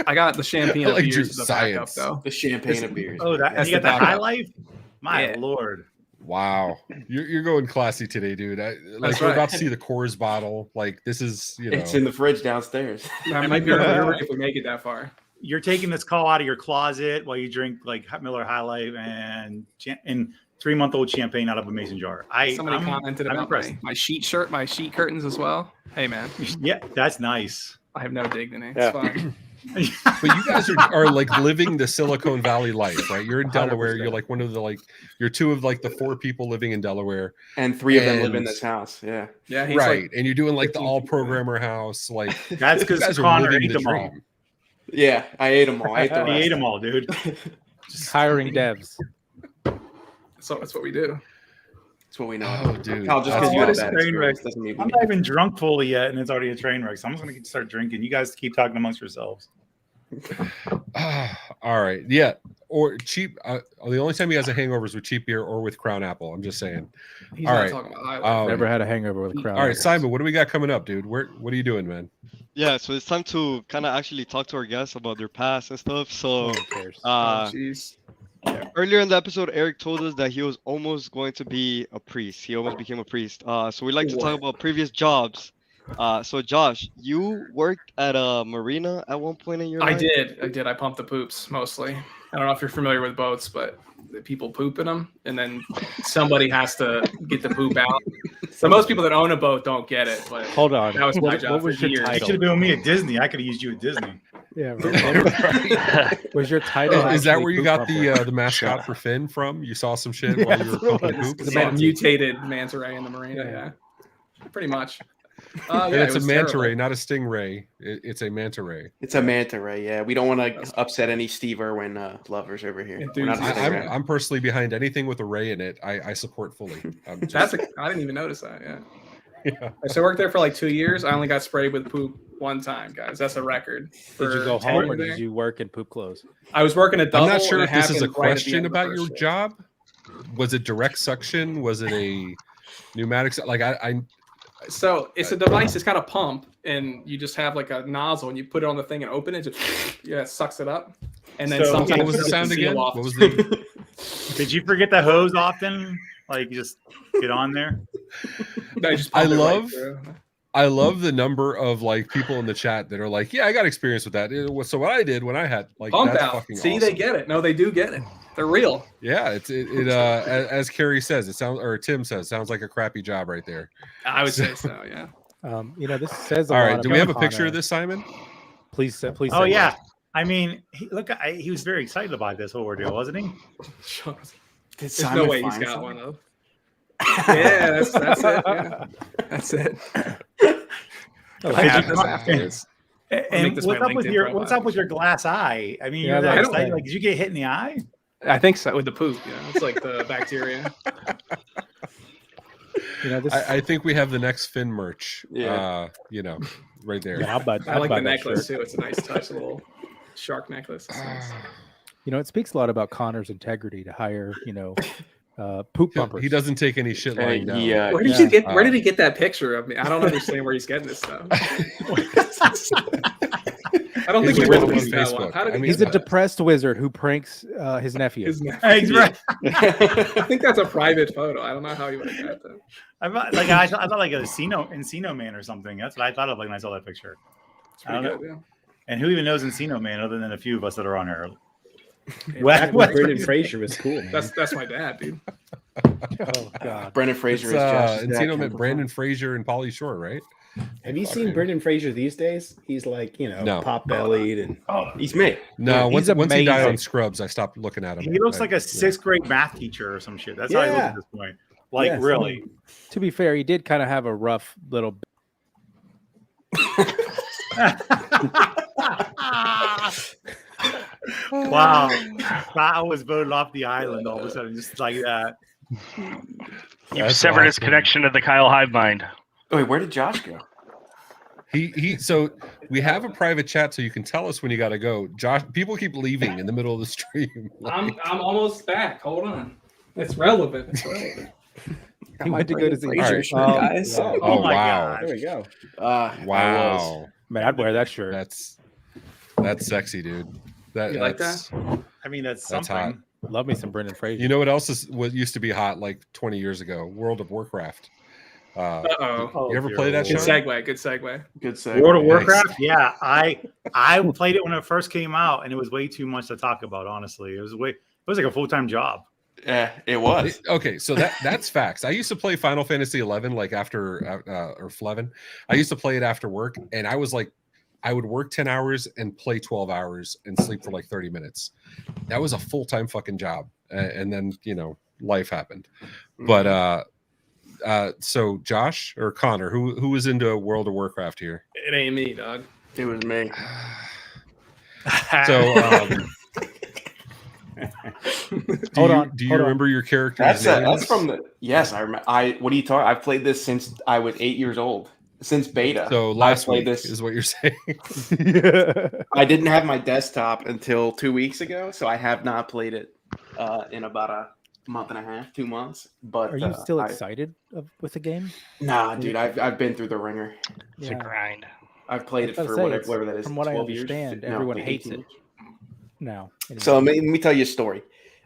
I got the champagne I of like beers your as the backup, science. though. The champagne of beers. Oh, that That's you got the that high backup. life? My Yeah. lord. Wow, you're going classy today, dude. Like That's we're right. about to see the Coors bottle. Like this is, you know, It's in the fridge downstairs. That might be our brewery if we make it that far. You're taking this call out of your closet while you drink like Miller High Life and 3-month-old champagne out of a mason jar. Somebody I'm commented about impressed. my sheet shirt, my sheet curtains as well. Hey, man, Yeah, that's nice. I have no dignity. Yeah. It's fine. but you guys are like living the Silicon Valley life, right? You're in Delaware. 100%. You're like one of the you're two of like the 4 people living in Delaware, And 3 of them live in And- this house. Yeah. Yeah, he's right? like, And you're doing like the 15 all people. programmer house. Like That's you because guys are Connor living ate the them all. dream. Yeah, I ate them all. I ate the He rest. ate them all, dude. Just hiring devs. so that's what we do. That's what we know. Oh, dude. Kyle, just That's because you what have a a bad train experience wreck. doesn't mean I'm we not even drunk fully yet, and it's already a train wreck. So I'm just gonna start drinking. You guys keep talking amongst yourselves. All right, yeah. Or cheap. The only time he has a hangover is with cheap beer or with Crown Apple. I'm just saying. He's All not right. talking about high life. Never had a hangover with a crowd. All right, Simon, what do we got coming up, dude? What are you doing, man? Yeah, so it's time to kind of actually talk to our guests about their past and stuff. So, Who cares? Oh, jeez. earlier in the episode, Eric told us that he was almost going to be a priest. He almost became a priest. So we'd like to talk about previous jobs. So Josh, you worked at a marina at one point in your life? I did. I pumped the poops mostly. I don't know if you're familiar with boats, but the people poop in them, and then somebody has to get the poop out. So most people that own a boat don't get it. But Hold on. that was my What job was for your years. You title? should have been with me at Disney. I could have used you at Disney. Yeah. Right. Was your title? Is that actually where you poop got pumper? the mascot for Finn from? You saw some shit while you were pumping poop? It's a mutated manta ray in the marina. Yeah, pretty much. And Yeah, it's it a was manta terrible. ray, not a stingray. It's a manta ray. It's a manta ray. Yeah, we don't want to upset any Steve Irwin lovers over here. We're not Enthusiasts. just around. I'm personally behind anything with a ray in it. I support fully. I'm just- I didn't even notice that. Yeah. yeah. So I worked there for like 2 years. I only got sprayed with poop one time, guys. That's a record. Did you for go tenure home or there. did you work in poop clothes? I was working a double. I'm not sure and if it this is a happened right at the question end of the about your first shift. job. Was it direct suction? Was it a pneumatic? Like I So it's a device. It's got a pump, and you just have like a nozzle, and you put it on the thing and open it. Just it sucks it up, and then So- sometimes what was the it's sound seal again? off. What was the? Did you forget the hose often? Like you just get on there? No, you just I pump it right love- through. I love the number of like people in the chat that are like, yeah, I got experience with that. So what I did when I had like Pump that's out. fucking See, awesome. they get it. No, they do get it. They're real. Yeah, as Carrie says, it sounds, or Tim says, sounds like a crappy job right there. I would say so. Yeah. This says a All lot right, do we have a about picture Connor. of this, Simon? Please. Oh say yeah. what. I mean, he was very excited about this whole ordeal, wasn't he? Did There's Simon no way he's find got something? one of. Yeah, that's it. Yeah. That's it. Oh, I have you- this after this. make And this what's my up with LinkedIn your profile. what's up with your glass eye? I mean, Yeah, you're that I don't excited. think- Like, did you get hit in the eye? I think so with the poop. Yeah, it's like the bacteria. This. I think we have the next Finn merch. Yeah. Right there. Yeah, I'll buy I like buy the that necklace shirt. too. It's a nice touch, a little shark necklace. It's nice. You know, it speaks a lot about Connor's integrity to hire, poop bumpers. He doesn't take any shit lying down. Where did you get? Where did he get that picture of me? I don't understand where he's getting this stuff. I don't think He's he like really on used that one. Facebook. How did he He's get a that? depressed wizard who pranks his nephew. His nephew. He's right. I think that's a private photo. I don't know how he would have got that. I thought like a Encino Man or something. That's what I thought of when I saw that picture. It's I don't pretty know. good. And who even knows Encino Man other than a few of us that are on here? Back when Brendan Fraser was cool, man. That's my dad, dude. Oh God. Brendan Fraser It's, is Josh's dad, Encino meant Ken Brandon Fraser and Pauly Shore, right? Have you seen Brendan Fraser these days? He's like, No. pop bellied and He's me. No, He's once he died amazing. on Scrubs, I stopped looking at him. He looks like a sixth grade math teacher or some shit. That's how he looks at this point. Like Yes. really. To be fair, he did kind of have a rough little. Wow. I was voted off the island all of a sudden, just like that. You've severed his connection to the Kyle Hive mind. Oh, wait, where did Josh go? So we have a private chat so you can tell us when you got to go. Josh, people keep leaving in the middle of the stream. I'm almost back. Hold on. It's relevant. It's relevant. He went to go to see. Fraser shirt, guys. Oh, my wow. God. there we go. Wow. Man, I'd wear that shirt. That's sexy, dude. You like that's I mean, that's That's something. Love me some Brendan Fraser. You know what else is what used to be hot like 20 years ago? World of Warcraft. Uh-oh. You ever play that Good show? segue. Good segue. Good segue. World of Warcraft, yeah. I played it when it first came out, and it was way too much to talk about. Honestly, it was like a full-time job. Yeah, it was. Okay, so that's facts. I used to play Final Fantasy 11 like after or 11. I used to play it after work, and I was like, I would work 10 hours and play 12 hours and sleep for like 30 minutes. That was a full-time fucking job. And then, life happened. But so Josh or Connor, who was into World of Warcraft here? It ain't me, dog. It was me. So do you remember your character's That's names? from the yes. I remember. What are you talking? I've played this since I was 8 years old. Since beta. So last played week this is what you're saying. I didn't have my desktop until 2 weeks ago, so I have not played it in about a month and a half, 2 months. But are you still excited with the game? Nah, dude, I've been through the ringer. It's a grind. I've played it for whatever that is. From what I 12 years. understand, No, everyone 18 hates it years. now. So let me tell you a story.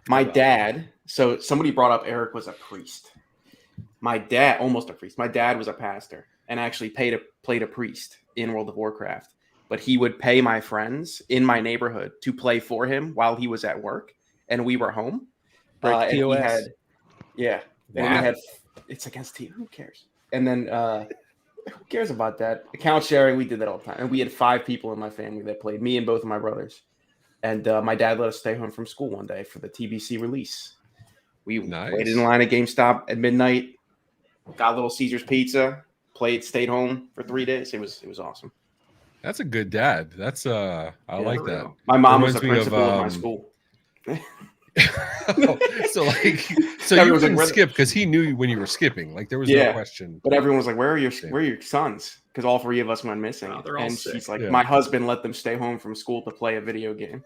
My dad. So somebody brought up Eric was a priest. My dad, almost a priest. My dad was a pastor and actually played a priest in World of Warcraft. But he would pay my friends in my neighborhood to play for him while he was at work and we were home. Break And he TOS. had, yeah. And Wow. we had, it's against team. Who cares? And then who cares about that? Account sharing, we did that all the time. And we had 5 people in my family that played, me and both of my brothers. And my dad let us stay home from school one day for the TBC release. We waited in line at GameStop at midnight, got a little Caesar's pizza, stayed home for 3 days. It was awesome. That's a good dad. That's I like that. My mom was the Reminds me principal of my school. so you Everyone's didn't like, skip because he knew when you were skipping. Like there was no question. But everyone was like, "Where are your sons?" Because all 3 of us went missing. Oh, they're all and sick. she's like, Yeah. "My husband let them stay home from school to play a video game."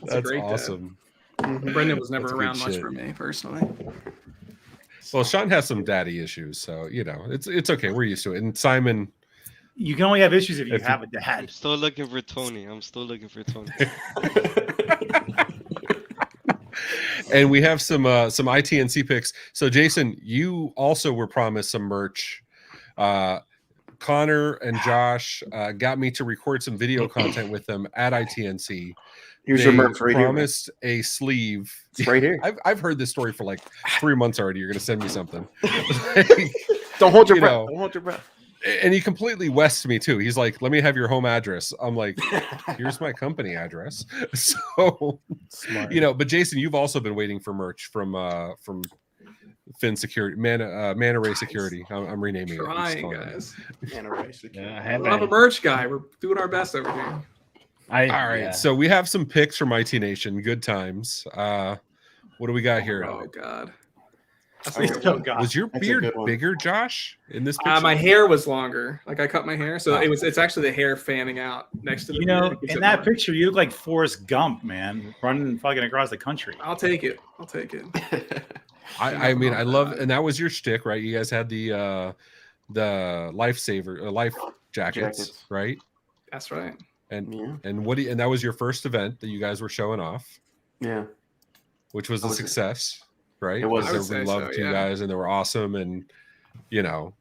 That's great dad. awesome. Brendan was never That's good around much shit. for me personally. Well, Sean has some daddy issues, so it's okay. We're used to it. And Simon, You can only have issues if you If you- have a I'm dad. still looking for Tony. and we have some ITNC picks. So Jason, you also were promised some merch. Connor and Josh got me to record some video content with them at ITNC. Here's They your merch right here. man. promised a sleeve. It's right here. I've heard this story for like 3 months already. You're gonna send me something. Don't hold your you breath. know. Don't hold your breath. And he completely wested me too. He's like, "Let me have your home address." I'm like, "Here's my company address." So, Smart. but Jason, you've also been waiting for merch from Phin Security, Manta Ray Security. I'm renaming it. I'm just Trying, calling it. guys. I We'll have a merch guy. We're doing our best over here. All right, so we have some picks from IT Nation. Good times. What do we got here? Oh God. Oh, God. Was your That's a beard good one. bigger, Josh, in this picture? My hair was longer. Like I cut my hair, so it's actually the hair fanning out next to the You know, beard. It gives in it that more. picture, you look like Forrest Gump, man, running fucking across the country. I'll take it. I mean, I love, and that was your shtick, right? You guys had the lifesaver, life jackets, right? That's right. And Yeah. and that was your first event that you guys were showing off, Yeah. which was a success, right? It was. I would say Everybody loved so, you yeah. guys, and they were awesome, and you know,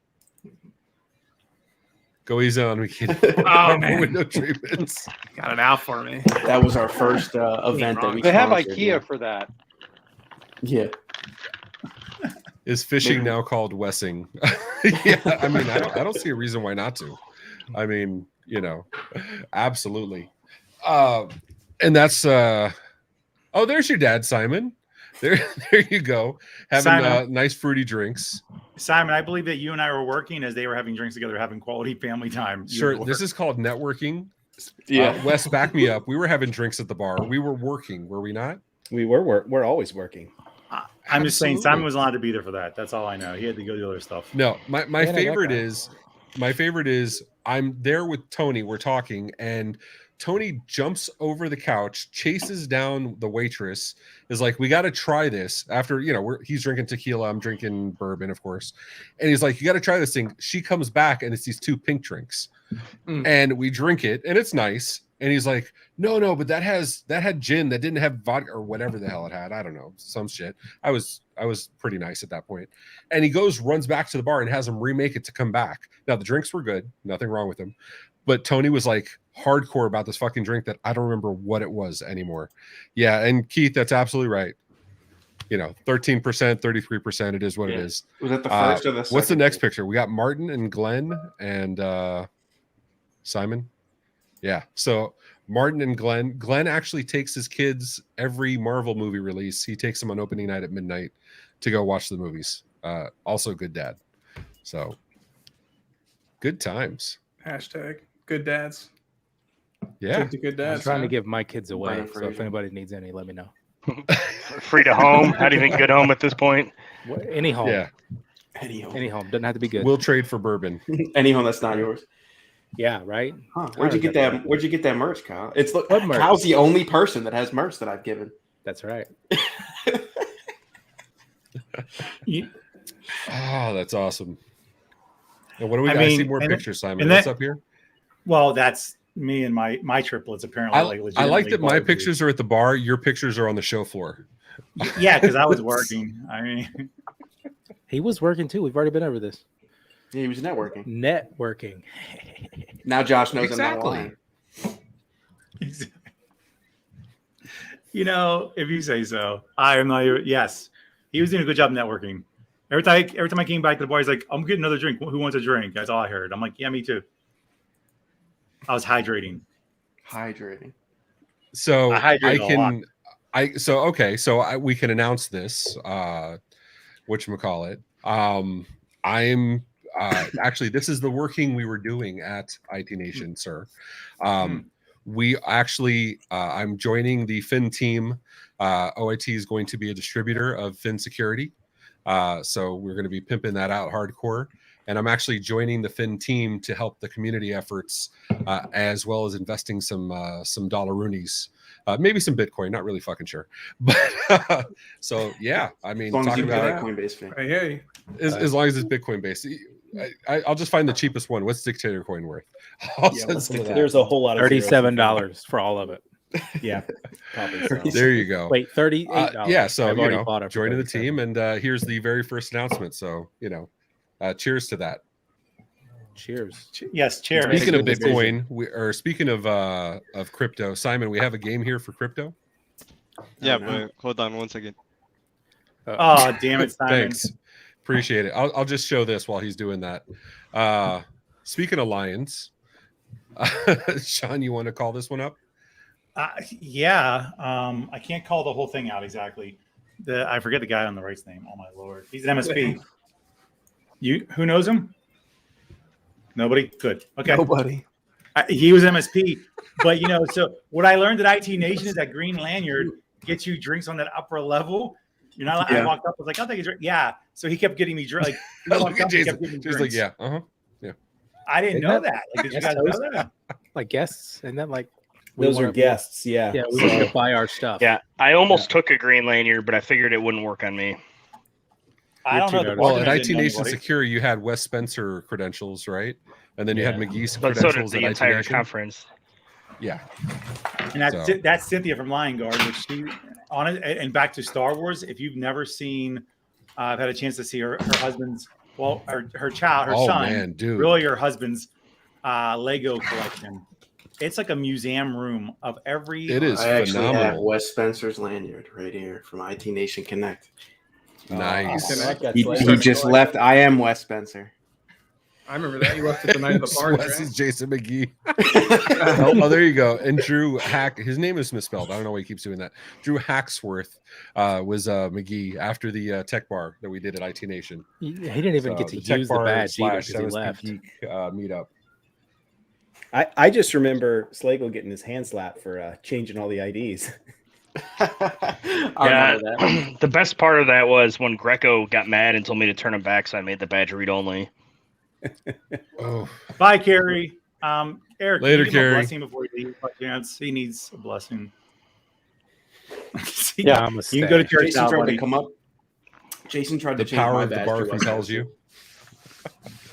go easy on me, kid. Oh, man. Window treatments. Got it out for me. That was our first event that we They have sponsored, IKEA for that. Yeah. Is fishing now called Wessing? Yeah, I mean, I don't see a reason why not to. I mean, you know, absolutely. And that's oh, there's your dad, Simon. There you go, having nice fruity drinks. Simon, I believe that you and I were working as they were having drinks together, having quality family time. Sure, this is called networking. Yeah. Wes, back me up. We were having drinks at the bar. We were working, were we not? We're always working. I'm just saying Absolutely. Simon was allowed to be there for that. That's all I know. He had to go do other stuff. No, my Man, that favorite guy. is I'm there with Tony. We're talking, and Tony jumps over the couch, chases down the waitress, is like, "We got to try this." After, you know, he's drinking tequila, I'm drinking bourbon, of course, and he's like, "You got to try this thing." She comes back, and it's these two pink drinks, and we drink it, and it's nice. And he's like, no, but that had gin that didn't have vodka or whatever the hell it had. I don't know, some shit. I was pretty nice at that point. And he runs back to the bar and has him remake it to come back. Now the drinks were good, nothing wrong with them. But Tony was like hardcore about this fucking drink that I don't remember what it was anymore. Yeah, and Keith, that's absolutely right. You know, 13%, 33%, it is what it is. Was that the first or the second? What's the next picture? We got Martin and Glenn and Simon. Yeah. So Martin and Glenn actually takes his kids every Marvel movie release. He takes them on opening night at midnight to go watch the movies. Also good dad. So good times. Hashtag good dads. Yeah. Take the good I'm dads. trying to huh? give my kids away. Brian So Fraser. if anybody needs any, let me know. Free to home. How do you think good home at this point? Any home. Yeah. Any home. Any home. Doesn't have to be good. We'll trade for bourbon. Any home that's not yours. Yeah, right? Huh. Where'd you get that? Where'd you get that merch, Kyle? It's look. What merch? Kyle's the only person that has merch that I've given. That's right. Oh, that's awesome. And what do we I got? I see mean, more and pictures, Simon. and What's that- up here? Well, that's me and my triplets apparently. I like like legitimately that my quality. pictures are at the bar. Your pictures are on the show floor. Yeah, because I was working. I mean, He was working too. We've already been over this. Yeah, he was networking. Networking. Now Josh knows Exactly. I'm not lying. you know, if you say so. I am not. Yes, he was doing a good job networking. Every time I came back to the bar, he's like, "I'm getting another drink. Who wants a drink?" That's all I heard. I'm like, "Yeah, me too." I was hydrating. Hydrating. So I hydrate a lot. we can announce this. Whatchamacallit. I'm actually, this is the working we were doing at IT Nation, sir. We actually, I'm joining the Phin team. OIT is going to be a distributor of Phin security. So we're going to be pimping that out hardcore. And I'm actually joining the Phin team to help the community efforts, as well as investing some dollaroonies, maybe some Bitcoin. Not really fucking sure, but so yeah. I mean, As long as talking you pay about that Coinbase fee. Hey, hey. as long as it's Bitcoin based. I'll just find the cheapest one. What's Dictator Coin worth? I'll send some of that. There's a whole lot of zeros. $37 for all of it. Yeah, probably so. There you go. Wait, $38. Yeah, so I've already bought it for joining the 37. team, and here's the very first announcement. So cheers to that. Cheers. Yes, cheers. Speaking of Good Bitcoin, speaking of crypto, Simon, we have a game here for crypto. Yeah, Oh, no. but hold on one second. Oh, damn it, Simon. Thanks, appreciate it. I'll just show this while he's doing that. Speaking of lions, Sean, you want to call this one up? Yeah. I can't call the whole thing out exactly. I forget the guy on the right's name. Oh my lord, he's an MSP. Who knows him? Nobody. Good. Okay. Nobody. He was MSP, but so what I learned at IT Nation is that green lanyard gets you drinks on that upper level. You're not. Yeah. I walked up, I was like, I'll take a drink. Yeah. So he kept getting me drunk. Like, Look at Jason. He's like, yeah, I didn't Isn't know that- that. Like, did you Yes, guys know that? Like guests, and then like Those are wanna- guests. Yeah. Yeah, we So- need to buy our stuff. Yeah, I almost took a green lanyard, but I figured it wouldn't work on me. I don't know. The Well, at bartenders IT didn't know Nation anybody. Secure, you had Wes Spencer credentials, right? And then you had McGee's But so credentials did the at IT entire Nation. conference. Yeah. And that's So- that's Cynthia from Lion Guard, which she on it. And back to Star Wars. If you've never seen, I've had a chance to see her husband's, well, her child, her Oh, son, man, dude. really her husband's Lego collection. It's like a museum room of every. It is I actually have phenomenal. Wes Spencer's lanyard right here from IT Nation Connect. Nice. He just left. I am Wes Spencer. I remember that. You left it the night of the party. Wes Right? is Jason McGee. Oh, there you go. And Drew Hack, his name is misspelled. I don't know why he keeps doing that. Drew Hacksworth was McGee after the tech bar that we did at IT Nation. He didn't even get to the tech use the bar badge either slash because he MSP left. Geek meetup. I just remember Slagle getting his hand slapped for changing all the IDs. Yeah, the best part of that was when Greco got mad and told me to turn him back, so I made the badge read only. Oh, Bye, Carrie. Eric, Later, can you give him a Carrie. blessing before you leave by chance? He needs a blessing. Yeah, you can go to church Jason now, tried buddy. to come up. Jason tried the to change power my of the badge bar to if he Wes tells Spencer. you.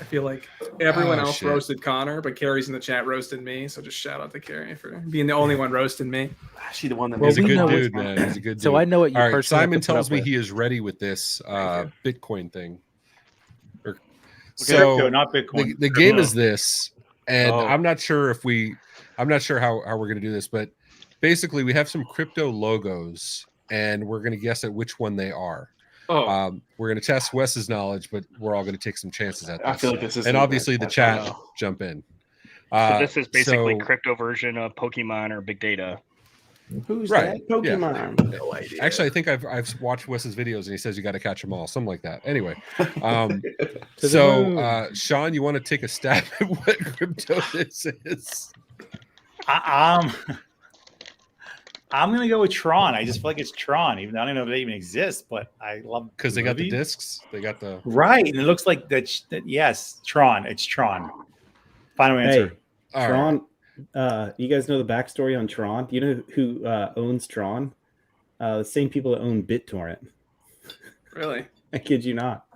I feel like everyone Oh, else shit. roasted Connor, but Carrie's in the chat roasted me. So just shout out to Carrie for being the only one roasting me. She the one that Well, He's a we good know dude, man. He's a good dude. So I know what you All right, personally have Simon to put tells up me with. he is ready with this Bitcoin thing. Crypto, So not Bitcoin. the game is this, and Oh. I'm not sure how we're going to do this, but basically we have some crypto logos, and we're going to guess at which one they are. Oh, We're going to test Wes's knowledge, but we're all going to take some chances at this. I feel like this is. And obviously the chat jump in. So this is basically so- crypto version of Pokemon or big data. Who's Right, that? Pokemon. No idea. Actually, I think I've watched Wes's videos, and he says you got to catch them all, something like that. Anyway, so Sean, you want to take a stab at what crypto this is? I'm gonna go with Tron. I just feel like it's Tron, even though I don't know if they even exist, but I love Because they got the movie. discs, they got the Right, and it looks like that. Yes, Tron. It's Tron. Final answer. Hey, All Tron. You guys know the backstory on Tron? Do you know who owns Tron? The same people that own BitTorrent. really? I kid you not.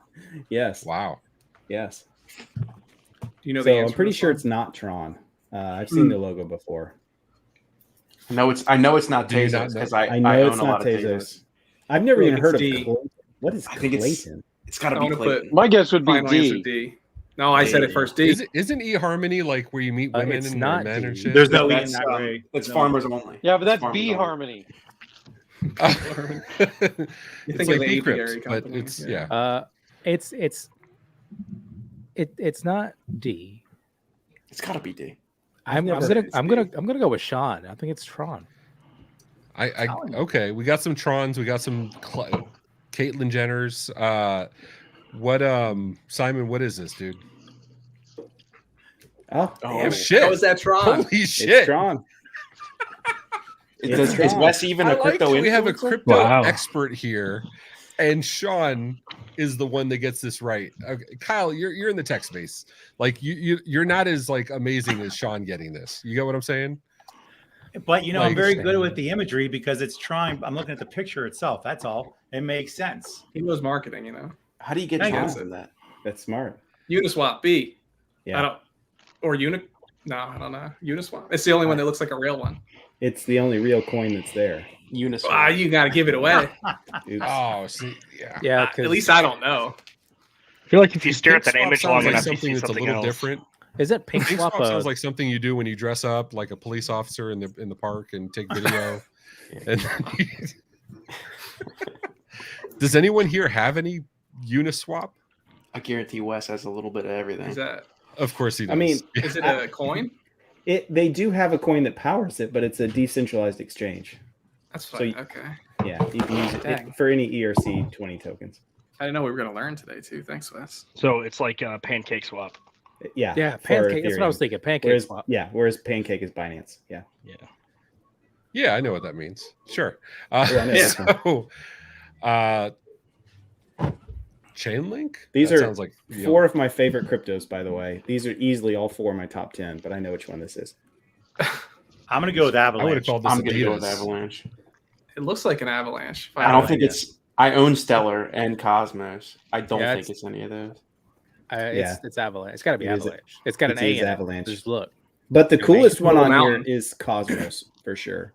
Yes. Wow. Yes. Do you know So the I'm answer? pretty to sure this it's not Tron. I've seen the logo before. I know it's not Do you not Tezos know? because I I know own it's a lot not of Tezos. Tezos. I've never Well, even it's heard of D. Clayton. What is I think Clayton? it's got to I be wanna Clayton. My guess would be Final answer D. D. No, I said it first. D. Isn't eharmony like where you meet women it's and not men and D. shit? There's no E in That's, that way. It's No. farmers only. Yeah, but that's Farmers B only. Harmony. You It's think like of the bee apiary crypts, but company, it's yeah. It's not D. It's got to be D. I'm never gonna heard it's I'm gonna go with Sean. I think it's Tron. I okay. We got some Trons. We got some Caitlyn Jenners. What Simon? What is this, dude? Oh, Oh shit! How is that Tron? Holy shit! it's Tron. Is Tron. Wes even I a like crypto that we have a influencer? crypto Wow. expert here, and Sean is the one that gets this right. Okay, Kyle, you're in the tech space. Like you're not as like amazing as Sean getting this. You get what I'm saying? But you know, I'm Like- very good with the imagery because it's Tron. I'm looking at the picture itself. That's all. It makes sense. He knows marketing, you know. How do you get Thank Tron you. from that? That's smart. Uniswap B. Yeah. I don't. Or Uni. No, I don't know. Uniswap. It's the only one that looks like a real one. It's the only real coin that's there. Uniswap. Ah, you got to give it away. Oops. Oh, see, yeah. Yeah, At least I don't know. I feel like if you stare at that Pink image swap long sounds like enough, you something see that's a something little else. different. is it Pink Pink Swap? swap sounds like something you do when you dress up like a police officer in the park and take video. And does anyone here have any Uniswap? I guarantee Wes has a little bit of everything. Is that? Of course he does. I mean, Is it a coin? They do have a coin that powers it, but it's a decentralized exchange. That's So fine. you- Okay. Yeah, you can use it Dang. for any ERC20 tokens. I didn't know we were going to learn today too. Thanks, Wes. So it's like a pancake swap. Yeah. Yeah, for Pancake. That's what I was Ethereum. thinking. Pancake Whereas, Swap. whereas Pancake is Binance. Yeah. yeah, I know what that means. Sure. Yeah, I know. So, Chainlink? These That are sounds like four of my favorite cryptos, by the way. These are easily all four of my top 10, but I know which one this is. I'm gonna go with Avalanche. I would have called this I'm gonna go with Adidas. Avalanche. It looks like an Avalanche. I don't think it's. I own Stellar and Cosmos. I don't think it's any of those. It's Avalanche. It's got to be It is- Avalanche. It's got an it A is in Avalanche. it. Just look. But the Yeah, coolest one Blue on Mountain. here is Cosmos for sure.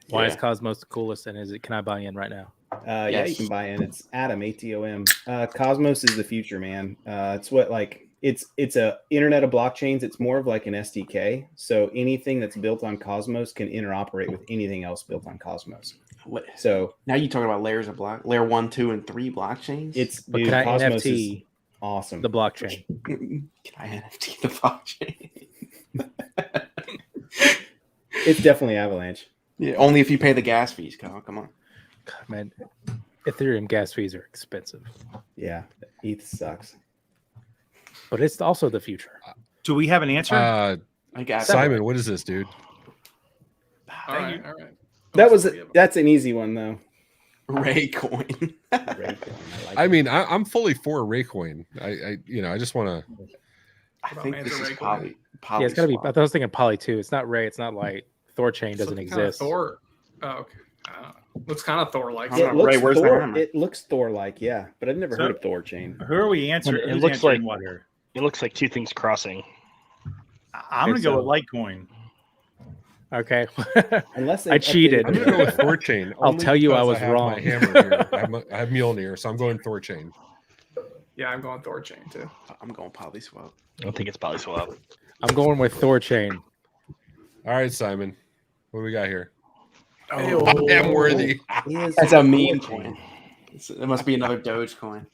Why is Yeah. Cosmos the coolest? And is it? Can I buy in right now? Yeah, you Yes. can buy in. It's Atom, ATOM. Cosmos is the future, man. It's what like it's a internet of blockchains. It's more of like an SDK. So anything that's built on Cosmos can interoperate with anything else built on Cosmos. So Now you're talking about layers of layer 1, 2, and 3 blockchains. it's But dude, can I Cosmos is NFT awesome. the blockchain? Can I NFT the blockchain? It's definitely Avalanche. Yeah, only if you pay the gas fees, Kyle. Come on. God, man, Ethereum gas fees are expensive, Yeah, ETH sucks. but it's also the future. Do we have an answer? I got Simon, what is this, dude? All right. That's an easy one though. Raycoin. I mean, I'm fully for Raycoin. I just want to. I think this is Raycoin? Yeah, it's gotta be. I thought I was thinking Poly 2. It's not Ray. It's not Light. Thorchain doesn't exist. Thor. Oh, okay. Looks kind of Thor-like. It looks, Ray, where's the Thor, hammer? it looks Thor-like, yeah, but I've never So- heard of Thorchain. Who are we answering? It Who's looks answering like- what here? It looks like two things crossing. I'm gonna go with Litecoin. Okay. Unless they I cheated. I'm gonna go with Thorchain. I'll only tell you I because was have wrong. My hammer here. I have Mjolnir, so I'm going Thorchain. Yeah, I'm going Thorchain too. I'm going Polyswap. I don't think it's Polyswap. I'm going with Thorchain. All right, Simon, what do we got here? Oh, I am worthy. That's a meme coin. It must be another Dogecoin.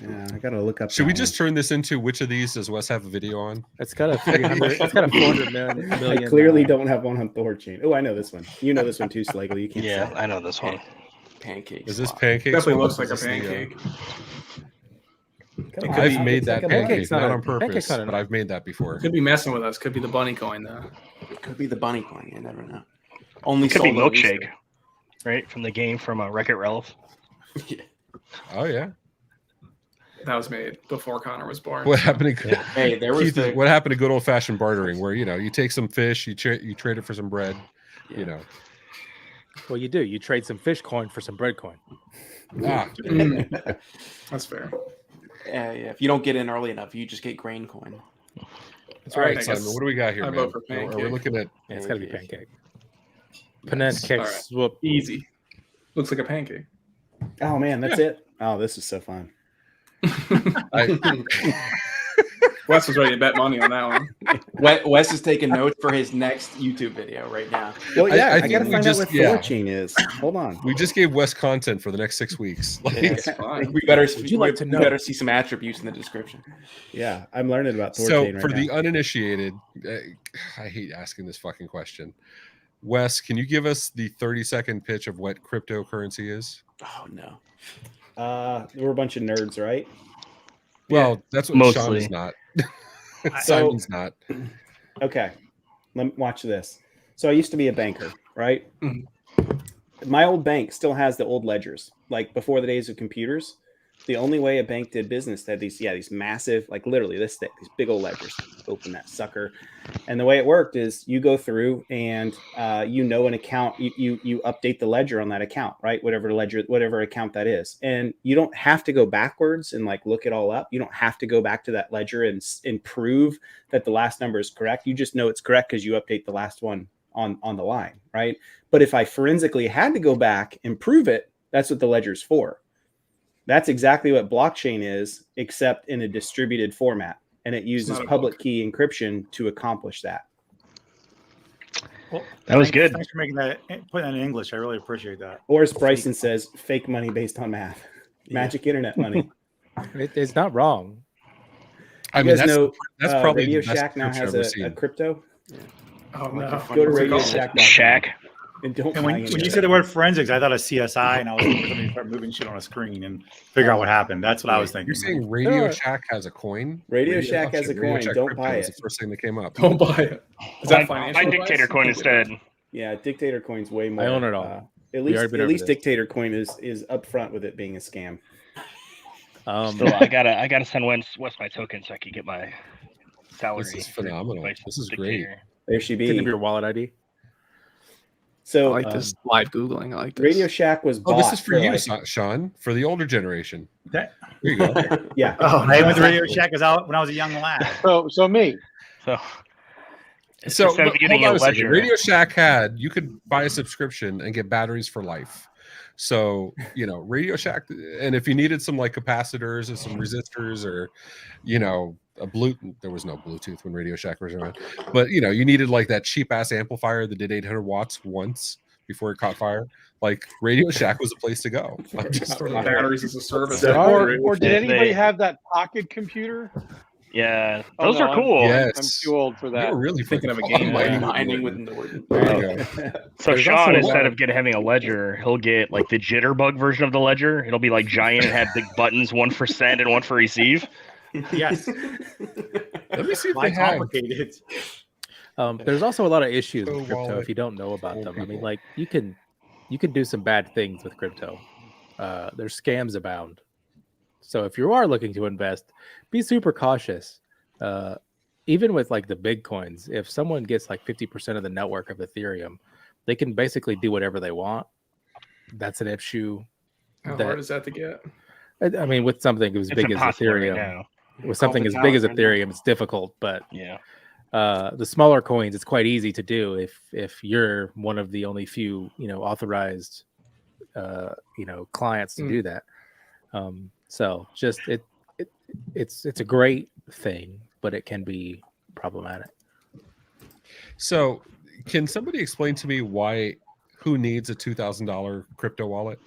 Yeah, I gotta look up. Should we that just turn this into which of these does Wes have a video on? It's got a 300. It's got a 400 one. million. I clearly don't have one on Thorchain. Oh, I know this one. You know this one too, Slagle. You can't. Yeah, say. I know this one. Pancakes. Is this pancake? Definitely swap? looks like a Is this the, pancake. Come on, I've dude. made It's that like a pancake, pancake's not not a- on purpose, pancake's not but I've made that before. Could be messing with us. Could be the bunny coin though. It could be the bunny coin. You never know. Only It could be sold on milkshake, Easter. right? From the game from Wreck-It Ralph. Yeah. Oh yeah. That was made before Connor was born. What happened to Hey, there was Keith, the. what happened to good old fashioned bartering, where you take some fish, you trade it for some bread, Yeah. you know. Well, you do. You trade some fish coin for some bread coin. Ah, That's fair. Yeah. If you don't get in early enough, you just get grain coin. That's all right. right, Simon. What do we got here, I man? vote for Are we pancake. looking at? Yeah, it's got to be Pancake. pancake. Pancake All right. swoop. Easy. Looks like a pancake. Oh man, that's it. Oh, this is so fun. Wes was ready to bet money on that one. Wes is taking notes for his next YouTube video right now. Well, yeah, I I, think gotta we find just- out what yeah. Thorchain is. Hold on. We just gave Wes content for the next 6 weeks. Like, That's fine. We better. Would you like to we know? better see some attributes in the description. Yeah, I'm learning about Thorchain so right for now. the uninitiated, I hate asking this fucking question. Wes, can you give us the 30-second pitch of what cryptocurrency is? Oh no. We're a bunch of nerds, right? Well, that's what Sean Mostly. is not. So- Simon's not. Okay, let me watch this. So I used to be a banker, right? Mhm. My old bank still has the old ledgers, like before the days of computers. The only way a bank did business, they had these massive, like literally this thick, these big old ledgers. Open that sucker, and the way it worked is you go through and an account, you update the ledger on that account, right? Whatever account that is, and you don't have to go backwards and like look it all up. You don't have to go back to that ledger and prove that the last number is correct. You just know it's correct because you update the last one on the line, right? But if I forensically had to go back and prove it, that's what the ledger's for. That's exactly what blockchain is, except in a distributed format. And it uses not a public book. key encryption to accomplish that. Well, That was good. Thanks for putting that in English. I really appreciate that. Or as Bryson says, fake money based on math. Magic internet money. It's not wrong. I You mean, guys know that's probably Radio the best Shack now pitch has I've ever a seen. crypto. Oh no. Go to What's it Radio called? Shack. Shaq. And don't And buy when any you of said it. the word forensics, I thought of CSI, and I was going to start moving shit on a screen and figure out what happened. That's what I was thinking. You're saying Radio Yeah. Shack has a coin? Radio Shack has a Radio coin. Shack Don't crypto buy was it. the first thing that came up. Don't buy it. Is that financial? My dictator advice? coin instead. Yeah, Dictator Coin's way more. own it all. At We already been over least this. Dictator Coin is upfront with it being a scam. Still, I gotta send Wes my token so I can get my salary. This is phenomenal. my This is great. dictator. There she Can you give be. your wallet ID? So I like this live Googling. I like this. Radio Shack was bought. Oh, this is for you, like- Sean, for the older generation. That- There you go. Yeah. Oh, I went to Radio Shack was out when I was a young lad. So me. So, So instead of look, getting hold on a a second. ledger, Radio Shack you could buy a subscription and get batteries for life. So, Radio Shack, and if you needed some like capacitors or some resistors or, a Bluetooth, there was no Bluetooth when Radio Shack was around, but you needed like that cheap ass amplifier that did 800 watts once before it caught fire. Like Radio Shack was a place to go. I'm just Sort throwing of it out. batteries as a service. Or did anybody They- have that pocket computer? yeah, Oh, those no, are cool. Yes. I'm too old for You that. were really Thinking fucking of a game mining Mining with with Norton. Norton. There you go. So There's Sean, also a instead lot- of having a ledger, he'll get like the jitterbug version of the ledger. It'll be like giant and have big buttons, one for send and one for receive. Yes. Let me see if Why they have. complicated? There's also a lot of issues Crypto with crypto wallet, if you don't know about old them. I mean, people. like you can do some bad things with crypto. There's scams abound. So if you are looking to invest, be super cautious. Even with like the big coins, if someone gets like 50% of the network of Ethereum, they can basically do whatever they want. That's an issue. How that- hard is that to get? I mean, with something as It's big as impossible right Ethereum, now. with something as big as Ethereum, it's difficult. But Yeah. the smaller coins, it's quite easy to do if you're one of the only few authorized clients to do that. So just it's a great thing, but it can be problematic. So, can somebody explain to me who needs a $2,000 crypto wallet?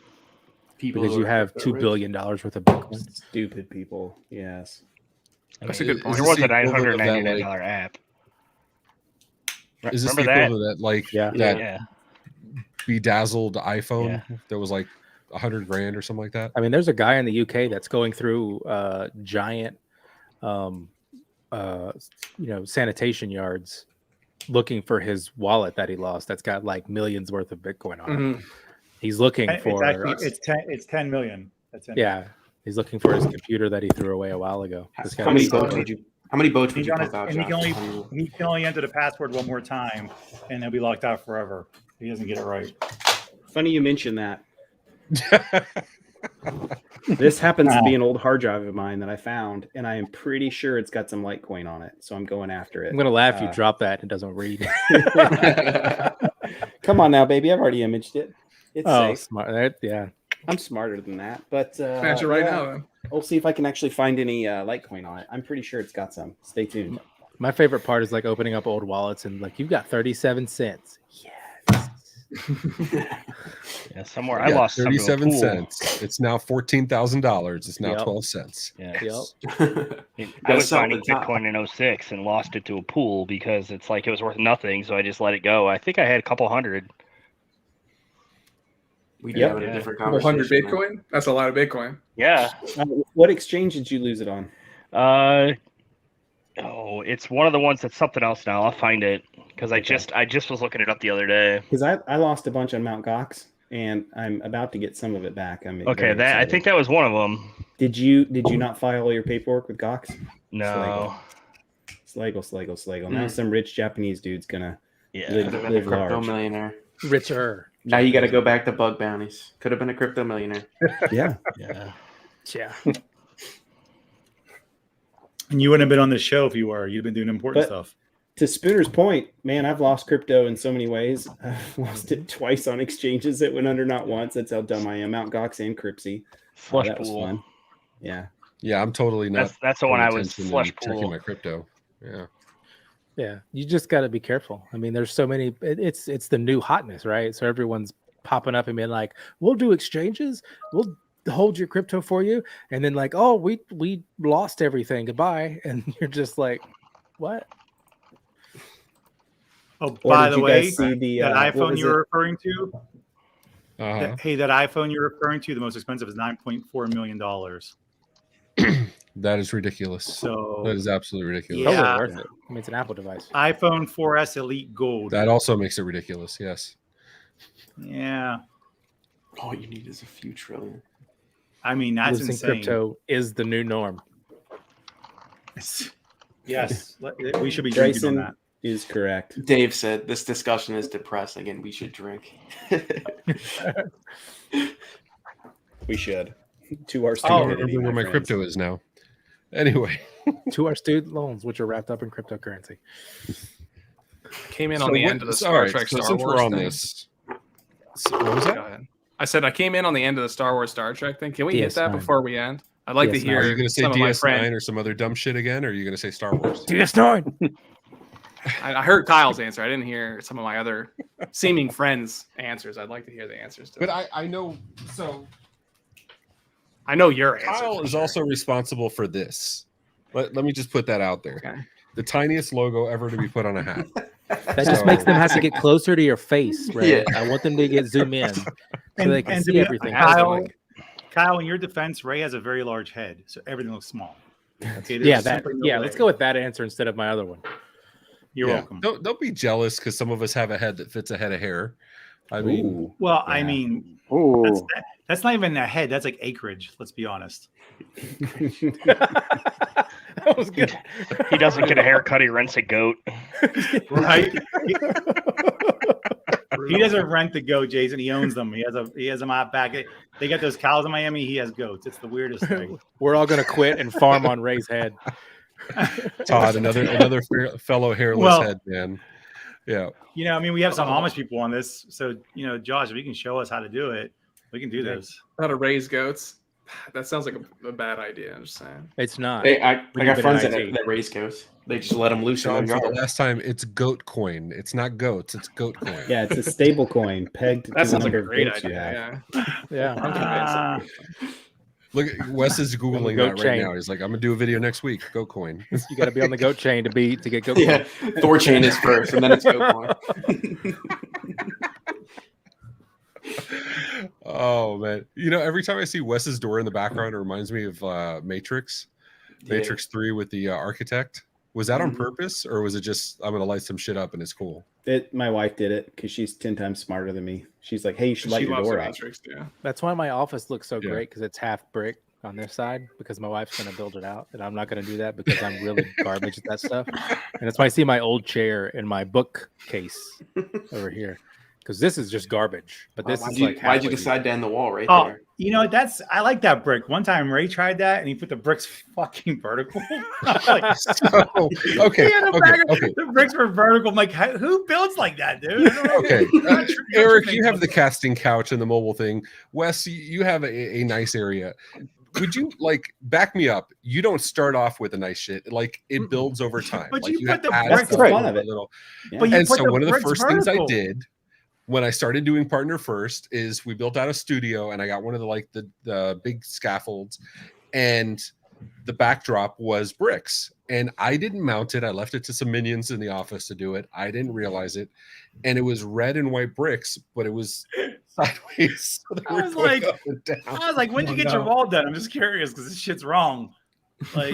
People Because who you are have crypto $2 rich. billion worth of Bitcoin. Stupid people. Yes. That's a good point. There was a Is this the equivalent of that, $999 app. Is this the Remember that? equivalent of that, like Yeah. that Yeah. bedazzled iPhone that was like $100,000 or something like that? I mean, there's a guy in the UK that's going through giant, sanitation yards looking for his wallet that he lost. That's got like millions worth of Bitcoin on it. Mhm. He's looking for. It's 10 million. That's it. Yeah, he's looking for his computer that he threw away a while ago. This How guy many was boats so- would you? How many boats would He's you on pump his, out, and he Josh? can only enter the password one more time, and he'll be locked out forever. He doesn't get it right. Funny you mention that. This happens to be an old hard drive of mine that I found, and I am pretty sure it's got some Litecoin on it. So I'm going after it. I'm gonna laugh. You drop that and it doesn't read. Come on now, baby. I've already imaged it. It's safe. Smart. Yeah. I'm smarter than that, but Smash it right now, then. We'll see if I can actually find any Litecoin on it. I'm pretty sure it's got some. Stay tuned. My favorite part is like opening up old wallets and like you've got 37 cents. Yeah, somewhere I lost some to a 37 pool. cents. It's now $14,000. It's now Yep. 12 cents. Yeah. Yep. I was sell finding the top. Bitcoin in 06 and lost it to a pool because it's like it was worth nothing, so I just let it go. I think I had a couple hundred. We Yep. have a different 100 conversation. man. Bitcoin? That's a lot of Bitcoin. Yeah. What exchange did you lose it on? It's one of the ones that's something else now. I'll find it because I just was looking it up the other day. Because I lost a bunch on Mount Gox, and I'm about to get some of it back. I'm Okay, very I excited. think that was one of them. Did you not file all your paperwork with Gox? No. Slagle. Now some rich Japanese dude's gonna Yeah. live, Could have been a live crypto large. millionaire. Richer. Now you got to go back to bug bounties. Could have been a crypto millionaire. Yeah. Yeah. Yeah. And you wouldn't have been on this show if you were. You'd have been doing important But- stuff. To Spooner's point, man, I've lost crypto in so many ways. I've lost it twice on exchanges that went under, not once. That's how dumb I am. Mount Gox and Cripsy. Slush That was pool. fun. Yeah. Yeah, I'm totally not. That's the one paying I was attention and slush checking pool. my crypto. Yeah. Yeah, you just got to be careful. I mean, there's so many. It's the new hotness, right? So everyone's popping up and being like, "We'll do exchanges. We'll hold your crypto for you," and then like, "Oh, we lost everything. Goodbye." And you're just like, "What?" Oh, Or by did the you way, guys see the that what iPhone was you're it? referring to, Uh-huh. hey, that iPhone you're referring to, the most expensive is $9.4 million. That is ridiculous. So That is absolutely ridiculous. Yeah. Totally worth it. I mean, it's an Apple device. iPhone 4S Elite Gold. That also makes it ridiculous. Yes. Yeah. All you need is a few trillion. I mean, that's Losing insane. crypto is the new norm. Yes, we should be drinking on Bryson that. is correct. Dave said this discussion is depressing and we should drink. We should. To our I student. don't remember where my crypto is now. Anyway, To our student loans, which are wrapped up in cryptocurrency. Came in on the end of the all Star right, Trek so Star since Wars we're on thing. this, what was Go that? ahead. I said I came in on the end of the Star Wars Star Trek thing. Can we hit that DS9. before we end? I'd like to DS9. hear Are you going to say some of my DS9 friends. or some other dumb shit again, or are you going to say Star Wars? DS9. I heard Kyle's answer. I didn't hear some of my other seeming friends' answers. I'd like to hear the answers to But it. I know. So I know your answer. Kyle for is sure. also responsible for this. Let me just put that out there. Okay. The tiniest logo ever to be put on a hat. That just makes them have to get closer to your face, right? Yeah. I want them to get zoom in so they can to see be- everything. Kyle, in your defense, Ray has a very large head, so everything looks small. Okay, there's Yeah, that. simply no Yeah, way. let's go with that answer instead of my other one. You're Yeah. welcome. Don't be jealous because some of us have a head that fits a head of hair. I mean, Ooh. Well, I Yeah. mean, Ooh. that's not even a head. That's like acreage. Let's be honest. That was good. He doesn't get a haircut. He rents a goat. Right? He doesn't rent the goat, Jason. He owns them. He has them out back. They got those cows in Miami. He has goats. It's the weirdest thing. We're all gonna quit and farm on Ray's head. Todd, another fellow hairless Well- head man. Yeah. You know, I mean, we have some Amish people on this, so you know, Josh, if you can show us how to do it, we can do this. How to raise goats. That sounds like a bad idea. I'm just saying. It's not. Hey, I We got give it friends an that, IT. that raise goats. They just let them loose in John, their for the yard. last time, it's goat coin. It's not goats. It's goat coin. Yeah, it's a stable coin pegged to That the sounds like number a of great goats you have. idea. Yeah. I'm Ah. convinced. Look, Wes is googling Goat that right chain. now. He's like, "I'm gonna do a video next week." Goat coin. You got to be on the goat chain to get goat. Yeah, Thor chain is first, and then it's goat coin. Oh man, you know, every time I see Wes's door in the background, it reminds me of Matrix, Yeah. Matrix 3 with the architect. Was that on Mhm. purpose, or was it just I'm gonna light some shit up and it's cool? My wife did it because she's 10 times smarter than me. She's like, "Hey, you should light She your loves door the up." Matrix, yeah. That's why my office looks so Yeah. great because it's half brick on this side because my wife's going to build it out and I'm not going to do that because I'm really garbage at that stuff. And that's why I see my old chair in my bookcase over here because this is just garbage. But this Why'd is you, like why'd you halfway decide to end the wall right Oh, there? you know, I like that brick. One time Ray tried that and he put the bricks fucking vertical. Like, Oh, okay, he had a okay, bag of- okay, The bricks were vertical. I'm like, who builds like that, dude? I don't know. okay. Not sure- Eric, not you sure have the casting couch and the mobile thing. Wes, you have a nice area. Would you like back me up? You don't start off with a nice shit. Like it builds over time. But like you put the add bricks stuff right. a Fun of it. little. Yeah. But you And put so the one of the bricks first things I vertical. did when I started doing Partner First is we built out a studio and I got one of the big scaffolds and the backdrop was bricks and I didn't mount it. I left it to some minions in the office to do it. I didn't realize it. And it was red and white bricks, but it was sideways. So they I were was going like- up and down. I was like, when'd you get your wall done? I'm just curious because this shit's wrong. Like,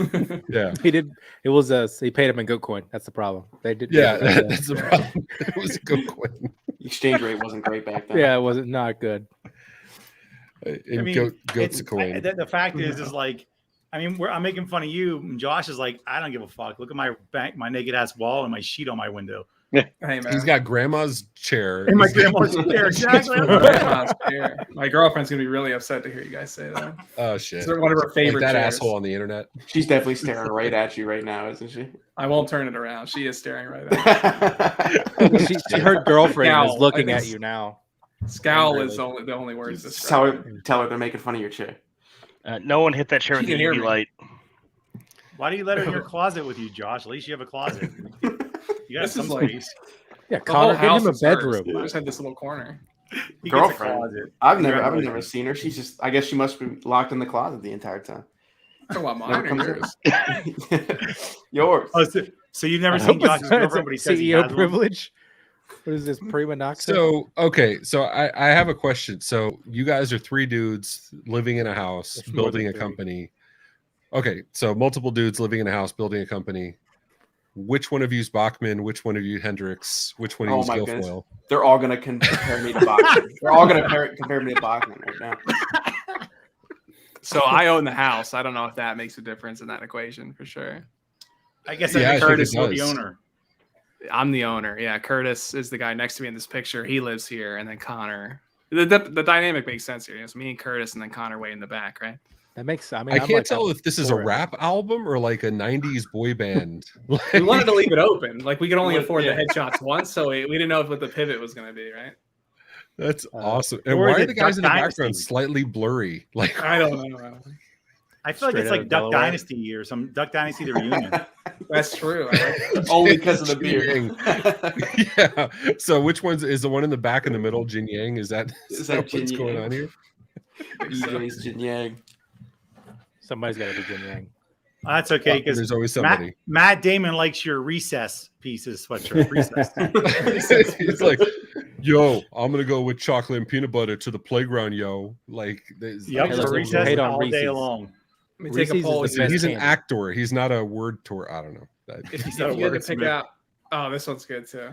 Yeah. He did. It was he paid him in goat coin. That's the problem. They did. Yeah, that's the problem. It was a good coin. Exchange rate wasn't great back then. Yeah, it wasn't not good. And I mean, goat's a coin. The fact is like, I mean, I'm making fun of you. And Josh is like, I don't give a fuck. Look at my naked ass wall and my sheet on my window. Hey, man. He's got grandma's chair. And my He's got- grandma's chair. Exactly. Grandma's chair. My girlfriend's gonna be really upset to hear you guys say that. Oh shit! It's one of her Like favorite that chairs. asshole on the internet. She's definitely staring right at you right now, isn't she? I won't turn it around. She is staring right at Her girlfriend is Scowl. looking I at think you now. me. Scowl Really? is the only word to tell describe it. her they're making fun of your chair. No one hit that chair She with the can hear UV me. light. Why do you let her in your closet with you, Josh? At least you have a closet. You got This some is like- space. Yeah, The whole Connor, give house him a is hers. bedroom. I just had this little corner. He gets a Girlfriend. closet. I've never Congratulations. seen her. She's just I guess she must be locked in the closet the entire time. Talking about mine Never or comes yours? Yours. Oh, so you've never seen Josh's girlfriend, but he says he CEO has one? privilege. What is this prima nocta? So okay, so I have a question. So you guys are three dudes living in a house, There's more building than a three. company. Okay, so multiple dudes living in a house, building a company. Which one of you's Bachman? Which one of you Hendrix? Which one of Oh you's my goodness. Guilfoyle? They're all gonna compare me to Bachman. They're all gonna compare me to Bachman right now. So I own the house. I don't know if that makes a difference in that equation for sure. I guess Yeah, I think Curtis it is the does. owner. I'm the owner. Yeah, Curtis is the guy next to me in this picture. He lives here, and then Connor. The dynamic makes sense here. It's me and Curtis, and then Connor way in the back, right? That makes. I mean, I I'm can't like, tell I'm if this is a for it. rap album or like a '90s boy band. We wanted to leave it open. Like we could only Well, afford yeah. the headshots once, so we didn't know what the pivot was going to be, right? That's awesome. And or why is are it the guys Duck in the Dynasty? background slightly blurry? Like, I don't know. I feel like Straight it's out like of Duck Delaware. Dynasty or some Duck Dynasty the reunion. That's true. I like Only because of the beer. yeah. So which one's is the one in the back in the middle? Jin Yang? Is that that what's Jin going Yang? on here? DJ's Jin Yang. Somebody's got to be Jin Yang. That's okay because There's always somebody. Matt Damon likes your recess pieces sweatshirt. Recess. It's like, yo, I'm gonna go with chocolate and peanut butter to the playground, yo. Like, Yep, Hey, for listen, recess hate on all day Reese's. long. Let me take a Reese's poll. is the If best he's an candy. actor. He's not a word tour. I don't know. you not a had to pick wordsmith. out, oh, this one's good too.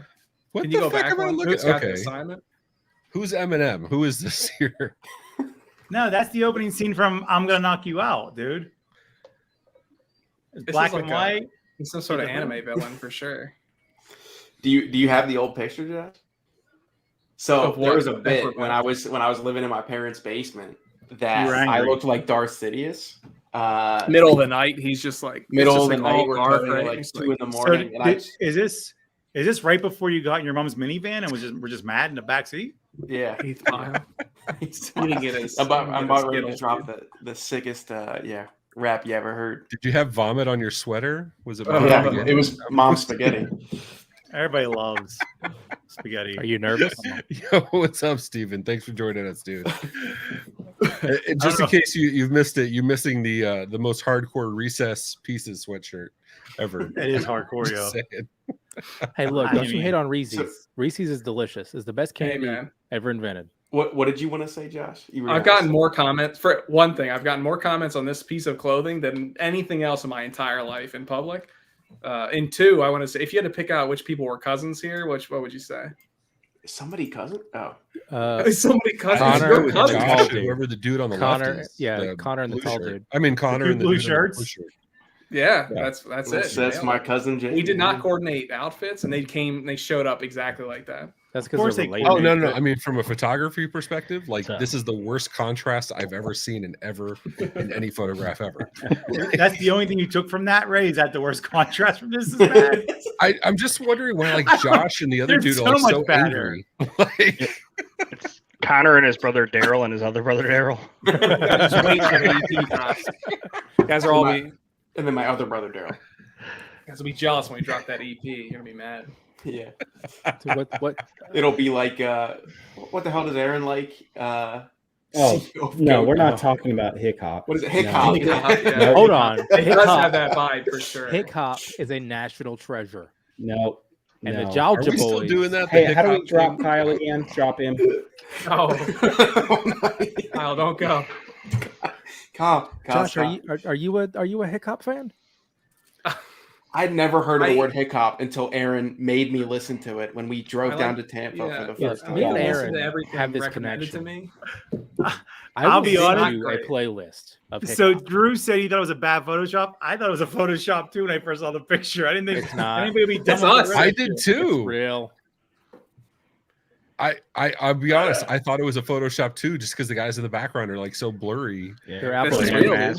What Can the you go fuck back am I one? looking? Who's got the Okay, assignment? who's Eminem? Who is this here? No, that's the opening scene from I'm Gonna Knock You Out, dude. It's This black is and like white. He's some sort of anime villain for sure. Do you have the old picture, Josh? So Of what? there was a Of bit what? when I was living in my parents' basement You that were I angry. looked like Darth Sidious. Middle of the night, he's just like Middle it's of just the like night, all we're dark, coding right? at like It's 2 in the So morning, and I just, is this right before you got in your mom's minivan and we're just mad in the back seat? yeah. Eighth mile. He didn't get his. I'm he didn't about get his ready to Skittles, drop dude. the sickest rap you ever heard. Did you have vomit on your sweater? Was it? Oh, vomit Yeah, again? it was mom's spaghetti. Everybody loves spaghetti. Are you nervous? Yo, what's up, Steven? Thanks for joining us, dude. And just in know. case you've missed it, you're missing the most hardcore recess pieces sweatshirt ever. It is hardcore, yo. Just saying. Hey, look, I don't you mean, hate on Reese's? Reese's is delicious. It's the best Hey, candy man. ever invented. What did you want to say, Josh? You were I've gonna gotten say- more comments. For one thing, I've gotten more comments on this piece of clothing than anything else in my entire life in public. And two, I want to say, if you had to pick out which people were cousins here, what would you say? Somebody cousin? Oh, Somebody cousins. Connor Your with cousins. Josh. Josh, dude. whoever the dude on the Connor, left is. yeah, Connor and the blue tall shirt. dude. I mean, Connor two and the blue dude in the shirts? blue shirt. Yeah, Yeah. that's it. that's Nailed my it. cousin Jay. We did not coordinate outfits, and they showed up exactly like that. That's course because they're they- related. Oh no! I mean, from a photography perspective, like So- this is the worst contrast I've ever seen in any photograph ever. That's the only thing you took from that, Ray. Is that the worst contrast from this is bad? I'm just wondering why, like Josh and the other They're dude so are much so better. angry. Like, It's Connor and his brother Daryl and his other brother Daryl. Just wait for the EP drops. You guys are all be And then my other brother Daryl. guys will be jealous when we drop that EP. You're gonna be mad. Yeah, So what? it'll be like what the hell does Aaron like? Oh, CEO of no, we're not Goat. talking about Hick Hop. What is it? Hick No. Hop. Hick Hop, yeah. Hold on. It Hick does Hop, have that vibe for sure. Hick Hop is a national treasure, No. and no. the are Georgia we still boys. doing that? Hey, The how do we hip-hop drop thing? Kyle again? Drop him. Oh, Kyle, don't go. Kyle, Josh, stop. are you a Hick Hop fan? I'd never heard of the I- word hick hop until Aaron made me listen to it when we drove I down like- to Tampa yeah, for the yeah, first me time. and I Aaron listen to everything have this recommended connection. to me. I I'll will be send honest. you a playlist of Hick So Hop. Drew said he thought it was a bad Photoshop. I thought it was a Photoshop too when I first saw the picture. I didn't think It's not. anybody would be dumb It's enough us. to I read did it. too. Real. I'll be honest. I thought it was a Photoshop too, just because the guys in the background are like so blurry. Their Yeah. album, This is name, real, their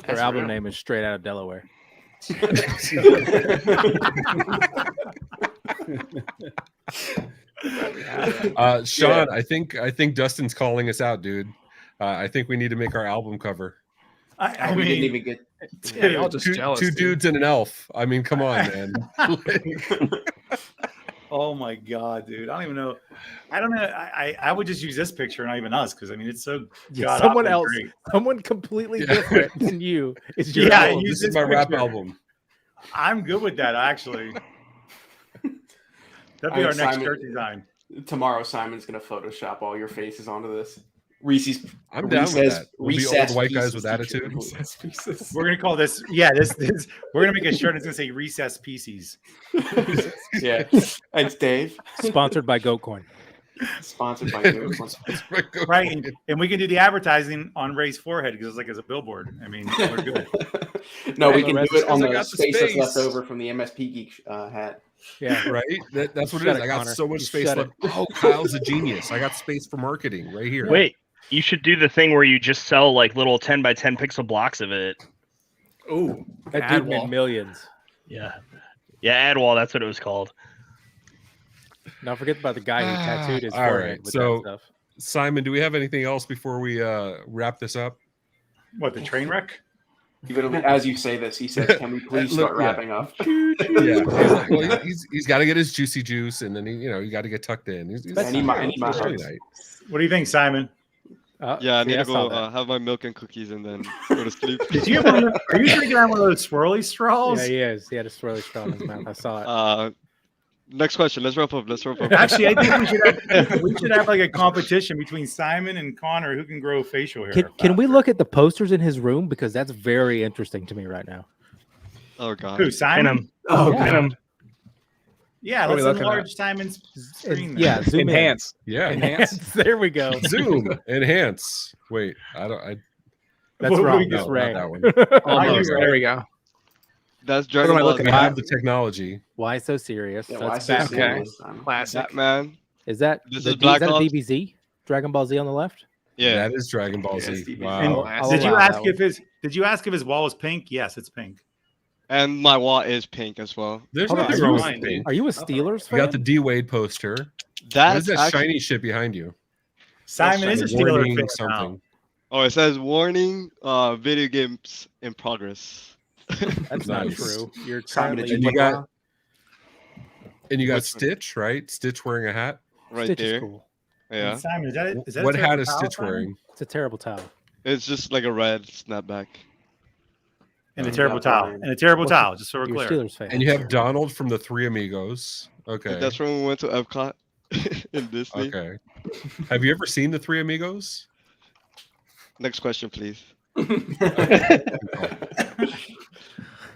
That's album real. name is Straight Out of Delaware. Sean, I think Dustin's calling us out, dude. I think we need to make our album cover. I we didn't mean, even get. Yeah, y'all just Two, jealous. two dude. dudes and an elf. I mean, come on, man. oh my god, dude! I don't even know. I don't know. I would just use this picture, not even us, because I mean it's so. Yeah, someone god-awfully else, great. someone completely Yeah. different than you is your Yeah, album. use This is this my rap picture. album. I'm good with that actually. That'd be I our am next Simon. shirt design. Tomorrow, Simon's gonna Photoshop all your faces onto this. Reese's. I'm down with Recess- that. We'll be old recess white guys pieces with teacher. attitude. Recess pieces. We're gonna call this. Yeah, this. We're gonna make a shirt that's gonna say recess pieces. Yeah. Thanks, Dave. Sponsored by Goatcoin. Sponsored by Google. Right, and we can do the advertising on Ray's forehead because it's like as a billboard. I mean, we're good. No, we can do it on I the got the space that's space. left over from the MSP Geek hat. Yeah. Right? That's what it Shut is. it, I got Connor. so much You space shut left. it. Oh, Kyle's a genius. I got space for marketing right here. Wait, you should do the thing where you just sell like little 10 by 10 pixel blocks of it. Ooh, That ad dude made wall. millions. Yeah. Yeah, ad wall, that's what it was called. Don't forget about the guy who tattooed his All forehead right, with so- that stuff. Simon, do we have anything else before we wrap this up? What, the train wreck? He literally, as you say this, he says, "Can we please Look, start yeah. wrapping up?" Yeah. Well, he's got to get his juicy juice, and then you got to get tucked in. He's I need my it's really house. nice. What do you think, Simon? Yeah, I need see, to saw go that. have my milk and cookies and then go to sleep. Did you have one of the, are you drinking out one of those swirly straws? Yeah, he is. He had a swirly straw in his mouth. I saw it. Next question. Let's wrap up. Actually, I think we should have like a competition between Simon and Connor who can grow facial hair. Can we look at the posters in his room because that's very interesting to me right now. Oh god. Who, Simon? Oh, Yeah. God. Yeah, What are we let's looking enlarge Simon's screen. there. Yeah, zoom Enhance. Yeah. in. Enhance. There we go. Zoom, enhance. Wait, I That's What wrong. we That's got? not Ray. that one. Almost. There we go. That's am Dragon I Ball looking Z. We have the technology. Why so serious? Yeah, That's why so Batman. serious, Simon? Classic. Batman. Is that This the is Black is that a Ops. DBZ? Dragon Ball Z on the left? Yeah. That is Dragon Ball Yeah, Z. Stevie. Wow. I'll Did you allow ask that one. if his wall was pink? Yes, it's pink. And my wall is pink as well. There's Hold on, nothing are wrong you- with Fine, pink. Are you a Steelers You fan? got the D Wade poster. What is That's that actually, shiny shit behind you? Simon is a Steelers Warning fan now. something. Oh, it says warning. Video games in progress. That's not Nice. true. You're Simon, currently did And you put got down? What's- Stitch, right? Stitch wearing a hat. Right Stitch there. is cool. Yeah. Simon, is that What a hat terrible is towel, Stitch Simon? wearing? It's a terrible towel. It's just like a red snapback. And a Oh, terrible yeah, towel. fine. And a terrible What's towel, just so we're You're a clear. Steelers fan. And you have Donald from the Three Amigos. Okay. That's when we went to Epcot in Disney. Okay. Have you ever seen the Three Amigos? Next question, please.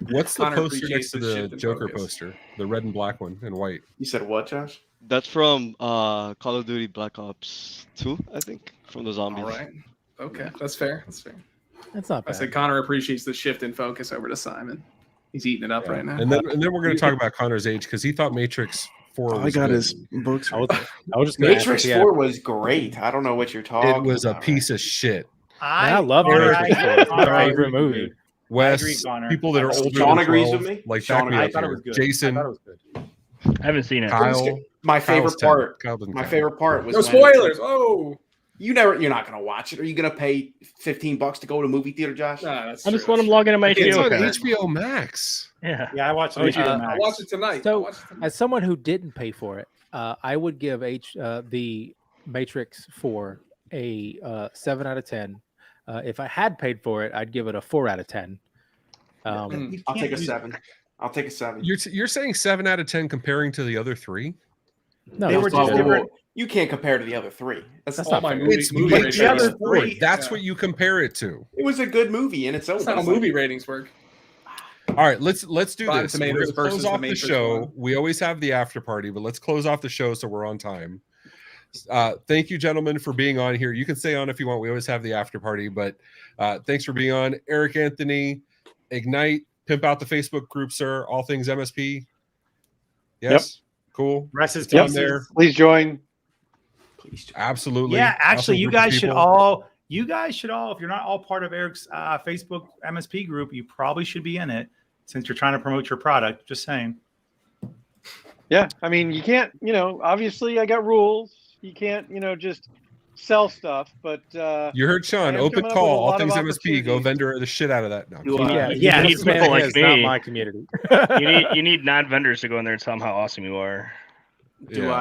What's the Connor poster appreciates next to the the shift in Joker focus. poster? The red and black one and white. You said what, Josh? That's from Call of Duty Black Ops 2, I think, from the zombies. All right. Okay, that's fair. That's fair. That's not I bad. said Connor appreciates the shift in focus over to Simon. He's eating it up right now. And then we're going to talk about Connor's age because he thought Matrix 4 All I was got good. is books. I was just gonna ask Matrix if he had- 4 was great. I don't know what you're talking It was a about. piece of shit. I love Connor, Matrix I- 4. It's Connor, my I favorite agree with movie. you. Wes, agree, Connor. people that are older Sean than agrees 12, with me? like Sean back me I up thought it here. was good. Jason, I thought it was good. I haven't seen it. Kyle. My Kyle's favorite 10. part. Kyle doesn't My count. favorite part was No when it's spoilers. like, Oh, you're not gonna watch it. Are you gonna pay $15 to go to a movie theater, Josh? nah, that's I just true. want to log into my It's HBO on account. HBO Max. Yeah. Yeah, I watched Oh, it. yeah. I'll watch it tonight. So, I'll watch it tonight. as someone who didn't pay for it, I would give the Matrix 4 a 7 out of 10. If I had paid for it, I'd give it a 4 out of 10. Mm. I'll take a 7. I'll take a 7. You're saying 7 out of 10 comparing to the other 3? No, They that's were not just good. different. You can't compare to the other 3. That's all not my fair. movie, It's movie like ratings. the other work. three- That's Yeah. what you compare it to. It was a good movie in its own. That's not how It's like- movie ratings work. All right, let's do Rotten this. We're Tomatoes gonna versus close the off the Matrix show. one. We always have the after party, but let's close off the show so we're on time. Thank you, gentlemen, for being on here. You can stay on if you want. We always have the after party, but thanks for being on. Eric Anthony, Ignite, pimp out the Facebook group, sir. All things MSP. Yes, cool. Rest is Yep. pieces. There. Please join. Absolutely. Yeah, actually, Awesome you group of guys should people. all. You guys should all. If you're not all part of Eric's Facebook MSP group, you probably should be in it since you're trying to promote your product. Just saying. Yeah, I mean, you can't, obviously I got rules. You can't, just sell stuff, but You heard Sean. I am Open coming up call. with a All lot things of MSP. Go opportunities. vendor the shit out of that. No. Do Yeah, I, You need this people man like is not me. my community. You need non-vendors to go in there and tell them how awesome you are. do Yeah.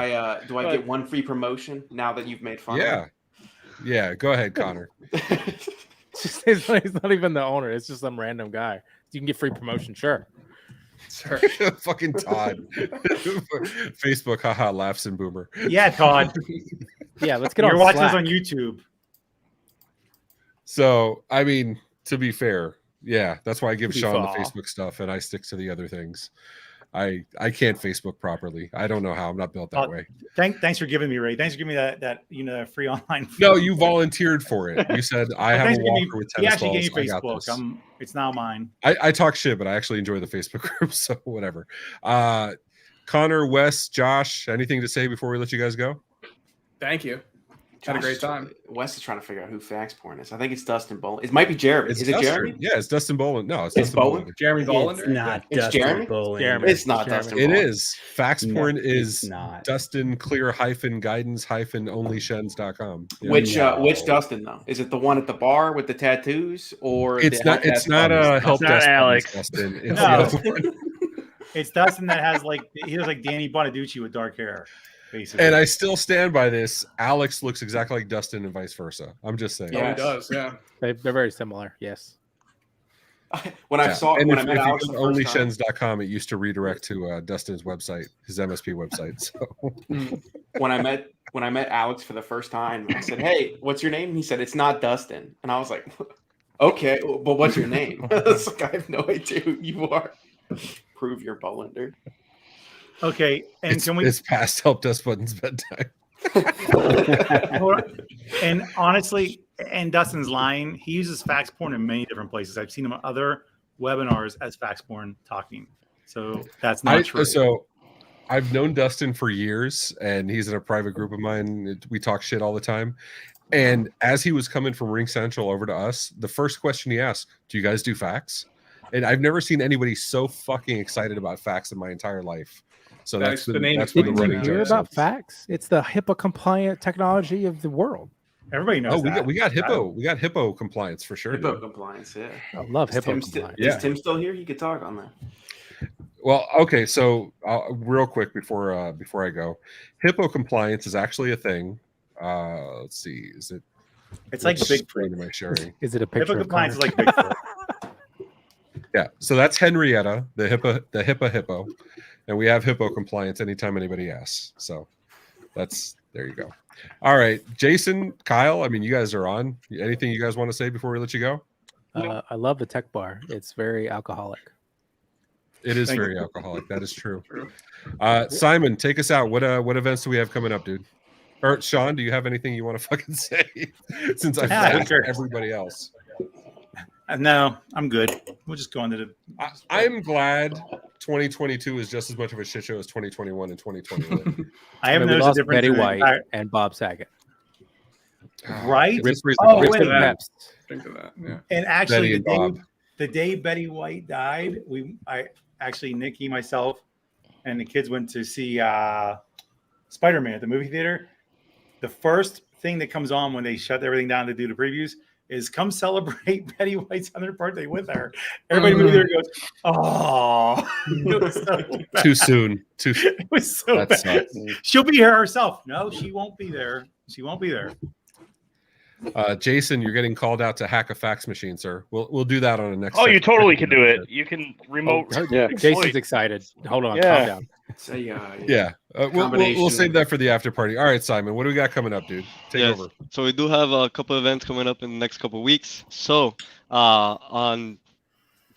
I get one free promotion now that you've made fun Yeah. Yeah. Go ahead, Connor. of it? He's not even the owner. It's just some random guy. You can get free promotion, sure. Sure. Fucking Todd. Facebook, haha, laughs and boomer. Yeah, Todd. Yeah, let's get You're on watching Slack. this on YouTube. So, I mean, to be fair, yeah, that's why I give To be Sean the fair. Facebook stuff and I stick to the other things. I can't Facebook properly. I don't know how. I'm not built that way. Thanks for giving me, Ray. Thanks for giving me that that free online. No, you volunteered for it. You said I have a walker with He tennis actually balls. gave me I got Facebook. this. It's now mine. I talk shit, but I actually enjoy the Facebook group, so whatever. Connor, Wes, Josh, anything to say before we let you guys go? Thank you. Had a great time. Wes is trying to figure out who fax porn is. I think it's Dustin Boland. It might be Jeremy. Is it Dustin. Jeremy? Yeah, it's Dustin Boland. No, it's It's Dustin Boland? Boland. Jeremy Bolander? It's not It's Dustin Jeremy? Boland. It's not Jeremy. Dustin It Boland. is. Fax No, porn it's is not. Dustin clear guidance onlyshens.com. Yeah. Which Dustin though? Is it the one at the bar with the tattoos, or It's the not. It's not a help not desk. Alex. Dustin. It's No. the other one. It's Dustin that has he looks like Danny Bonaducci with dark hair, basically. And I still stand by this. Alex looks exactly like Dustin and vice versa. I'm just saying. Oh, he Yes. does, yeah. They're very similar. Yes. when I Yeah. saw And when if, I met if you Alex go the to first time, onlyshens.com, it used to redirect to Dustin's website, his MSP website. So when I met Alex for the first time, I said, "Hey, what's your name?" He said, "It's not Dustin," and I was like, "Okay, but what's your name?" It's like, I have no idea who you are. Prove your Bolander. Okay, and it's past help desk buttons bedtime. And honestly, and Dustin's lying. He uses fax porn in many different places. I've seen him on other webinars as fax porn talking. So that's not true. So I've known Dustin for years, and he's in a private group of mine. We talk shit all the time. And as he was coming from Ring Central over to us, the first question he asked, "Do you guys do fax?" And I've never seen anybody so fucking excited about fax in my entire life. So that's the name. That's what the Didn't you running hear joke about is. fax? It's the HIPAA compliant technology of the world. Everybody knows. We got HIPAA compliance for sure. HIPAA dude. compliance, yeah. I love Is HIPAA Tim, compliance. Yeah. is Tim still here? He could talk on that. Well, okay, so real quick before I go, HIPAA compliance is actually a thing. Let's see, is it? It's like which Bigfoot. screen am I sharing? Is it a picture HIPAA of compliance is Connor? like Bigfoot. Yeah, so that's Henrietta, the HIPAA hippo, and we have HIPAA compliance anytime anybody asks. So there you go. All right, Jason, Kyle, I mean, you guys are on. Anything you guys want to say before we let you go? I love the tech bar. It's very alcoholic. It is Thank very alcoholic. That is true. Simon, take us out. What events do we have coming up, dude? Or Sean, do you have anything you want to fucking say? Since I've asked sure. everybody else. No, I'm good. We'll just go into the. I'm glad 2022 is just as much of a shit show as 2021 and 2021. I haven't We noticed a lost difference. Betty in the White entire- and Bob Saget. Right? Rip- Oh, Rip- wait a Rip minute. Peps. Think of that. Yeah. And actually, Betty and Bob. the day Betty White died, Nikki, myself, and the kids went to see Spider-Man at the movie theater. The first thing that comes on when they shut everything down to do the previews is "Come celebrate Betty White's 100th birthday with her." Everybody in the movie theater goes, "Oh, it was so bad. Too soon. It was so That bad." sucks. She'll be here herself. No, she won't be there. She won't be there. Jason, you're getting called out to hack a fax machine, sir. We'll do that on a next. Oh, you episode. totally can do it. You can remote. Yeah. Jason's excited. Hold on, Yeah. calm down. It's a, Yeah, we'll Combination. save that for the after party. All right, Simon, what do we got coming up, dude? Take Yes. over. So we do have a couple events coming up in the next couple of weeks. So on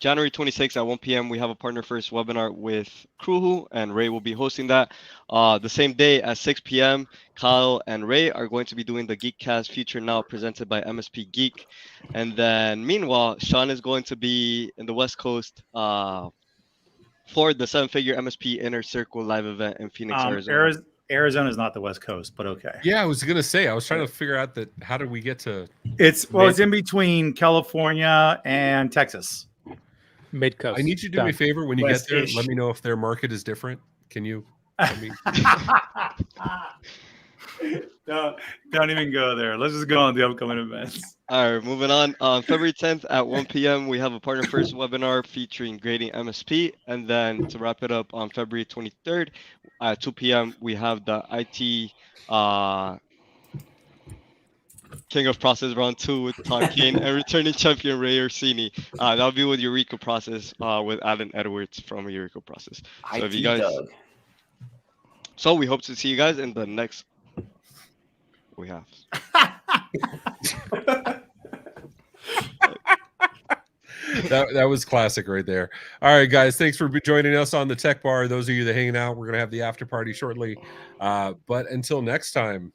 January 26th at 1 p.m. we have a partner first webinar with Kruhu, and Ray will be hosting that. The same day at 6 p.m. Kyle and Ray are going to be doing the Geekcast Future Now presented by MSP Geek. And then meanwhile, Sean is going to be in the West Coast for the 7-figure MSP Inner Circle live event in Phoenix, Arizona. Arizona is not the West Coast, but okay. Yeah, I was gonna say. I was trying to figure out that. How did we get to? It's in between California and Texas. Mid coast. I need you to do me a favor when you get there. West-ish. Let me know if their market is different. Can you? Let me... Don't even go there. Let's just go on the upcoming events. All right, moving on. On February 10th at 1 p.m., we have a partner first webinar featuring grading MSP. And then to wrap it up on February 23rd at 2 p.m., we have the IT King of Process Round 2 with Todd Kane and returning champion Ray Orsini. That'll be with Eureka Process with Alan Edwards from Eureka Process. So if you guys, so we hope to see you guys in the next. We have. That was classic right there. All right, guys, thanks for joining us on the Tech Bar. Those of you that hanging out, we're gonna have the after party shortly. But until next time,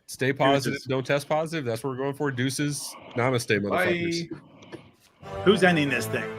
stay positive. Deuces. Don't test positive. That's what we're going for. Deuces. Namaste, motherfuckers. Bye. Who's ending this thing?